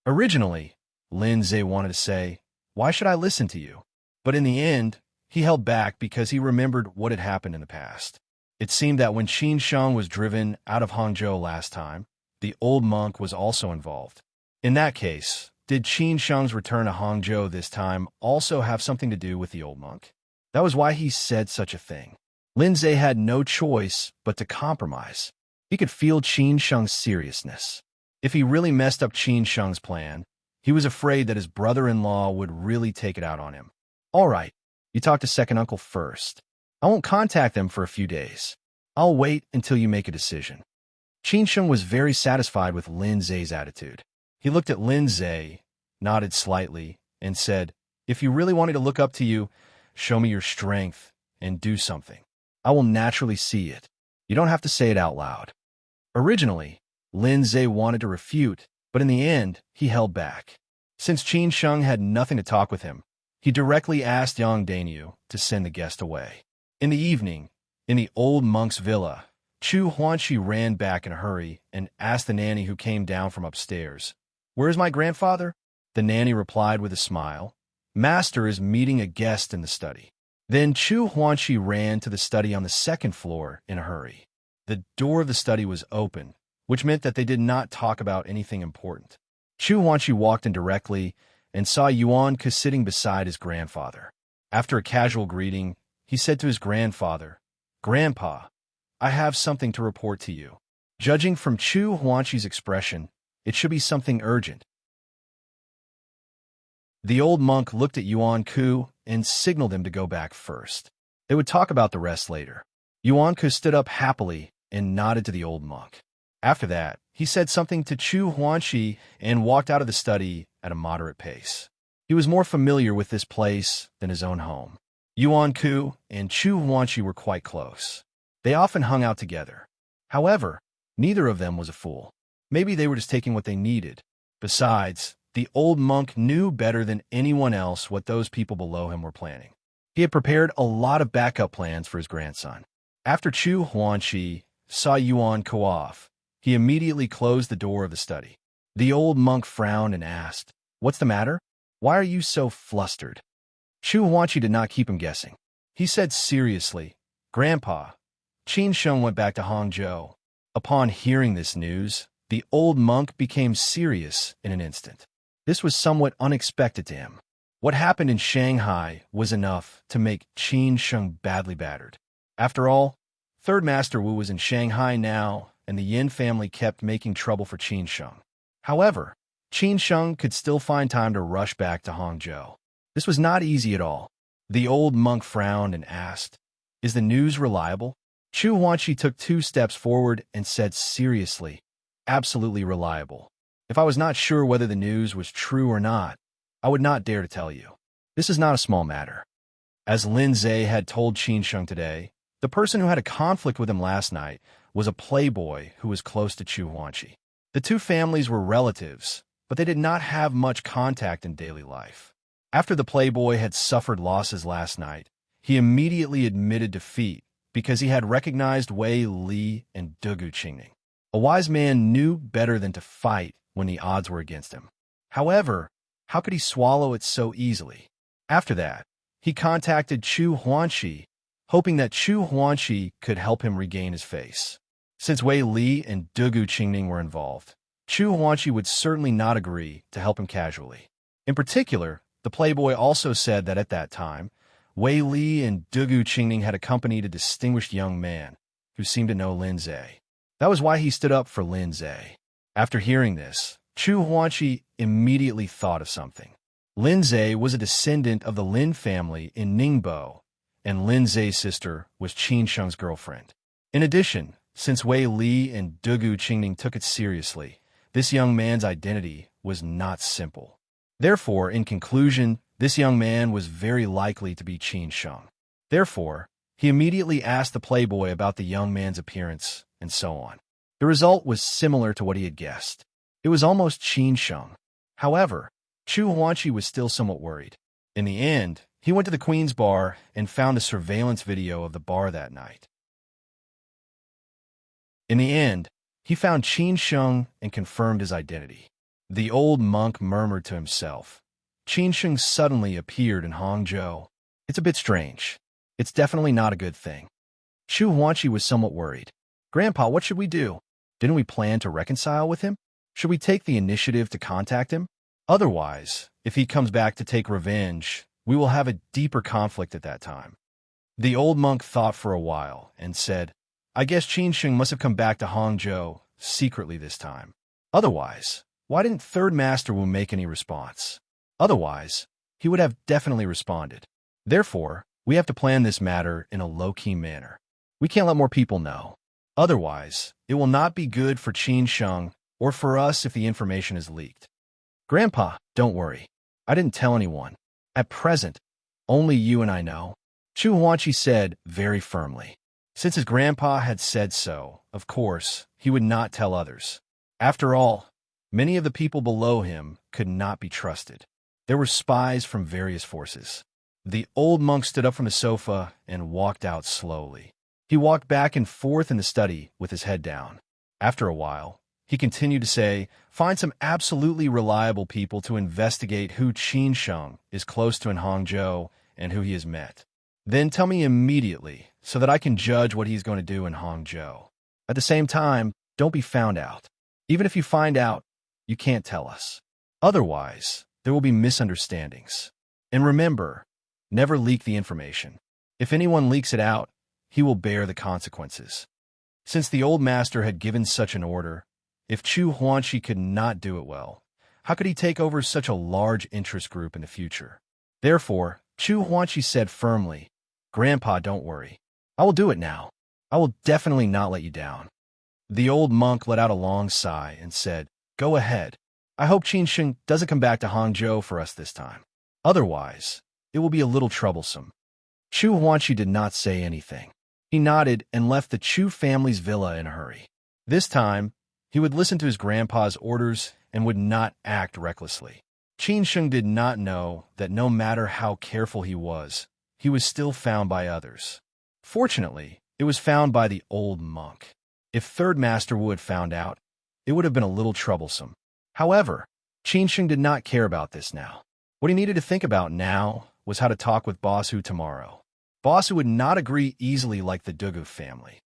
Originally, Lin Zhe wanted to say, "Why should I listen to you?" But in the end, he held back because he remembered what had happened in the past. It seemed that when Qin Sheng was driven out of Hangzhou last time, the old monk was also involved. In that case, did Qin Sheng's return to Hangzhou this time also have something to do with the old monk? That was why he said such a thing. Lin Zhe had no choice but to compromise. He could feel Qin Sheng's seriousness. If he really messed up Qin Sheng's plan, he was afraid that his brother-in-law would really take it out on him. "All right, you talk to second uncle first. I won't contact them for a few days. I'll wait until you make a decision." Qin Sheng was very satisfied with Lin Zhe's attitude. He looked at Lin Zhe, nodded slightly, and said, "If you really want me to look up to you, show me your strength and do something. I will naturally see it. You don't have to say it out loud." Originally, Lin Zhe wanted to refute, but in the end, he held back. Since Qin Sheng had nothing to talk with him, he directly asked Yang Dainyu to send the guest away. In the evening, in the old monk's villa, Chu Huanqi ran back in a hurry and asked the nanny who came down from upstairs, "Where is my grandfather?" The nanny replied with a smile, "Master is meeting a guest in the study." Then Chu Huanqi ran to the study on the second floor in a hurry. The door of the study was open, which meant that they did not talk about anything important. Chu Huanqi walked in directly and saw Yuan Ke sitting beside his grandfather. After a casual greeting, he said to his grandfather, "Grandpa, I have something to report to you." Judging from Chu Huanqi's expression, it should be something urgent. The old monk looked at Yuan Ke and signaled him to go back first. They would talk about the rest later. Yuan Ke stood up happily and nodded to the old monk. After that, he said something to Chu Huanqi and walked out of the study at a moderate pace. He was more familiar with this place than his own home. Yuan Ke and Chu Huanqi were quite close. They often hung out together. However, neither of them was a fool. Maybe they were just taking what they needed. Besides, the old monk knew better than anyone else what those people below him were planning. He had prepared a lot of backup plans for his grandson. After Chu Huanqi saw Yuan Ke off, he immediately closed the door of the study. The old monk frowned and asked, "What's the matter? Why are you so flustered?" Chu Huanqi did not keep him guessing. He said seriously, "Grandpa, Qin Sheng went back to Hangzhou." Upon hearing this news, the old monk became serious in an instant. This was somewhat unexpected to him. What happened in Shanghai was enough to make Qin Sheng badly battered. After all, Third Master Wu was in Shanghai now, and the Yin family kept making trouble for Qin Sheng. However, Qin Sheng could still find time to rush back to Hangzhou. This was not easy at all. The old monk frowned and asked, "Is the news reliable?" Chu Huanqi took 2 steps forward and said seriously, "Absolutely reliable. If I was not sure whether the news was true or not, I would not dare to tell you. This is not a small matter." As Lin Zhe had told Qin Sheng today, the person who had a conflict with him last night was a playboy who was close to Chu Huanqi. The two families were relatives, but they did not have much contact in daily life. After the playboy had suffered losses last night, he immediately admitted defeat because he had recognized Wei Li and Dugu Qingning. A wise man knew better than to fight when the odds were against him. However, how could he swallow it so easily? After that, he contacted Chu Huanxi, hoping that Chu Huanxi could help him regain his face. Since Wei Li and Dugu Qingning were involved, Chu Huanxi would certainly not agree to help him casually. In particular, the playboy also said that at that time, Wei Li and Dugu Qingning had accompanied a distinguished young man who seemed to know Lin Zhe. That was why he stood up for Lin Zhe. After hearing this, Chu Huanxi immediately thought of something. Lin Zhe was a descendant of the Lin family in Ningbo, and Lin Zhe's sister was Qin Sheng's girlfriend. In addition, since Wei Li and Dugu Qingning took it seriously, this young man's identity was not simple. Therefore, in conclusion, this young man was very likely to be Qin Sheng. Therefore, he immediately asked the playboy about the young man's appearance, and so on. The result was similar to what he had guessed. It was almost Qin Sheng. However, Chu Huanxi was still somewhat worried. In the end, he went to the Queen's bar and found a surveillance video of the bar that night. In the end, he found Qin Sheng and confirmed his identity. The old monk murmured to himself. Qin Sheng suddenly appeared in Hangzhou. It's a bit strange. It's definitely not a good thing. Chu Huanxi was somewhat worried. Grandpa, what should we do? Didn't we plan to reconcile with him? Should we take the initiative to contact him? Otherwise, if he comes back to take revenge, we will have a deeper conflict at that time. The old monk thought for a while and said, I guess Qin Sheng must have come back to Hangzhou secretly this time. Otherwise, why didn't Third Master Wu make any response? Otherwise, he would have definitely responded. Therefore, we have to plan this matter in a low-key manner. We can't let more people know. Otherwise, it will not be good for Qin Sheng or for us if the information is leaked. Grandpa, don't worry. I didn't tell anyone. At present, only you and I know. Chu Huanxi said very firmly. Since his grandpa had said so, of course, he would not tell others. After all, many of the people below him could not be trusted. There were spies from various forces. The old monk stood up from the sofa and walked out slowly. He walked back and forth in the study with his head down. After a while, he continued to say, find some absolutely reliable people to investigate who Qin Sheng is close to in Hangzhou and who he has met. Then tell me immediately so that I can judge what he's going to do in Hangzhou. At the same time, don't be found out. Even if you find out, you can't tell us. Otherwise, there will be misunderstandings. And remember, never leak the information. If anyone leaks it out, he will bear the consequences. Since the old master had given such an order, if Chu Huanxi could not do it well, how could he take over such a large interest group in the future? Therefore, Chu Huanxi said firmly, Grandpa, don't worry. I will do it now. I will definitely not let you down. The old monk let out a long sigh and said, Go ahead. I hope Qin Sheng doesn't come back to Hangzhou for us this time. Otherwise, it will be a little troublesome. Chu Huanxi did not say anything. He nodded and left the Chu family's villa in a hurry. This time, he would listen to his grandpa's orders and would not act recklessly. Qin Sheng did not know that no matter how careful he was still found by others. Fortunately, it was found by the old monk. If Third Master Wu had found out, it would have been a little troublesome. However, Qin Sheng did not care about this now. What he needed to think about now was how to talk with Boss Hu tomorrow. Boss Hu would not agree easily like the Dugu family.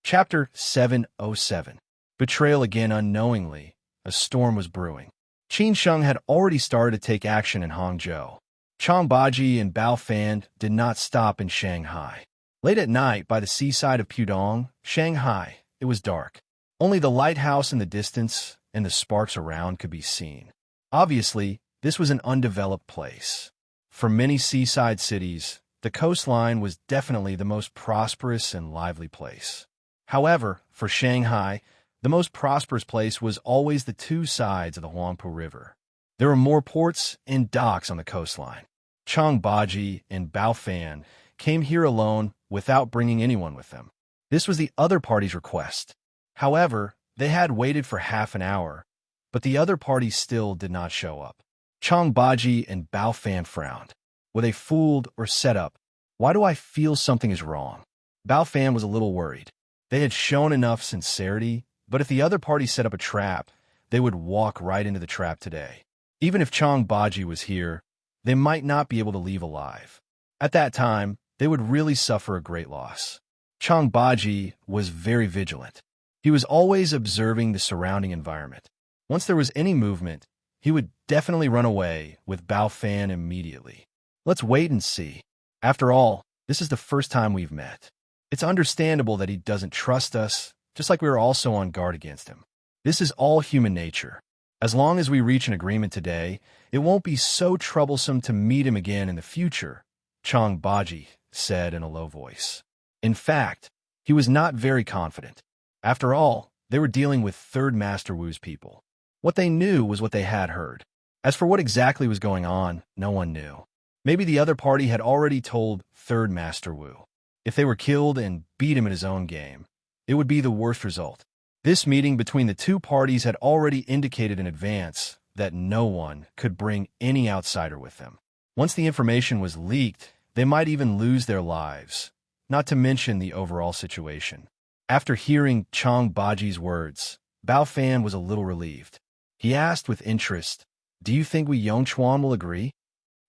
Chapter 707. Betrayal again unknowingly. A storm was brewing. Qin Sheng had already started to take action in Hangzhou. Chang Baji and Bao Fan did not stop in Shanghai. Late at night, by the seaside of Pudong, Shanghai, it was dark. Only the lighthouse in the distance and the sparks around could be seen. Obviously, this was an undeveloped place. For many seaside cities, the coastline was definitely the most prosperous and lively place. However, for Shanghai, the most prosperous place was always the two sides of the Huangpu River. There were more ports and docks on the coastline. Chang Baji and Bao Fan came here alone without bringing anyone with them. This was the other party's request. However, they had waited for half an hour, but the other party still did not show up. Chang Baji and Bao Fan frowned. Were they fooled or set up? Why do I feel something is wrong? Bao Fan was a little worried. They had shown enough sincerity, but if the other party set up a trap, they would walk right into the trap today. Even if Chang Baji was here, they might not be able to leave alive. At that time, they would really suffer a great loss. Chang Baji was very vigilant. He was always observing the surrounding environment. Once there was any movement, he would definitely run away with Bao Fan immediately. Let's wait and see. After all, this is the first time we've met. It's understandable that he doesn't trust us, just like we were also on guard against him. This is all human nature. As long as we reach an agreement today, it won't be so troublesome to meet him again in the future, Chang Baji said in a low voice. In fact, he was not very confident. After all, they were dealing with Third Master Wu's people. What they knew was what they had heard. As for what exactly was going on, no one knew. Maybe the other party had already told Third Master Wu. If they were killed and beat him in his own game, it would be the worst result. This meeting between the two parties had already indicated in advance that no one could bring any outsider with them. Once the information was leaked, they might even lose their lives, not to mention the overall situation. After hearing Chang Baji's words, Bao Fan was a little relieved. He asked with interest, "Do you think Wu Yongchuan will agree?"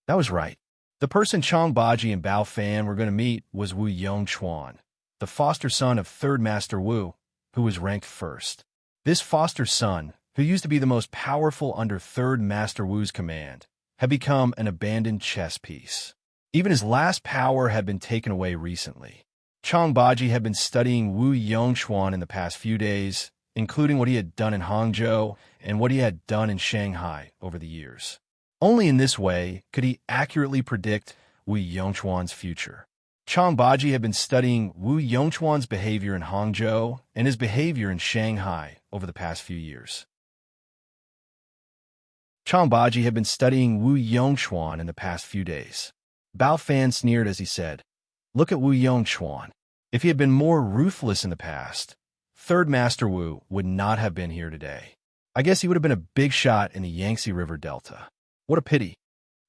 That was right. The person Chang Baji and Bao Fan were going to meet was Wu Yongchuan, the foster son of Third Master Wu, who was ranked first. This foster son, who used to be the most powerful under Third Master Wu's command, had become an abandoned chess piece. Even his last power had been taken away recently. Chang Baji had been studying Wu Yongchuan in the past few days, including what he had done in Hangzhou and what he had done in Shanghai over the years. Only in this way could he accurately predict Wu Yongchuan's future. Chang Baji had been studying Wu Yongchuan's behavior in Hangzhou and his behavior in Shanghai over the past few years. Chang Baji had been studying Wu Yongchuan in the past few days. Bao Fan sneered as he said, "Look at Wu Yongchuan. If he had been more ruthless in the past, Third Master Wu would not have been here today. I guess he would have been a big shot in the Yangtze River Delta. What a pity."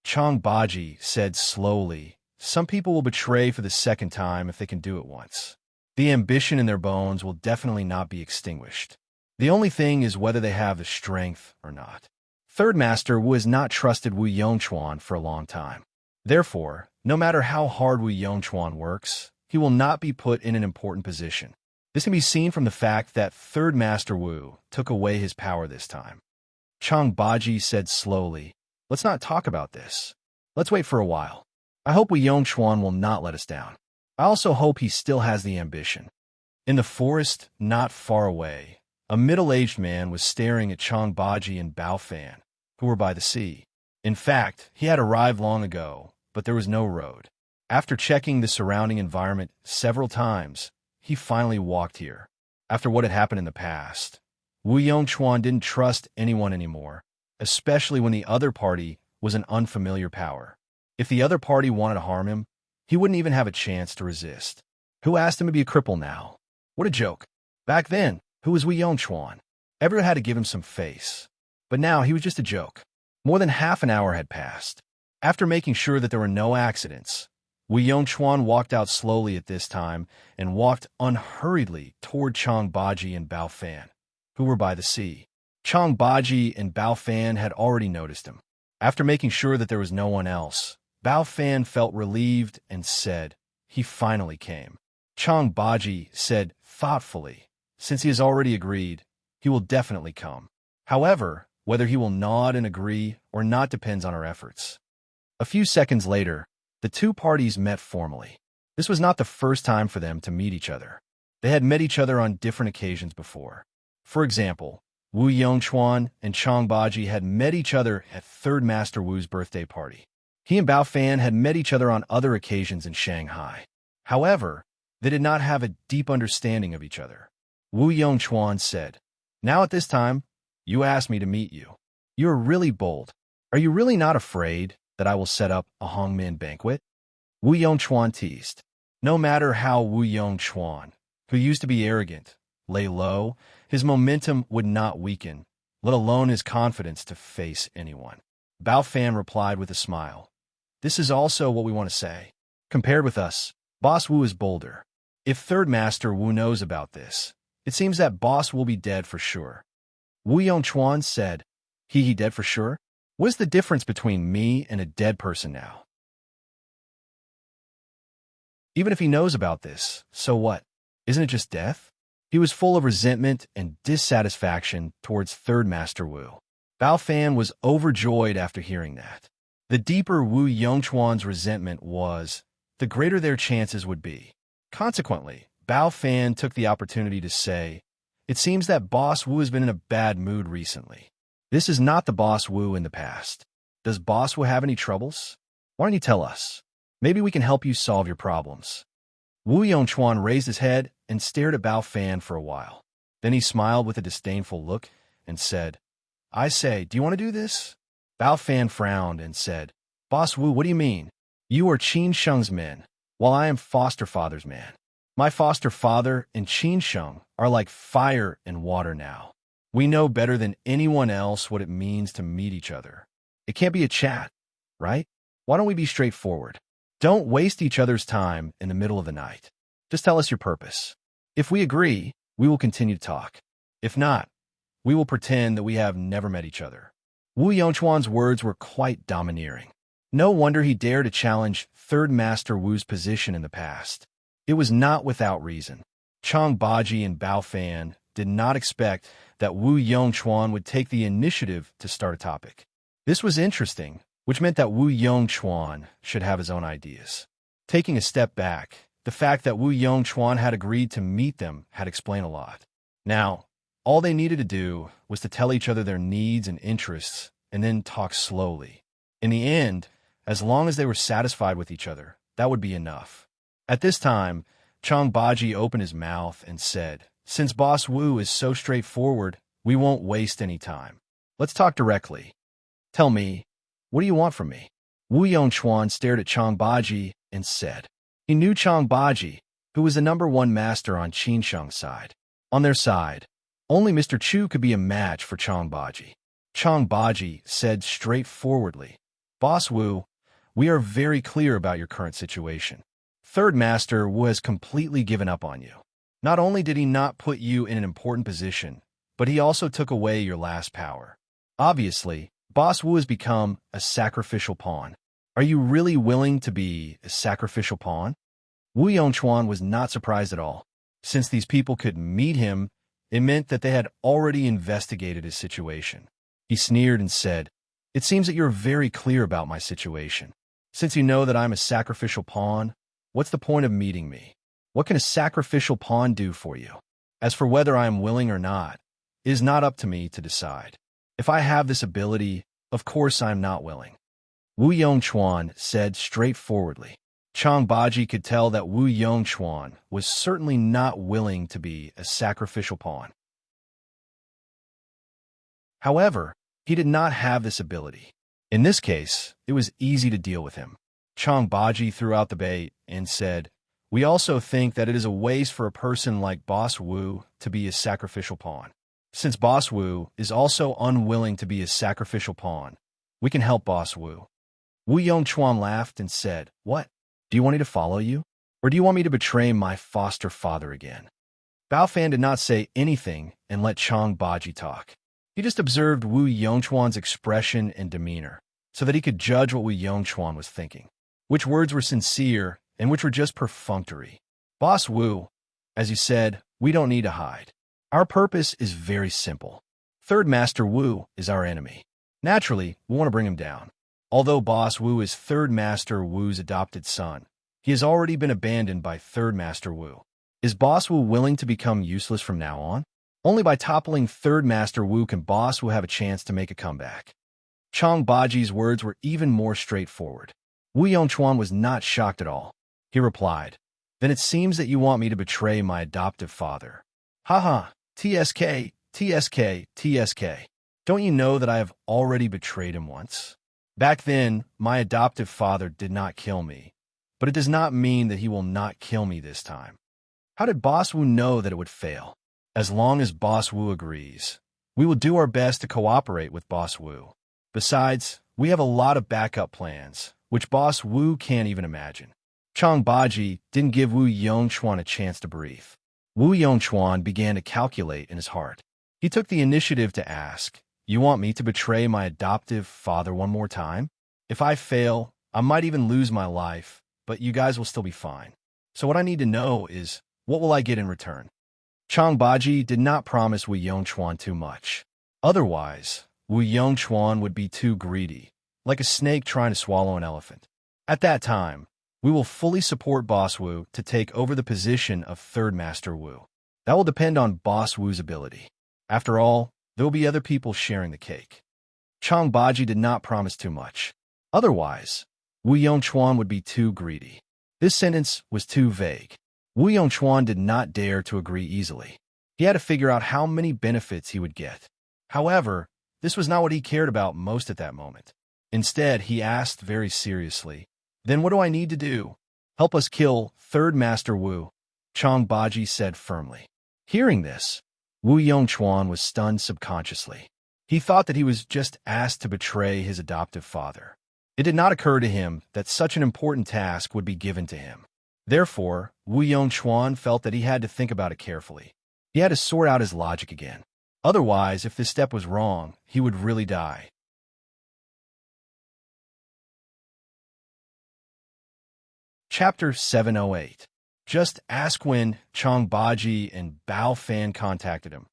Chang Baji said slowly, "Some people will betray for the second time if they can do it once. The ambition in their bones will definitely not be extinguished. The only thing is whether they have the strength or not." Third Master Wu has not trusted Wu Yongchuan for a long time. Therefore, no matter how hard Wu Yongchuan works, he will not be put in an important position. This can be seen from the fact that Third Master Wu took away his power this time. Chang Baji said slowly, "Let's not talk about this. Let's wait for a while. I hope Wu Yongchuan will not let us down. I also hope he still has the ambition." In the forest, not far away, a middle-aged man was staring at Chang Baji and Bao Fan, who were by the sea. In fact, he had arrived long ago, but there was no road. After checking the surrounding environment several times, he finally walked here. After what had happened in the past, Wu Yongchuan didn't trust anyone anymore, especially when the other party was an unfamiliar power. If the other party wanted to harm him, he wouldn't even have a chance to resist. Who asked him to be a cripple now? What a joke. Back then, who was Wu Yongchuan? Everyone had to give him some face. But now he was just a joke. More than half an hour had passed. After making sure that there were no accidents, Wu Yongchuan walked out slowly at this time and walked unhurriedly toward Chang Baji and Bao Fan, who were by the sea. Chang Baji and Bao Fan had already noticed him. After making sure that there was no one else, Bao Fan felt relieved and said, "He finally came." Chang Baji said thoughtfully, "Since he has already agreed, he will definitely come. However, whether he will nod and agree or not depends on our efforts." A few seconds later, the two parties met formally. This was not the first time for them to meet each other. They had met each other on different occasions before. For example, Wu Yongchuan and Chang Baji had met each other at Third Master Wu's birthday party. He and Bao Fan had met each other on other occasions in Shanghai. However, they did not have a deep understanding of each other. Wu Yongchuan said, "Now at this time, you asked me to meet you. You are really bold. Are you really not afraid that I will set up a Hongmin banquet?" Wu Yongchuan teased. No matter how Wu Yongchuan, who used to be arrogant, lay low, his momentum would not weaken, let alone his confidence to face anyone. Bao Fan replied with a smile, "This is also what we want to say. Compared with us, Boss Wu is bolder. If Third Master Wu knows about this, it seems that boss will be dead for sure. Wu Yongchuan said, he dead for sure? What's the difference between me and a dead person now? Even if he knows about this, so what? Isn't it just death? He was full of resentment and dissatisfaction towards Third Master Wu. Bao Fan was overjoyed after hearing that. The deeper Wu Yongchuan's resentment was, the greater their chances would be. Consequently, Bao Fan took the opportunity to say, it seems that Boss Wu has been in a bad mood recently. This is not the Boss Wu in the past. Does Boss Wu have any troubles? Why don't you tell us? Maybe we can help you solve your problems. Wu Yongchuan raised his head and stared at Bao Fan for a while. Then he smiled with a disdainful look and said, I say, do you want to do this? Bao Fan frowned and said, Boss Wu, what do you mean? You are Qin Sheng's men, while I am foster father's man. My foster father and Qin Sheng are like fire and water now. We know better than anyone else what it means to meet each other. It can't be a chat, right? Why don't we be straightforward? Don't waste each other's time in the middle of the night. Just tell us your purpose. If we agree, we will continue to talk. If not, we will pretend that we have never met each other. Wu Yongchuan's words were quite domineering. No wonder he dared to challenge Third Master Wu's position in the past. It was not without reason. Chang Baji and Bao Fan did not expect that Wu Yongchuan would take the initiative to start a topic. This was interesting, which meant that Wu Yongchuan should have his own ideas. Taking a step back, the fact that Wu Yongchuan had agreed to meet them had explained a lot. Now, all they needed to do was to tell each other their needs and interests and then talk slowly. In the end, as long as they were satisfied with each other, that would be enough. At this time, Chang Baji opened his mouth and said, since Boss Wu is so straightforward, we won't waste any time. Let's talk directly. Tell me, what do you want from me? Wu Yongchuan stared at Chang Baji and said. He knew Chang Baji, who was the #1 master on Qin Sheng's side. On their side, only Mr. Chu could be a match for Chang Baji. Chang Baji said straightforwardly, Boss Wu, we are very clear about your current situation. Third Master Wu has completely given up on you. Not only did he not put you in an important position, but he also took away your last power. Obviously, Boss Wu has become a sacrificial pawn. Are you really willing to be a sacrificial pawn? Wu Yongchuan was not surprised at all. Since these people could meet him, it meant that they had already investigated his situation. He sneered and said, it seems that you're very clear about my situation. Since you know that I'm a sacrificial pawn, what's the point of meeting me? What can a sacrificial pawn do for you? As for whether I am willing or not, it is not up to me to decide. If I have this ability, of course I am not willing. Wu Yongchuan said straightforwardly. Chang Baji could tell that Wu Yongchuan was certainly not willing to be a sacrificial pawn. However, he did not have this ability. In this case, it was easy to deal with him. Chang Baji threw out the bait and said, we also think that it is a waste for a person like Boss Wu to be a sacrificial pawn. Since Boss Wu is also unwilling to be a sacrificial pawn, we can help Boss Wu. Wu Yongchuan laughed and said, what? Do you want me to follow you? Or do you want me to betray my foster father again? Bao Fan did not say anything and let Chang Baji talk. He just observed Wu Yongchuan's expression and demeanor, so that he could judge what Wu Yongchuan was thinking, which words were sincere and which were just perfunctory. Boss Wu, as you said, we don't need to hide. Our purpose is very simple. Third Master Wu is our enemy. Naturally, we want to bring him down. Although Boss Wu is Third Master Wu's adopted son, he has already been abandoned by Third Master Wu. Is Boss Wu willing to become useless from now on? Only by toppling Third Master Wu can Boss Wu have a chance to make a comeback. Chang Baji's words were even more straightforward. Wu Yongchuan was not shocked at all. He replied, then it seems that you want me to betray my adoptive father. Haha, TSK, TSK, TSK. Don't you know that I have already betrayed him once? Back then, my adoptive father did not kill me, but it does not mean that he will not kill me this time. How did Boss Wu know that it would fail? As long as Boss Wu agrees, we will do our best to cooperate with Boss Wu. Besides, we have a lot of backup plans, which Boss Wu can't even imagine. Chang Baji didn't give Wu Yongchuan a chance to breathe. Wu Yongchuan began to calculate in his heart. He took the initiative to ask, "You want me to betray my adoptive father one more time? If I fail, I might even lose my life, but you guys will still be fine. So what I need to know is, what will I get in return?" Chang Baji did not promise Wu Yongchuan too much. Otherwise, Wu Yongchuan would be too greedy, like a snake trying to swallow an elephant. At that time, we will fully support Boss Wu to take over the position of Third Master Wu. That will depend on Boss Wu's ability. After all, there will be other people sharing the cake. Chang Baji did not promise too much. Otherwise, Wu Yongchuan would be too greedy. This sentence was too vague. Wu Yongchuan did not dare to agree easily. He had to figure out how many benefits he would get. However, this was not what he cared about most at that moment. Instead, he asked very seriously, "Then what do I need to do?" "Help us kill Third Master Wu," Chang Baji said firmly. Hearing this, Wu Yongchuan was stunned subconsciously. He thought that he was just asked to betray his adoptive father. It did not occur to him that such an important task would be given to him. Therefore, Wu Yongchuan felt that he had to think about it carefully. He had to sort out his logic again. Otherwise, if this step was wrong, he would really die. Chapter 708. Just ask. When Chang Baji and Bao Fan contacted him,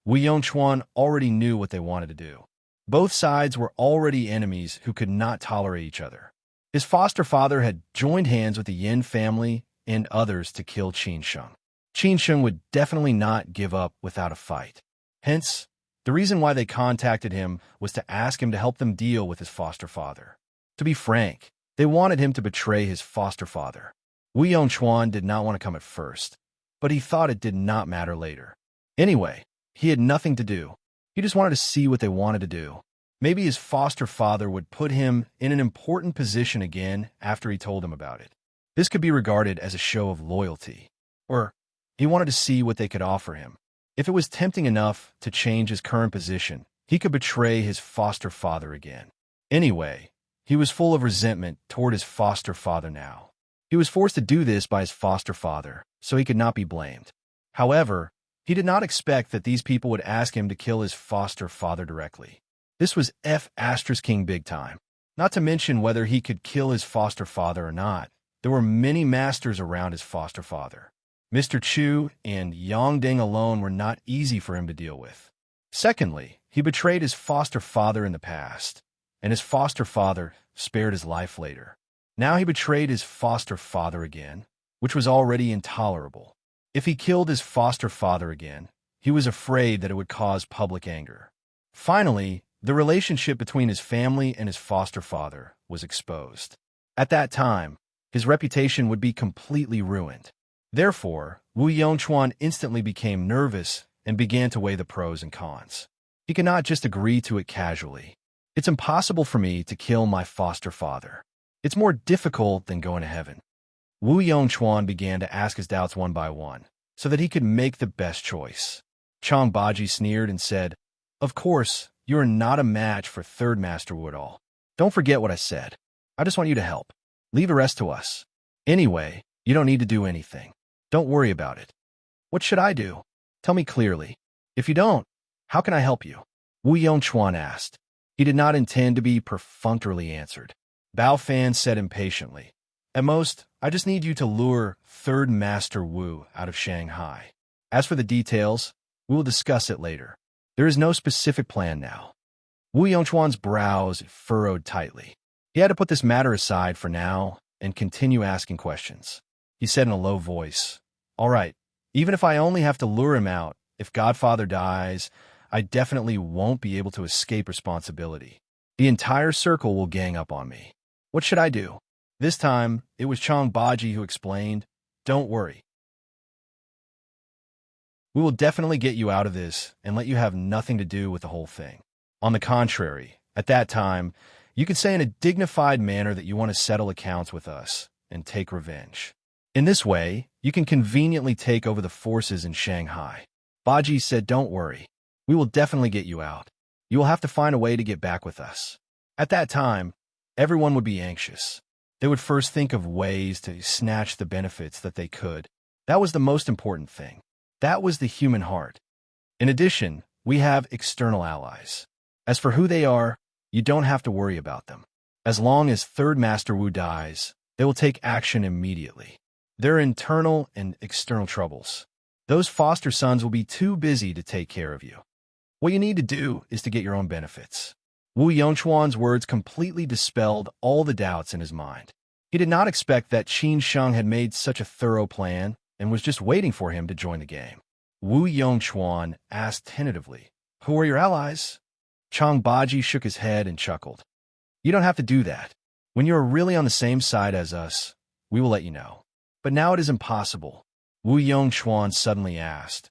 Wu Yongchuan already knew what they wanted to do. Both sides were already enemies who could not tolerate each other. His foster father had joined hands with the Yin family and others to kill Qin Sheng. Qin Sheng would definitely not give up without a fight. Hence, the reason why they contacted him was to ask him to help them deal with his foster father. To be frank, they wanted him to betray his foster father. Wu Yongchuan did not want to come at first, but he thought it did not matter later. Anyway, he had nothing to do. He just wanted to see what they wanted to do. Maybe his foster father would put him in an important position again after he told him about it. This could be regarded as a show of loyalty. Or he wanted to see what they could offer him. If it was tempting enough to change his current position, he could betray his foster father again. Anyway, he was full of resentment toward his foster father now. He was forced to do this by his foster father, so he could not be blamed. However, he did not expect that these people would ask him to kill his foster father directly. This was King big time. Not to mention whether he could kill his foster father or not. There were many masters around his foster father. Mr. Chu and Yang Ding alone were not easy for him to deal with. Secondly, he betrayed his foster father in the past, and his foster father spared his life later. Now he betrayed his foster father again, which was already intolerable. If he killed his foster father again, he was afraid that it would cause public anger. Finally, the relationship between his family and his foster father was exposed. At that time, his reputation would be completely ruined. Therefore, Wu Yongchuan instantly became nervous and began to weigh the pros and cons. He could not just agree to it casually. It's impossible for me to kill my foster father. It's more difficult than going to heaven. Wu Yongchuan began to ask his doubts one by one, so that he could make the best choice. Chang Baji sneered and said, "Of course, you are not a match for Third Master Wu at all. Don't forget what I said. I just want you to help. Leave the rest to us. Anyway, you don't need to do anything. Don't worry about it." "What should I do? Tell me clearly. If you don't, how can I help you?" Wu Yongchuan asked. He did not intend to be perfunctorily answered. Bao Fan said impatiently, "At most, I just need you to lure Third Master Wu out of Shanghai. As for the details, we will discuss it later. There is no specific plan now." Wu Yongchuan's brows furrowed tightly. He had to put this matter aside for now and continue asking questions. He said in a low voice, "All right, even if I only have to lure him out, if Godfather dies, I definitely won't be able to escape responsibility. The entire circle will gang up on me. What should I do?" This time, it was Chang Baji who explained, "Don't worry. We will definitely get you out of this and let you have nothing to do with the whole thing. On the contrary, at that time, you can say in a dignified manner that you want to settle accounts with us and take revenge. In this way, you can conveniently take over the forces in Shanghai." Baji said, "Don't worry. We will definitely get you out. You will have to find a way to get back with us." At that time, everyone would be anxious. They would first think of ways to snatch the benefits that they could. That was the most important thing. That was the human heart. In addition, we have external allies. As for who they are, you don't have to worry about them. As long as Third Master Wu dies, they will take action immediately. Their internal and external troubles. Those foster sons will be too busy to take care of you. What you need to do is to get your own benefits. Wu Yongchuan's words completely dispelled all the doubts in his mind. He did not expect that Qin Sheng had made such a thorough plan and was just waiting for him to join the game. Wu Yongchuan asked tentatively, "Who are your allies?" Chang Baji shook his head and chuckled. "You don't have to do that. When you are really on the same side as us, we will let you know. But now it is impossible." Wu Yongchuan suddenly asked,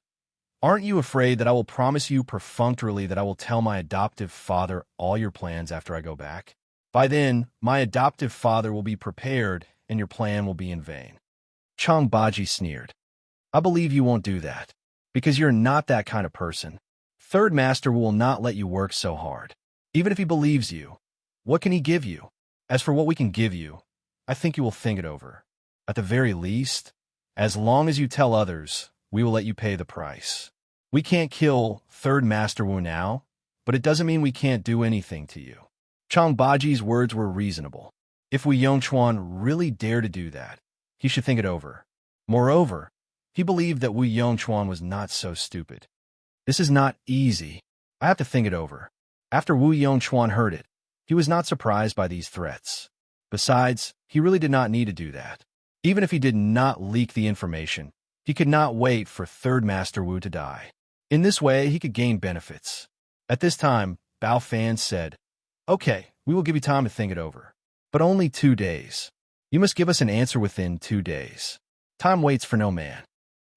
"Aren't you afraid that I will promise you perfunctorily that I will tell my adoptive father all your plans after I go back? By then, my adoptive father will be prepared and your plan will be in vain." Chang Baji sneered. "I believe you won't do that, because you're not that kind of person. Third Master will not let you work so hard. Even if he believes you, what can he give you? As for what we can give you, I think you will think it over. At the very least, as long as you tell others, we will let you pay the price. We can't kill Third Master Wu now, but it doesn't mean we can't do anything to you." Chang Baji's words were reasonable. If Wu Yongchuan really dared to do that, he should think it over. Moreover, he believed that Wu Yongchuan was not so stupid. "This is not easy. I have to think it over." After Wu Yongchuan heard it, he was not surprised by these threats. Besides, he really did not need to do that. Even if he did not leak the information, he could not wait for Third Master Wu to die. In this way, he could gain benefits. At this time, Bao Fan said, "Okay, we will give you time to think it over. But only 2 days. You must give us an answer within 2 days. Time waits for no man."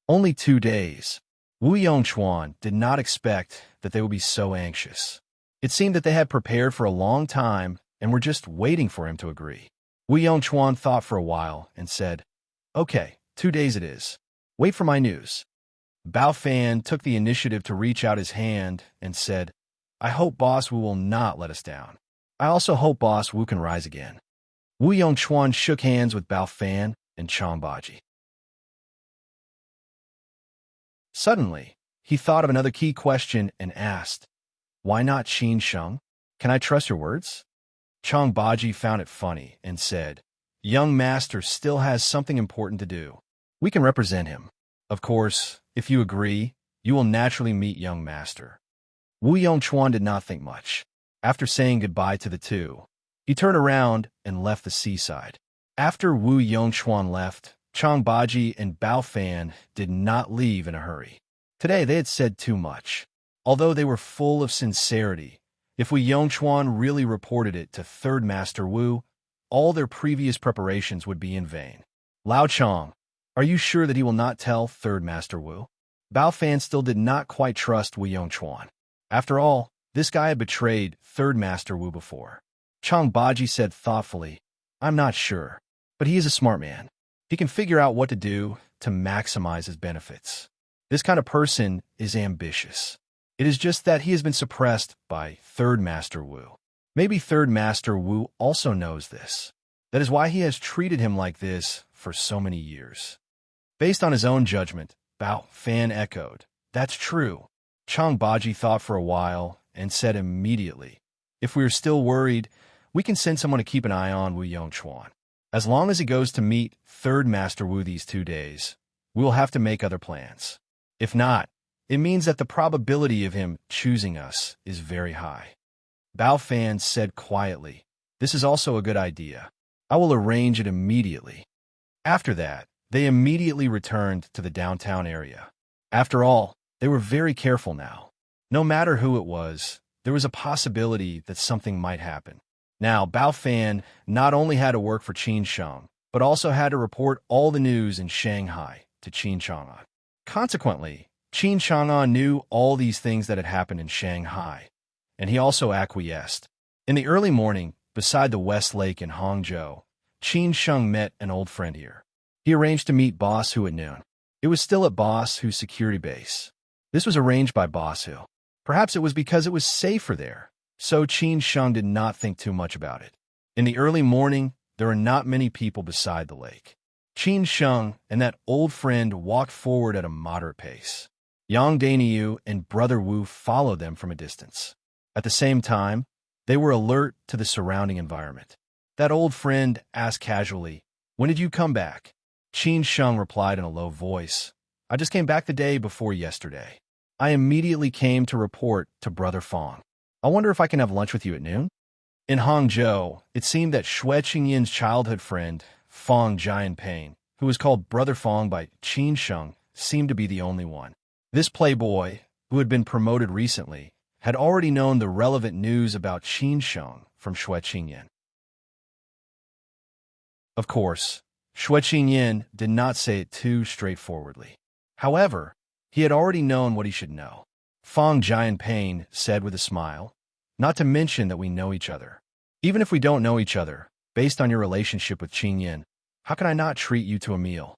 Only 2 days. Wu Yongchuan did not expect that they would be so anxious. It seemed that they had prepared for a long time and were just waiting for him to agree. Wu Yongchuan thought for a while and said, "Okay, 2 days it is. Wait for my news." Bao Fan took the initiative to reach out his hand and said, "I hope Boss Wu will not let us down. I also hope Boss Wu can rise again." Wu Yongchuan shook hands with Bao Fan and Chang Baji. Suddenly, he thought of another key question and asked, "Why not Qin Sheng? Can I trust your words?" Chang Baji found it funny and said, "Young Master still has something important to do. We can represent him. Of course, if you agree, you will naturally meet Young Master." Wu Yongchuan did not think much. After saying goodbye to the two, he turned around and left the seaside. After Wu Yongchuan left, Chang Baji and Bao Fan did not leave in a hurry. Today they had said too much. Although they were full of sincerity, if Wu Yongchuan really reported it to Third Master Wu, all their previous preparations would be in vain. "Lao Chang, are you sure that he will not tell Third Master Wu?" Bao Fan still did not quite trust Wu Yongchuan. After all, this guy had betrayed Third Master Wu before. Chang Baji said thoughtfully, "I'm not sure, but he is a smart man. He can figure out what to do to maximize his benefits. This kind of person is ambitious. It is just that he has been suppressed by Third Master Wu. Maybe Third Master Wu also knows this. That is why he has treated him like this for so many years." Based on his own judgment, Bao Fan echoed, "That's true." Chang Baji thought for a while and said immediately, "If we are still worried, we can send someone to keep an eye on Wu Yongchuan. As long as he goes to meet Third Master Wu these 2 days, we will have to make other plans. If not, it means that the probability of him choosing us is very high." Bao Fan said quietly, "This is also a good idea. I will arrange it immediately." After that, they immediately returned to the downtown area. After all, they were very careful now. No matter who it was, there was a possibility that something might happen. Now, Bao Fan not only had to work for Qin Sheng, but also had to report all the news in Shanghai to Qin Chang'an. Consequently, Qin Chang'an knew all these things that had happened in Shanghai, and he also acquiesced. In the early morning, beside the West Lake in Hangzhou, Qin Sheng met an old friend here. He arranged to meet Boss Hu at noon. It was still at Boss Hu's security base. This was arranged by Boss Hu. Perhaps it was because it was safer there, so Qin Sheng did not think too much about it. In the early morning, there are not many people beside the lake. Qin Sheng and that old friend walked forward at a moderate pace. Yang Daniu and Brother Wu followed them from a distance. At the same time, they were alert to the surrounding environment. That old friend asked casually, "When did you come back?" Qin Sheng replied in a low voice, "I just came back the day before yesterday. I immediately came to report to Brother Fong. I wonder if I can have lunch with you at noon?" In Hangzhou, it seemed that Xue Qingyin's childhood friend, Fong Jianping, who was called Brother Fong by Qin Sheng, seemed to be the only one. This playboy, who had been promoted recently, had already known the relevant news about Qin Sheng from Xue Qingyin. Of course, Xue Qingyin did not say it too straightforwardly. However, he had already known what he should know. Fong Jianping said with a smile, "Not to mention that we know each other. Even if we don't know each other, based on your relationship with Qingyin, how can I not treat you to a meal?"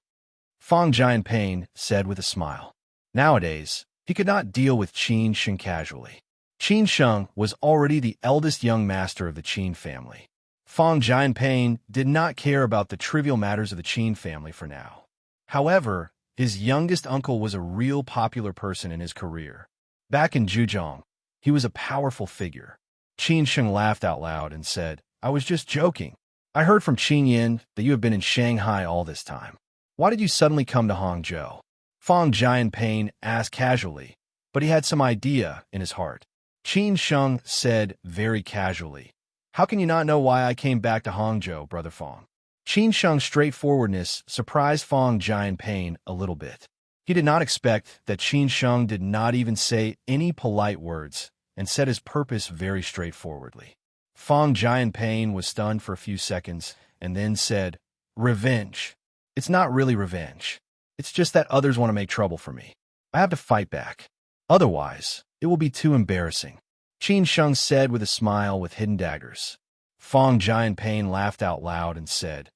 Fong Jianping said with a smile. Nowadays, he could not deal with Qin Sheng casually. Qin Sheng was already the eldest young master of the Qin family. Fong Jianping did not care about the trivial matters of the Qin family for now. However, his youngest uncle was a real popular person in his career. Back in Zhejiang, he was a powerful figure. Qin Sheng laughed out loud and said, "I was just joking. I heard from Qingyin that you have been in Shanghai all this time. Why did you suddenly come to Hangzhou?" Fong Jianping asked casually, but he had some idea in his heart. Qin Sheng said very casually, "How can you not know why I came back to Hangzhou, Brother Fong?" Qin Sheng's straightforwardness surprised Fong Jianping a little bit. He did not expect that Qin Sheng did not even say any polite words and said his purpose very straightforwardly. Fong Jianping was stunned for a few seconds and then said, "Revenge. It's not really revenge. It's just that others want to make trouble for me. I have to fight back. Otherwise, it will be too embarrassing." Qin Sheng said with a smile with hidden daggers. Fong Jianping laughed out loud and said,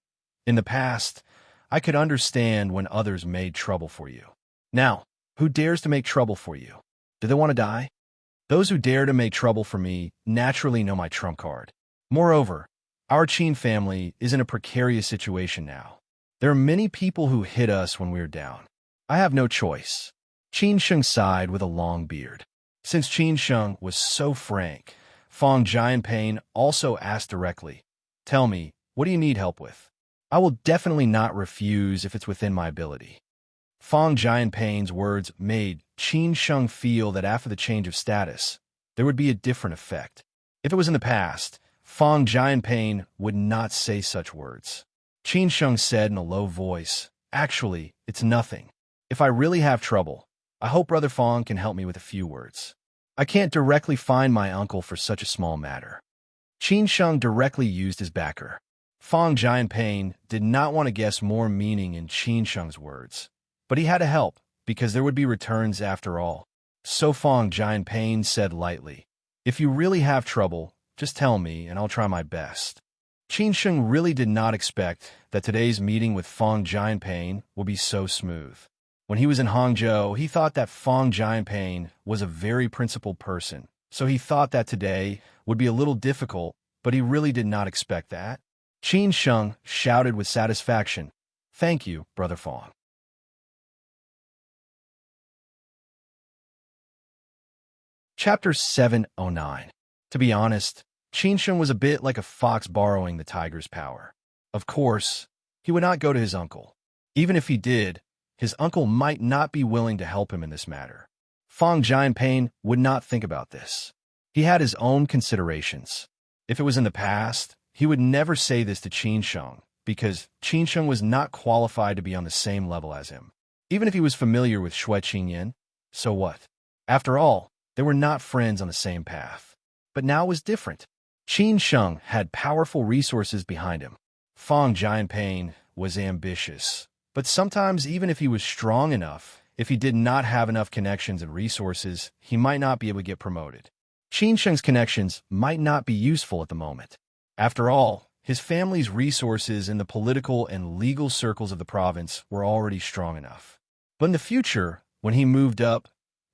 "In the past, I could understand when others made trouble for you. Now, who dares to make trouble for you? Do they want to die? Those who dare to make trouble for me naturally know my trump card. Moreover, our Qin family is in a precarious situation now. There are many people who hit us when we are down. I have no choice." Qin Sheng sighed with a long beard. Since Qin Sheng was so frank, Fong Jianping also asked directly, "Tell me, what do you need help with? I will definitely not refuse if it's within my ability." Fong Jianping's words made Qin Sheng feel that after the change of status, there would be a different effect. If it was in the past, Fong Jianping would not say such words. Qin Sheng said in a low voice, "Actually, it's nothing. If I really have trouble, I hope Brother Fong can help me with a few words. I can't directly find my uncle for such a small matter." Qin Sheng directly used his backer. Fong Jianping did not want to guess more meaning in Qin Sheng's words, but he had to help because there would be returns after all. So Fong Jianping said lightly, "If you really have trouble, just tell me and I'll try my best." Qin Sheng really did not expect that today's meeting with Fong Jianping would be so smooth. When he was in Hangzhou, he thought that Fong Jianping was a very principled person, so he thought that today would be a little difficult, but he really did not expect that. Qin Sheng shouted with satisfaction, "Thank you, Brother Fong." Chapter 709. To be honest, Qin Sheng was a bit like a fox borrowing the tiger's power. Of course, he would not go to his uncle. Even if he did, his uncle might not be willing to help him in this matter. Fong Jianping would not think about this. He had his own considerations. If it was in the past, he would never say this to Qin Sheng, because Qin Sheng was not qualified to be on the same level as him. Even if he was familiar with Xue Qingyin, so what? After all, they were not friends on the same path. But now it was different. Qin Sheng had powerful resources behind him. Fong Jianping was ambitious. But sometimes, even if he was strong enough, if he did not have enough connections and resources, he might not be able to get promoted. Qin Sheng's connections might not be useful at the moment. After all, his family's resources in the political and legal circles of the province were already strong enough. But in the future, when he moved up,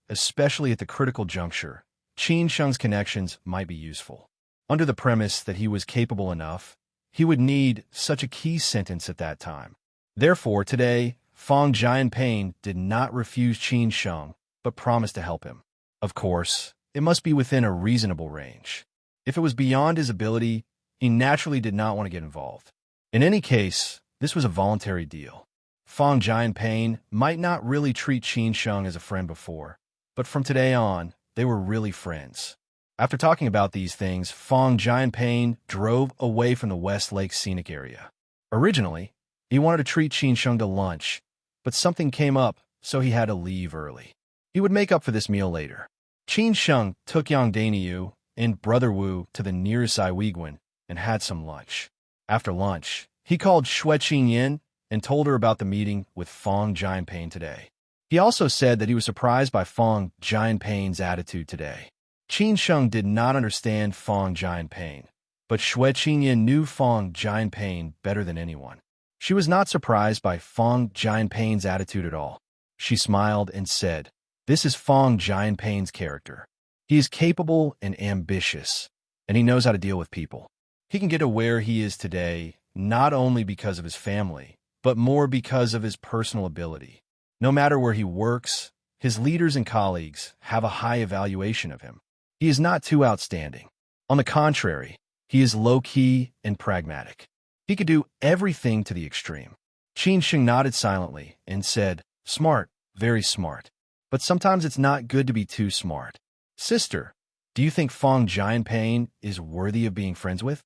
especially at the critical juncture, Qin Sheng's connections might be useful. Under the premise that he was capable enough, he would need such a key sentence at that time. Therefore, today, Fong Jianping did not refuse Qin Sheng, but promised to help him. Of course, it must be within a reasonable range. If it was beyond his ability, he naturally did not want to get involved. In any case, this was a voluntary deal. Fong Jianping might not really treat Qin Sheng as a friend before, but from today on, they were really friends. After talking about these things, Fong Jianping drove away from the West Lake scenic area. Originally, he wanted to treat Qin Sheng to lunch, but something came up, so he had to leave early. He would make up for this meal later. Qin Sheng took Yang Daniu and Brother Wu to the nearest Iwiguan and had some lunch. After lunch, he called Xue Qingyin and told her about the meeting with Fong Jianping today. He also said that he was surprised by Fong Jianping's attitude today. Qin Sheng did not understand Fong Jianping, but Xue Qingyin knew Fong Jianping better than anyone. She was not surprised by Fong Jianping's attitude at all. She smiled and said, "This is Fong Jianping's character. He is capable and ambitious, and he knows how to deal with people. He can get to where he is today not only because of his family, but more because of his personal ability. No matter where he works, his leaders and colleagues have a high evaluation of him. He is not too outstanding. On the contrary, he is low-key and pragmatic. He could do everything to the extreme." Qin Sheng nodded silently and said, "Smart, very smart. But sometimes it's not good to be too smart. Sister, do you think Fong Jianping is worthy of being friends with?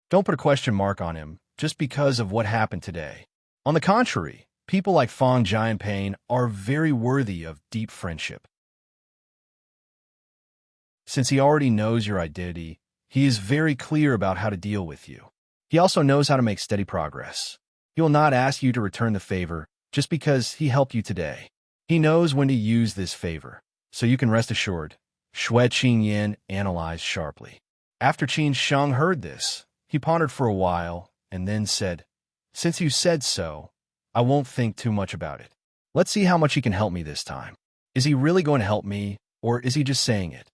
Don't put a question mark on him just because of what happened today. On the contrary, people like Fong Jianping are very worthy of deep friendship. Since he already knows your identity, he is very clear about how to deal with you. He also knows how to make steady progress. He will not ask you to return the favor just because he helped you today. He knows when to use this favor, so you can rest assured." Xue Qingyin analyzed sharply. After Qin Sheng heard this, he pondered for a while and then said, "Since you said so, I won't think too much about it. Let's see how much he can help me this time. Is he really going to help me, or is he just saying it?"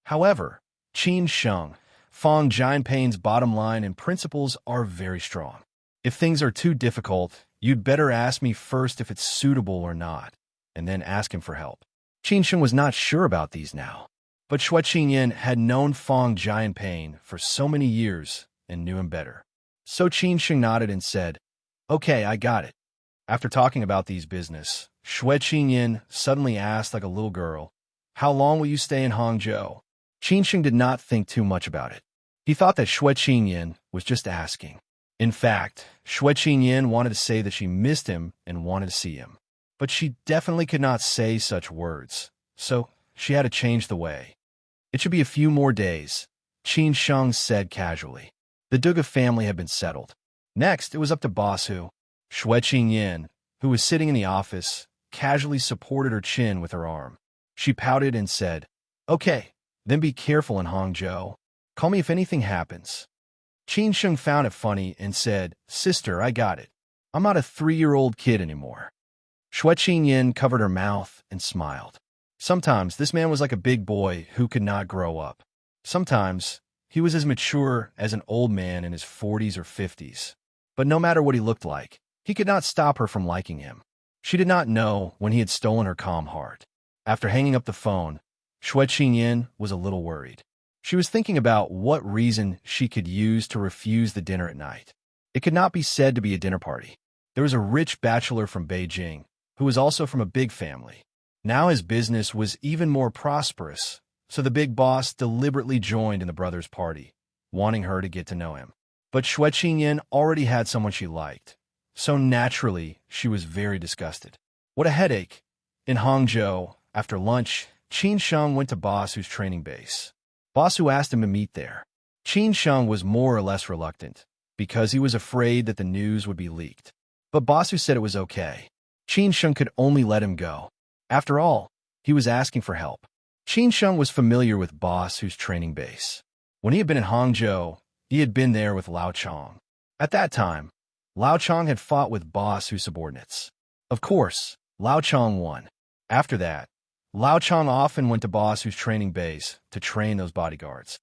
However, Qin Sheng, Fong Jianping's bottom line and principles are very strong. If things are too difficult, you'd better ask me first if it's suitable or not, and then ask him for help. Qin Sheng was not sure about these now, but Xue Qingyin had known Fong Jianping for so many years and knew him better. So Qin Sheng nodded and said, "Okay, I got it." After talking about these business, Xue Qingyin suddenly asked like a little girl, "How long will you stay in Hangzhou?" Qin Sheng did not think too much about it. He thought that Xue Qingyin was just asking. In fact, Xue Qingyin wanted to say that she missed him and wanted to see him. But she definitely could not say such words, so she had to change the way. "It should be a few more days," Qin Sheng said casually. The Duga family had been settled. Next, it was up to Boss Hu. Xue Qingyin, who was sitting in the office, casually supported her chin with her arm. She pouted and said, "Okay, then be careful in Hangzhou. Call me if anything happens." Qin Sheng found it funny and said, "Sister, I got it. I'm not a 3-year-old kid anymore." Xue Qingyin covered her mouth and smiled. Sometimes this man was like a big boy who could not grow up. Sometimes he was as mature as an old man in his 40s or 50s. But no matter what he looked like, he could not stop her from liking him. She did not know when he had stolen her calm heart. After hanging up the phone, Xue Qingyin was a little worried. She was thinking about what reason she could use to refuse the dinner at night. It could not be said to be a dinner party. There was a rich bachelor from Beijing, who was also from a big family. Now his business was even more prosperous, so the big boss deliberately joined in the brothers' party, wanting her to get to know him. But Xue Qingyin already had someone she liked, so naturally she was very disgusted. What a headache! In Hangzhou, after lunch, Qin Sheng went to Boss Hu's training base. Boss Hu asked him to meet there. Qin Sheng was more or less reluctant, because he was afraid that the news would be leaked. But Boss Hu said it was okay. Qin Sheng could only let him go. After all, he was asking for help. Qin Sheng was familiar with Boss Hu's training base. When he had been in Hangzhou, he had been there with Lao Chong. At that time, Lao Chong had fought with Boss Hu's subordinates. Of course, Lao Chong won. After that, Lao Chong often went to Boss Hu's training base to train those bodyguards.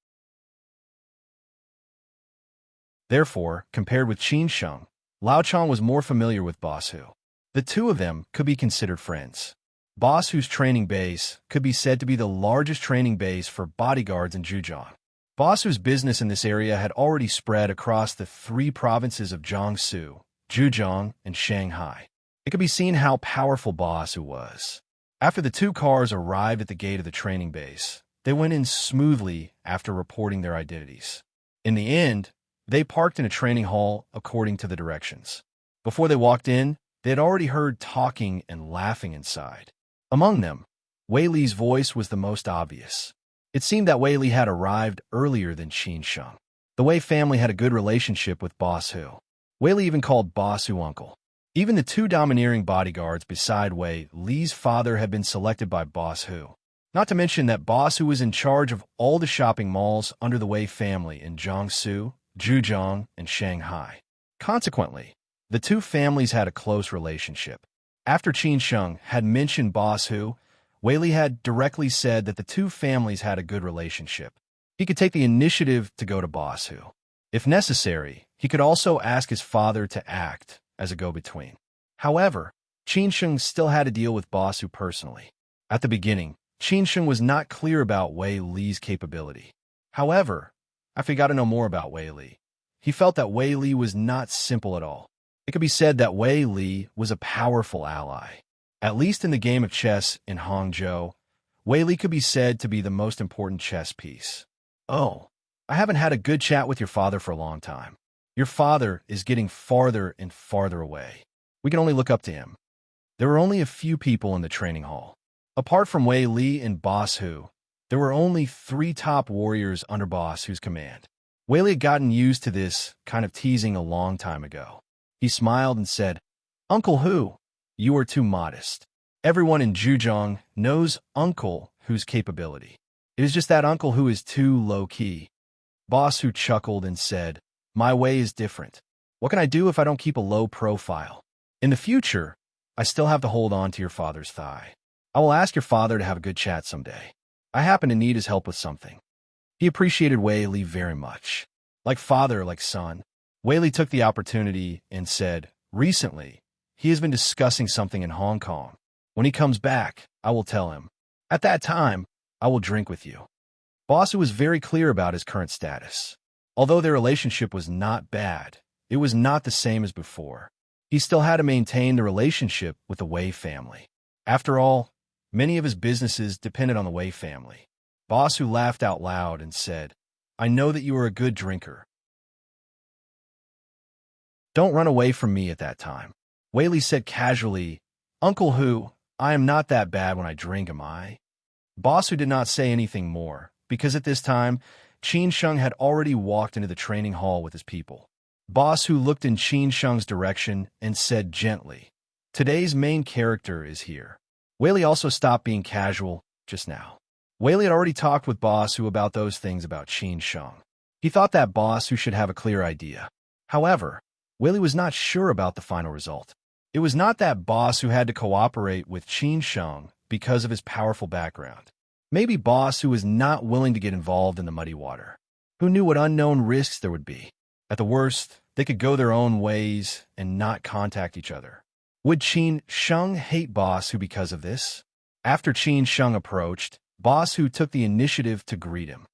Therefore, compared with Qin Sheng, Lao Chang was more familiar with Boss Hu. The two of them could be considered friends. Boss Hu's training base could be said to be the largest training base for bodyguards in Zhejiang. Boss Hu's business in this area had already spread across the three provinces of Jiangsu, Zhejiang, and Shanghai. It could be seen how powerful Boss Hu was. After the two cars arrived at the gate of the training base, they went in smoothly after reporting their identities. In the end, they parked in a training hall according to the directions. Before they walked in, they had already heard talking and laughing inside. Among them, Wei Li's voice was the most obvious. It seemed that Wei Li had arrived earlier than Qin Sheng. The Wei family had a good relationship with Boss Hu. Wei Li even called Boss Hu uncle. Even the two domineering bodyguards beside Wei Li's father had been selected by Boss Hu. Not to mention that Boss Hu was in charge of all the shopping malls under the Wei family in Jiangsu, Zhejiang, and Shanghai. Consequently, the two families had a close relationship. After Qin Sheng had mentioned Boss Hu, Wei Li had directly said that the two families had a good relationship. He could take the initiative to go to Boss Hu. If necessary, he could also ask his father to act as a go-between. However, Qin Sheng still had to deal with Boss Hu personally. At the beginning, Qin Sheng was not clear about Wei Li's capability. However, after he got to know more about Wei Li, he felt that Wei Li was not simple at all. It could be said that Wei Li was a powerful ally. At least in the game of chess in Hangzhou, Wei Li could be said to be the most important chess piece. Oh, I haven't had a good chat with your father for a long time. Your father is getting farther and farther away. We can only look up to him. There were only a few people in the training hall. Apart from Wei Li and Boss Hu, there were only 3 top warriors under Boss Hu's command. Wei Li had gotten used to this kind of teasing a long time ago. He smiled and said, "Uncle Hu, you are too modest. Everyone in Zhejiang knows Uncle Hu's capability. It is just that Uncle Hu is too low-key." Boss Hu chuckled and said, "My way is different. What can I do if I don't keep a low profile? In the future, I still have to hold on to your father's thigh. I will ask your father to have a good chat someday. I happen to need his help with something." He appreciated Wei Li very much. Like father, like son, Wei Li took the opportunity and said, "Recently, he has been discussing something in Hong Kong. When he comes back, I will tell him. At that time, I will drink with you." Boss Hu was very clear about his current status. Although their relationship was not bad, it was not the same as before. He still had to maintain the relationship with the Wei family. After all, many of his businesses depended on the Wei family. Boss Hu laughed out loud and said, "I know that you are a good drinker. Don't run away from me at that time." Wei Li said casually, "Uncle Hu, I am not that bad when I drink, am I?" Boss Hu did not say anything more, because at this time, Qin Sheng had already walked into the training hall with his people. Boss Hu looked in Qin Sheng's direction and said gently, "Today's main character is here." Wei Li also stopped being casual just now. Wei Li had already talked with Boss Hu about those things about Qin Sheng. He thought that Boss Hu should have a clear idea. However, Wei Li was not sure about the final result. It was not that Boss Hu had to cooperate with Qin Sheng because of his powerful background. Maybe Boss Hu was not willing to get involved in the muddy water. Who knew what unknown risks there would be? At the worst, they could go their own ways and not contact each other. Would Qin Sheng hate Boss Hu because of this? After Qin Sheng approached, Boss Hu took the initiative to greet him.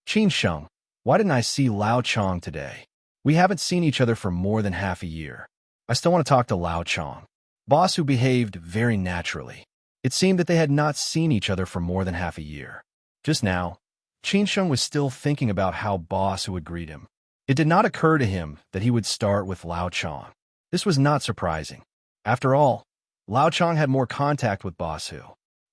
"Qin Sheng, why didn't I see Lao Chang today? We haven't seen each other for more than half a year. I still want to talk to Lao Chang." Boss Hu behaved very naturally. It seemed that they had not seen each other for more than half a year. Just now, Qin Sheng was still thinking about how Boss Hu would greet him. It did not occur to him that he would start with Lao Chang. This was not surprising. After all, Lao Chang had more contact with Boss Hu.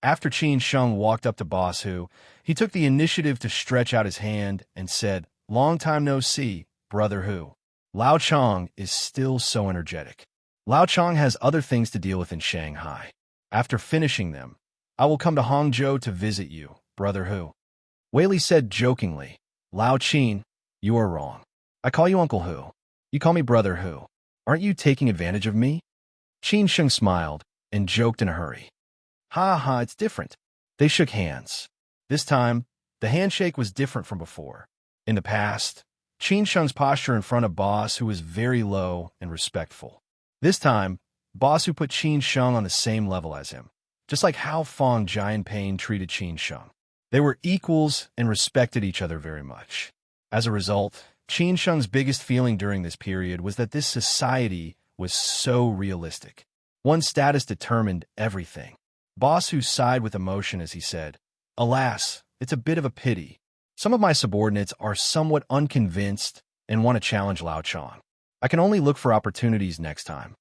After Qin Sheng walked up to Boss Hu, he took the initiative to stretch out his hand and said, "Long time no see, Brother Hu." Lao Chang is still so energetic. Lao Chang has other things to deal with in Shanghai. After finishing them, I will come to Hangzhou to visit you, Brother Hu. Wei Li said jokingly, "Lao Qin, you are wrong. I call you Uncle Hu. You call me Brother Hu. Aren't you taking advantage of me?" Qin Sheng smiled and joked in a hurry. "Ha ha, it's different." They shook hands. This time, the handshake was different from before. In the past, Qin Sheng's posture in front of Boss Hu was very low and respectful. This time, Boss Hu put Qin Sheng on the same level as him, just like how Fong Jianping treated Qin Sheng. They were equals and respected each other very much. As a result, Qin Sheng's biggest feeling during this period was that this society was so realistic. One's status determined everything. Boss Hu sighed with emotion as he said, "Alas, it's a bit of a pity. Some of my subordinates are somewhat unconvinced and want to challenge Lao Chong. I can only look for opportunities next time."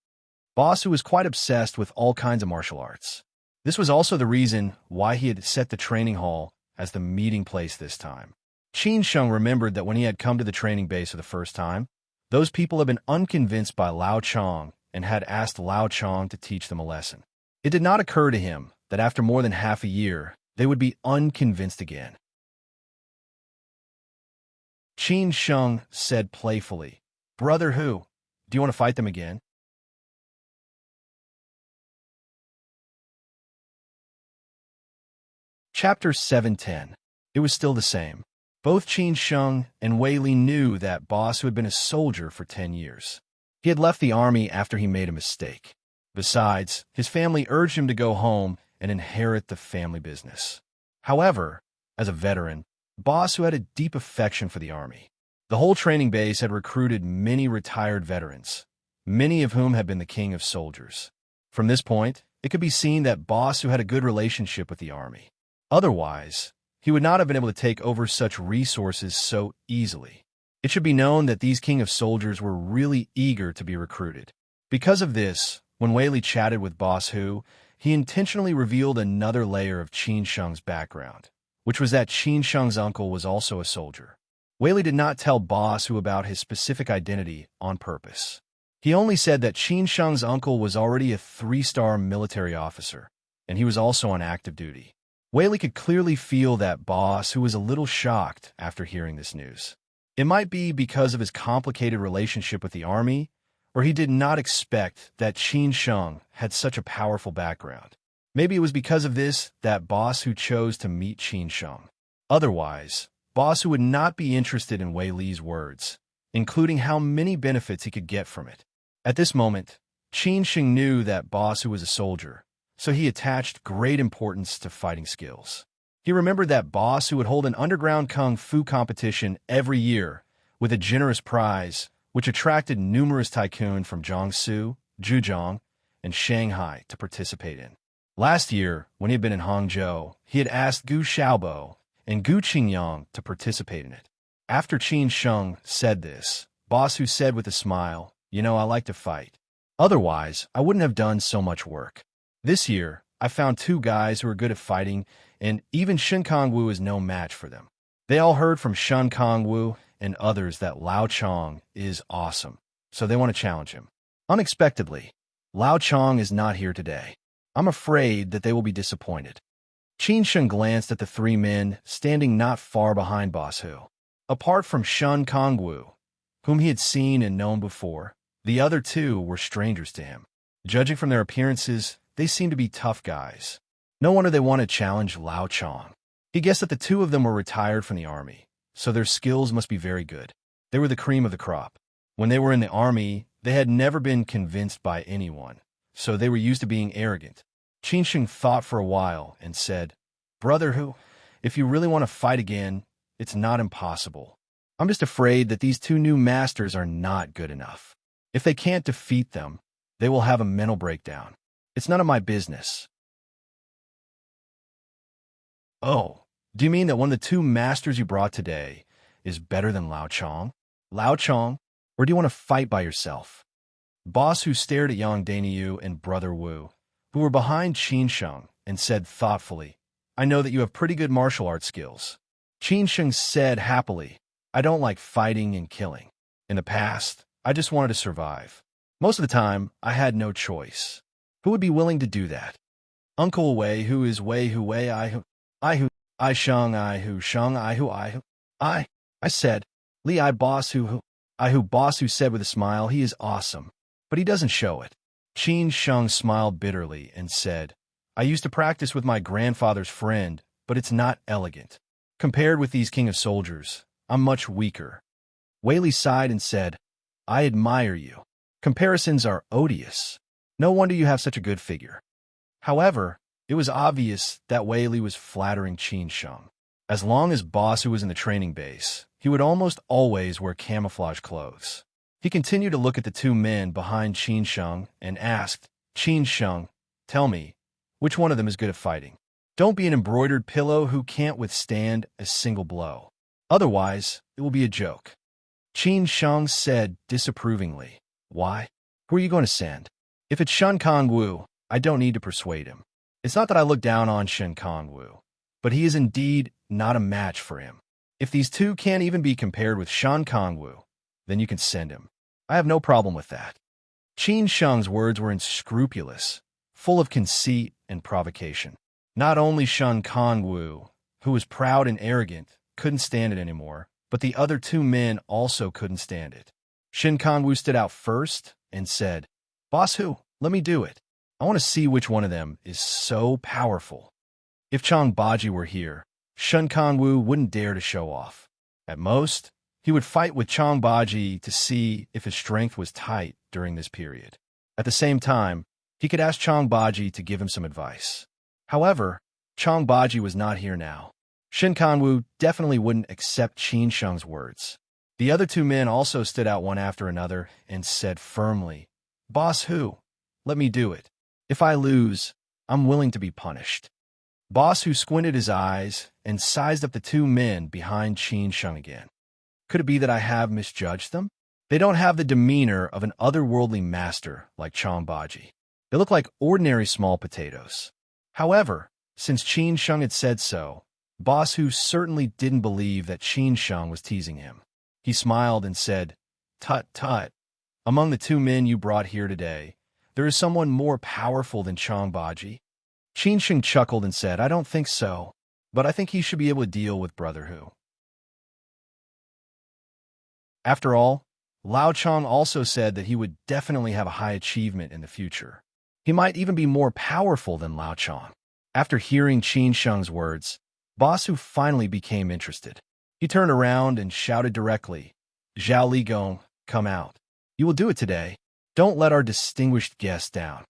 Boss Hu was quite obsessed with all kinds of martial arts. This was also the reason why he had set the training hall as the meeting place this time. Qin Sheng remembered that when he had come to the training base for the first time, those people had been unconvinced by Lao Chong and had asked Lao Chong to teach them a lesson. It did not occur to him that after more than half a year, they would be unconvinced again. Qin Sheng said playfully, "Brother Hu, do you want to fight them again?" Chapter 710. It was still the same. Both Qin Sheng and Wei Li knew that Boss Hu had been a soldier for 10 years. He had left the army after he made a mistake. Besides, his family urged him to go home and inherit the family business. However, as a veteran, Boss Hu had a deep affection for the army. The whole training base had recruited many retired veterans, many of whom had been the king of soldiers. From this point, it could be seen that Boss Hu had a good relationship with the army. Otherwise, he would not have been able to take over such resources so easily. It should be known that these king of soldiers were really eager to be recruited. Because of this, when Wei Li chatted with Boss Hu, he intentionally revealed another layer of Qin Sheng's background, which was that Qin Sheng's uncle was also a soldier. Wei Li did not tell Boss Hu about his specific identity on purpose. He only said that Qin Sheng's uncle was already a 3-star military officer, and he was also on active duty. Wei Li could clearly feel that Boss Hu was a little shocked after hearing this news. It might be because of his complicated relationship with the army, or he did not expect that Qin Sheng had such a powerful background. Maybe it was because of this that Boss Hu chose to meet Qin Sheng. Otherwise, Boss Hu would not be interested in Wei Li's words, including how many benefits he could get from it. At this moment, Qin Sheng knew that Boss Hu was a soldier, so he attached great importance to fighting skills. He remembered that Boss Hu would hold an underground kung fu competition every year with a generous prize, which attracted numerous tycoons from Jiangsu, Zhejiang, and Shanghai to participate in. Last year, when he had been in Hangzhou, he had asked Gu Xiaobo and Gu Qingyang to participate in it. After Qin Sheng said this, Boss Hu said with a smile, "You know, I like to fight. Otherwise, I wouldn't have done so much work. This year, I found 2 guys who are good at fighting, and even Shen Kongwu is no match for them." They all heard from Shen Kongwu and others that Lao Chong is awesome, so they want to challenge him. Unexpectedly, Lao Chong is not here today. I'm afraid that they will be disappointed. Qin Sheng glanced at the 3 men standing not far behind Boss Hu. Apart from Shen Kongwu, whom he had seen and known before, the other 2 were strangers to him. Judging from their appearances, they seemed to be tough guys. No wonder they wanted to challenge Lao Chong. He guessed that the 2 of them were retired from the army, so their skills must be very good. They were the cream of the crop. When they were in the army, they had never been convinced by anyone, so they were used to being arrogant. Qin Sheng thought for a while and said, "Brother Hu, if you really want to fight again, it's not impossible. I'm just afraid that these 2 new masters are not good enough. If they can't defeat them, they will have a mental breakdown. It's none of my business." "Oh, do you mean that one of the 2 masters you brought today is better than Lao Chong? Lao Chong, or do you want to fight by yourself?" Boss Hu stared at Yang Dainiu and Brother Wu, who were behind Qin Sheng, and said thoughtfully, "I know that you have pretty good martial arts skills." Qin Sheng said happily, "I don't like fighting and killing. In the past, I just wanted to survive. Most of the time, I had no choice. Who would be willing to do that? Uncle Wei, who is Wei Hu Wei I who I Sheng I who Sheng I who I said, Li I Boss Hu I who Boss Hu said with a smile, "He is awesome, but he doesn't show it." Qin Sheng smiled bitterly and said, "I used to practice with my grandfather's friend, but it's not elegant. Compared with these king of soldiers, I'm much weaker." Wei sighed and said, I admire you. Comparisons are odious. No wonder you have such a good figure. However, it was obvious that Wei was flattering Qin Sheng. As long as Boss was in the training base, he would almost always wear camouflage clothes. He continued to look at the two men behind Qin Sheng and asked, Qin Sheng, tell me, which one of them is good at fighting? Don't be an embroidered pillow who can't withstand a single blow. Otherwise, it will be a joke. Qin Sheng said disapprovingly, Why? Who are you going to send? If it's Shen Kongwu, I don't need to persuade him. It's not that I look down on Shen Kongwu, but he is indeed not a match for him. If these two can't even be compared with Shen Kongwu, then you can send him. I have no problem with that. Qin Sheng's words were unscrupulous, full of conceit and provocation. Not only Shen Kongwu, who was proud and arrogant, couldn't stand it anymore, but the other two men also couldn't stand it. Shen Kongwu stood out first and said, Boss Hu, let me do it. I want to see which one of them is so powerful. If Chang Baji were here, Shen Kongwu wouldn't dare to show off. At most, he would fight with Chang Baji to see if his strength was tight during this period. At the same time, he could ask Chang Baji to give him some advice. However, Chang Baji was not here now. Shen Kongwu definitely wouldn't accept Qin Sheng's words. The other two men also stood out one after another and said firmly, Boss Hu, let me do it. If I lose, I'm willing to be punished. Boss Hu squinted his eyes and sized up the two men behind Qin Sheng again. Could it be that I have misjudged them? They don't have the demeanor of an otherworldly master like Chang Baji. They look like ordinary small potatoes. However, since Qin Sheng had said so, Boss Hu certainly didn't believe that Qin Sheng was teasing him. He smiled and said, Tut, tut. Among the two men you brought here today, there is someone more powerful than Chang Baji. Qin Sheng chuckled and said, I don't think so, but I think he should be able to deal with Brother Hu. After all, Lao Chang also said that he would definitely have a high achievement in the future. He might even be more powerful than Lao Chang. After hearing Qin Sheng's words, Boss Hu finally became interested. He turned around and shouted directly, Zhao Ligong, come out. You will do it today. Don't let our distinguished guest down.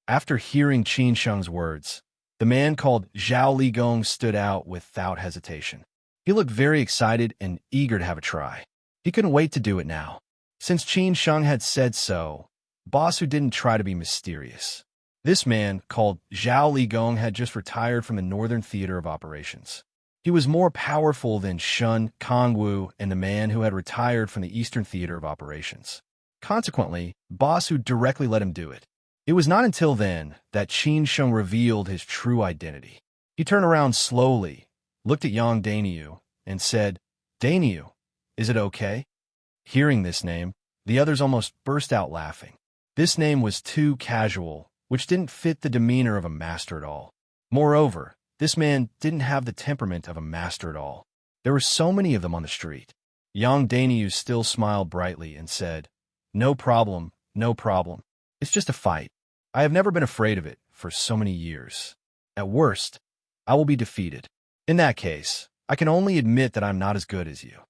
After hearing Qin Sheng's words, the man called Zhao Ligong stood out without hesitation. He looked very excited and eager to have a try. He couldn't wait to do it now. Since Qin Sheng had said so, Boss Hu didn't try to be mysterious. This man, called Zhao Ligong, had just retired from the Northern Theater of Operations. He was more powerful than Shen Kongwu and the man who had retired from the Eastern Theater of Operations. Consequently, Boss Hu directly let him do it. It was not until then that Qin Sheng revealed his true identity. He turned around slowly, looked at Yang Dainyu, and said, Dainyu, is it okay? Hearing this name, the others almost burst out laughing. This name was too casual, which didn't fit the demeanor of a master at all. Moreover, this man didn't have the temperament of a master at all. There were so many of them on the street. Yang Dainyu still smiled brightly and said, No problem, no problem. It's just a fight. I have never been afraid of it for so many years. At worst, I will be defeated. In that case, I can only admit that I'm not as good as you.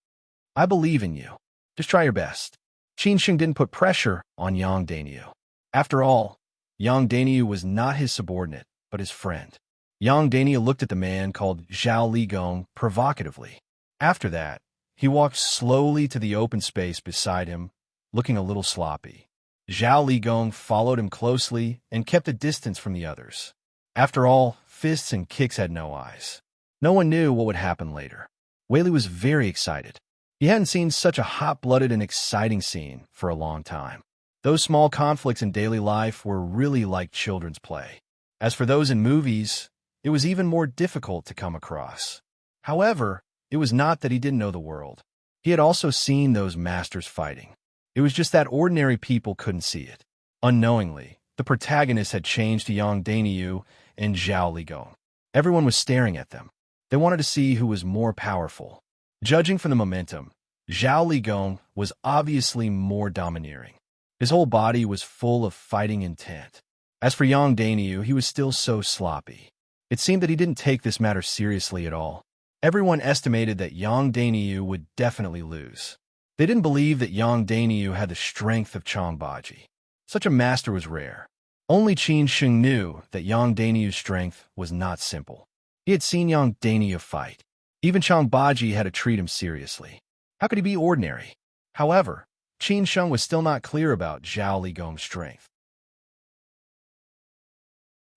I believe in you. Just try your best. Qin Sheng didn't put pressure on Yang Dainyu. After all, Yang Dainyu was not his subordinate, but his friend. Yang Dainyu looked at the man called Zhao Ligong provocatively. After that, he walked slowly to the open space beside him, looking a little sloppy. Zhao Ligong followed him closely and kept a distance from the others. After all, fists and kicks had no eyes. No one knew what would happen later. Wei was very excited. He hadn't seen such a hot-blooded and exciting scene for a long time. Those small conflicts in daily life were really like children's play. As for those in movies, it was even more difficult to come across. However, it was not that he didn't know the world. He had also seen those masters fighting. It was just that ordinary people couldn't see it. Unknowingly, the protagonists had changed to Yang Dainyu and Zhao Ligong. Everyone was staring at them. They wanted to see who was more powerful. Judging from the momentum, Zhao Ligong was obviously more domineering. His whole body was full of fighting intent. As for Yang Dainyu, he was still so sloppy. It seemed that he didn't take this matter seriously at all. Everyone estimated that Yang Dainyu would definitely lose. They didn't believe that Yang Dainyu had the strength of Changbaji. Such a master was rare. Only Qin Sheng knew that Yang Dainyu's strength was not simple. He had seen Yang Dainyu fight. Even Changbaji had to treat him seriously. How could he be ordinary? However, Qin Sheng was still not clear about Zhao Ligong's strength.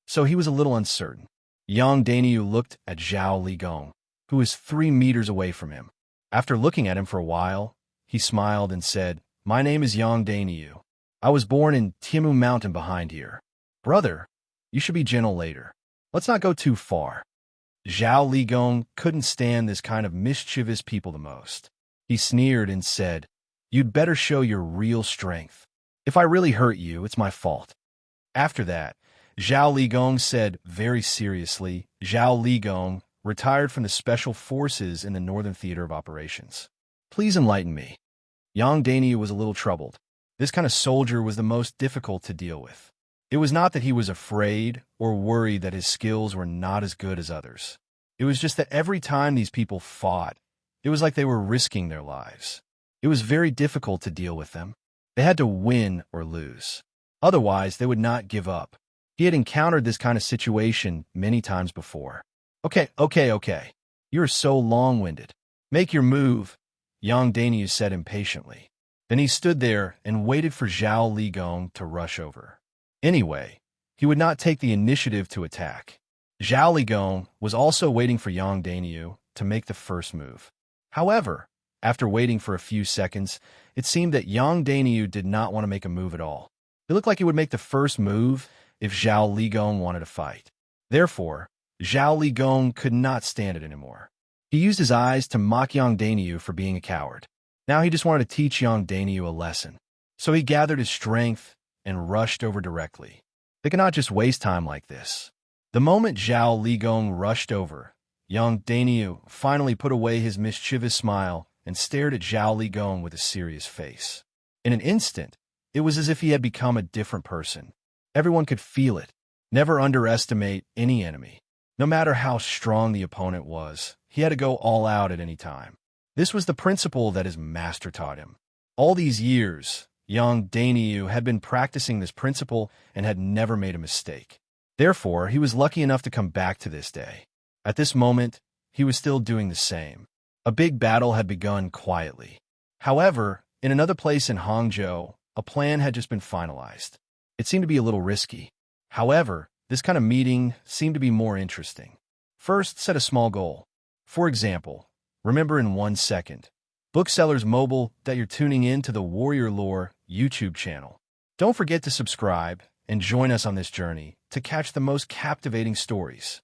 So he was a little uncertain. Yang Dainyu looked at Zhao Ligong, who was 3 meters away from him. After looking at him for a while, he smiled and said, "My name is Yang Dainyu. I was born in Timu Mountain behind here. Brother, you should be gentle later. Let's not go too far." Zhao Ligong couldn't stand this kind of mischievous people the most. He sneered and said, "You'd better show your real strength. If I really hurt you, it's my fault." After that, Zhao Ligong said very seriously, "Zhao Ligong, retired from the Special Forces in the Northern Theater of Operations. Please enlighten me." Yang Dainyu was a little troubled. This kind of soldier was the most difficult to deal with. It was not that he was afraid or worried that his skills were not as good as others. It was just that every time these people fought, it was like they were risking their lives. It was very difficult to deal with them. They had to win or lose. Otherwise, they would not give up. He had encountered this kind of situation many times before. Okay. You're so long-winded. Make your move," Yang Dainyu said impatiently. Then he stood there and waited for Zhao Ligong to rush over. Anyway, he would not take the initiative to attack. Zhao Ligong was also waiting for Yang Dainyu to make the first move. However, after waiting for a few seconds, it seemed that Yang Dainyu did not want to make a move at all. It looked like he would make the first move if Zhao Ligong wanted to fight. Therefore, Zhao Ligong could not stand it anymore. He used his eyes to mock Yang Dainyu for being a coward. Now he just wanted to teach Yang Dainyu a lesson. So he gathered his strength and rushed over directly. They could not just waste time like this. The moment Zhao Ligong rushed over, Yang Dainyu finally put away his mischievous smile and stared at Zhao Ligong with a serious face. In an instant, it was as if he had become a different person. Everyone could feel it. Never underestimate any enemy. No matter how strong the opponent was, he had to go all out at any time. This was the principle that his master taught him. All these years, Yang Dainyu had been practicing this principle and had never made a mistake. Therefore, he was lucky enough to come back to this day. At this moment, he was still doing the same. A big battle had begun quietly. However, in another place in Hangzhou, a plan had just been finalized. It seemed to be a little risky. However, this kind of meeting seemed to be more interesting. First, set a small goal. For example, remember in 1 second, Booksellers Mobile, that you're tuning in to the Warrior Lore YouTube channel. Don't forget to subscribe and join us on this journey to catch the most captivating stories.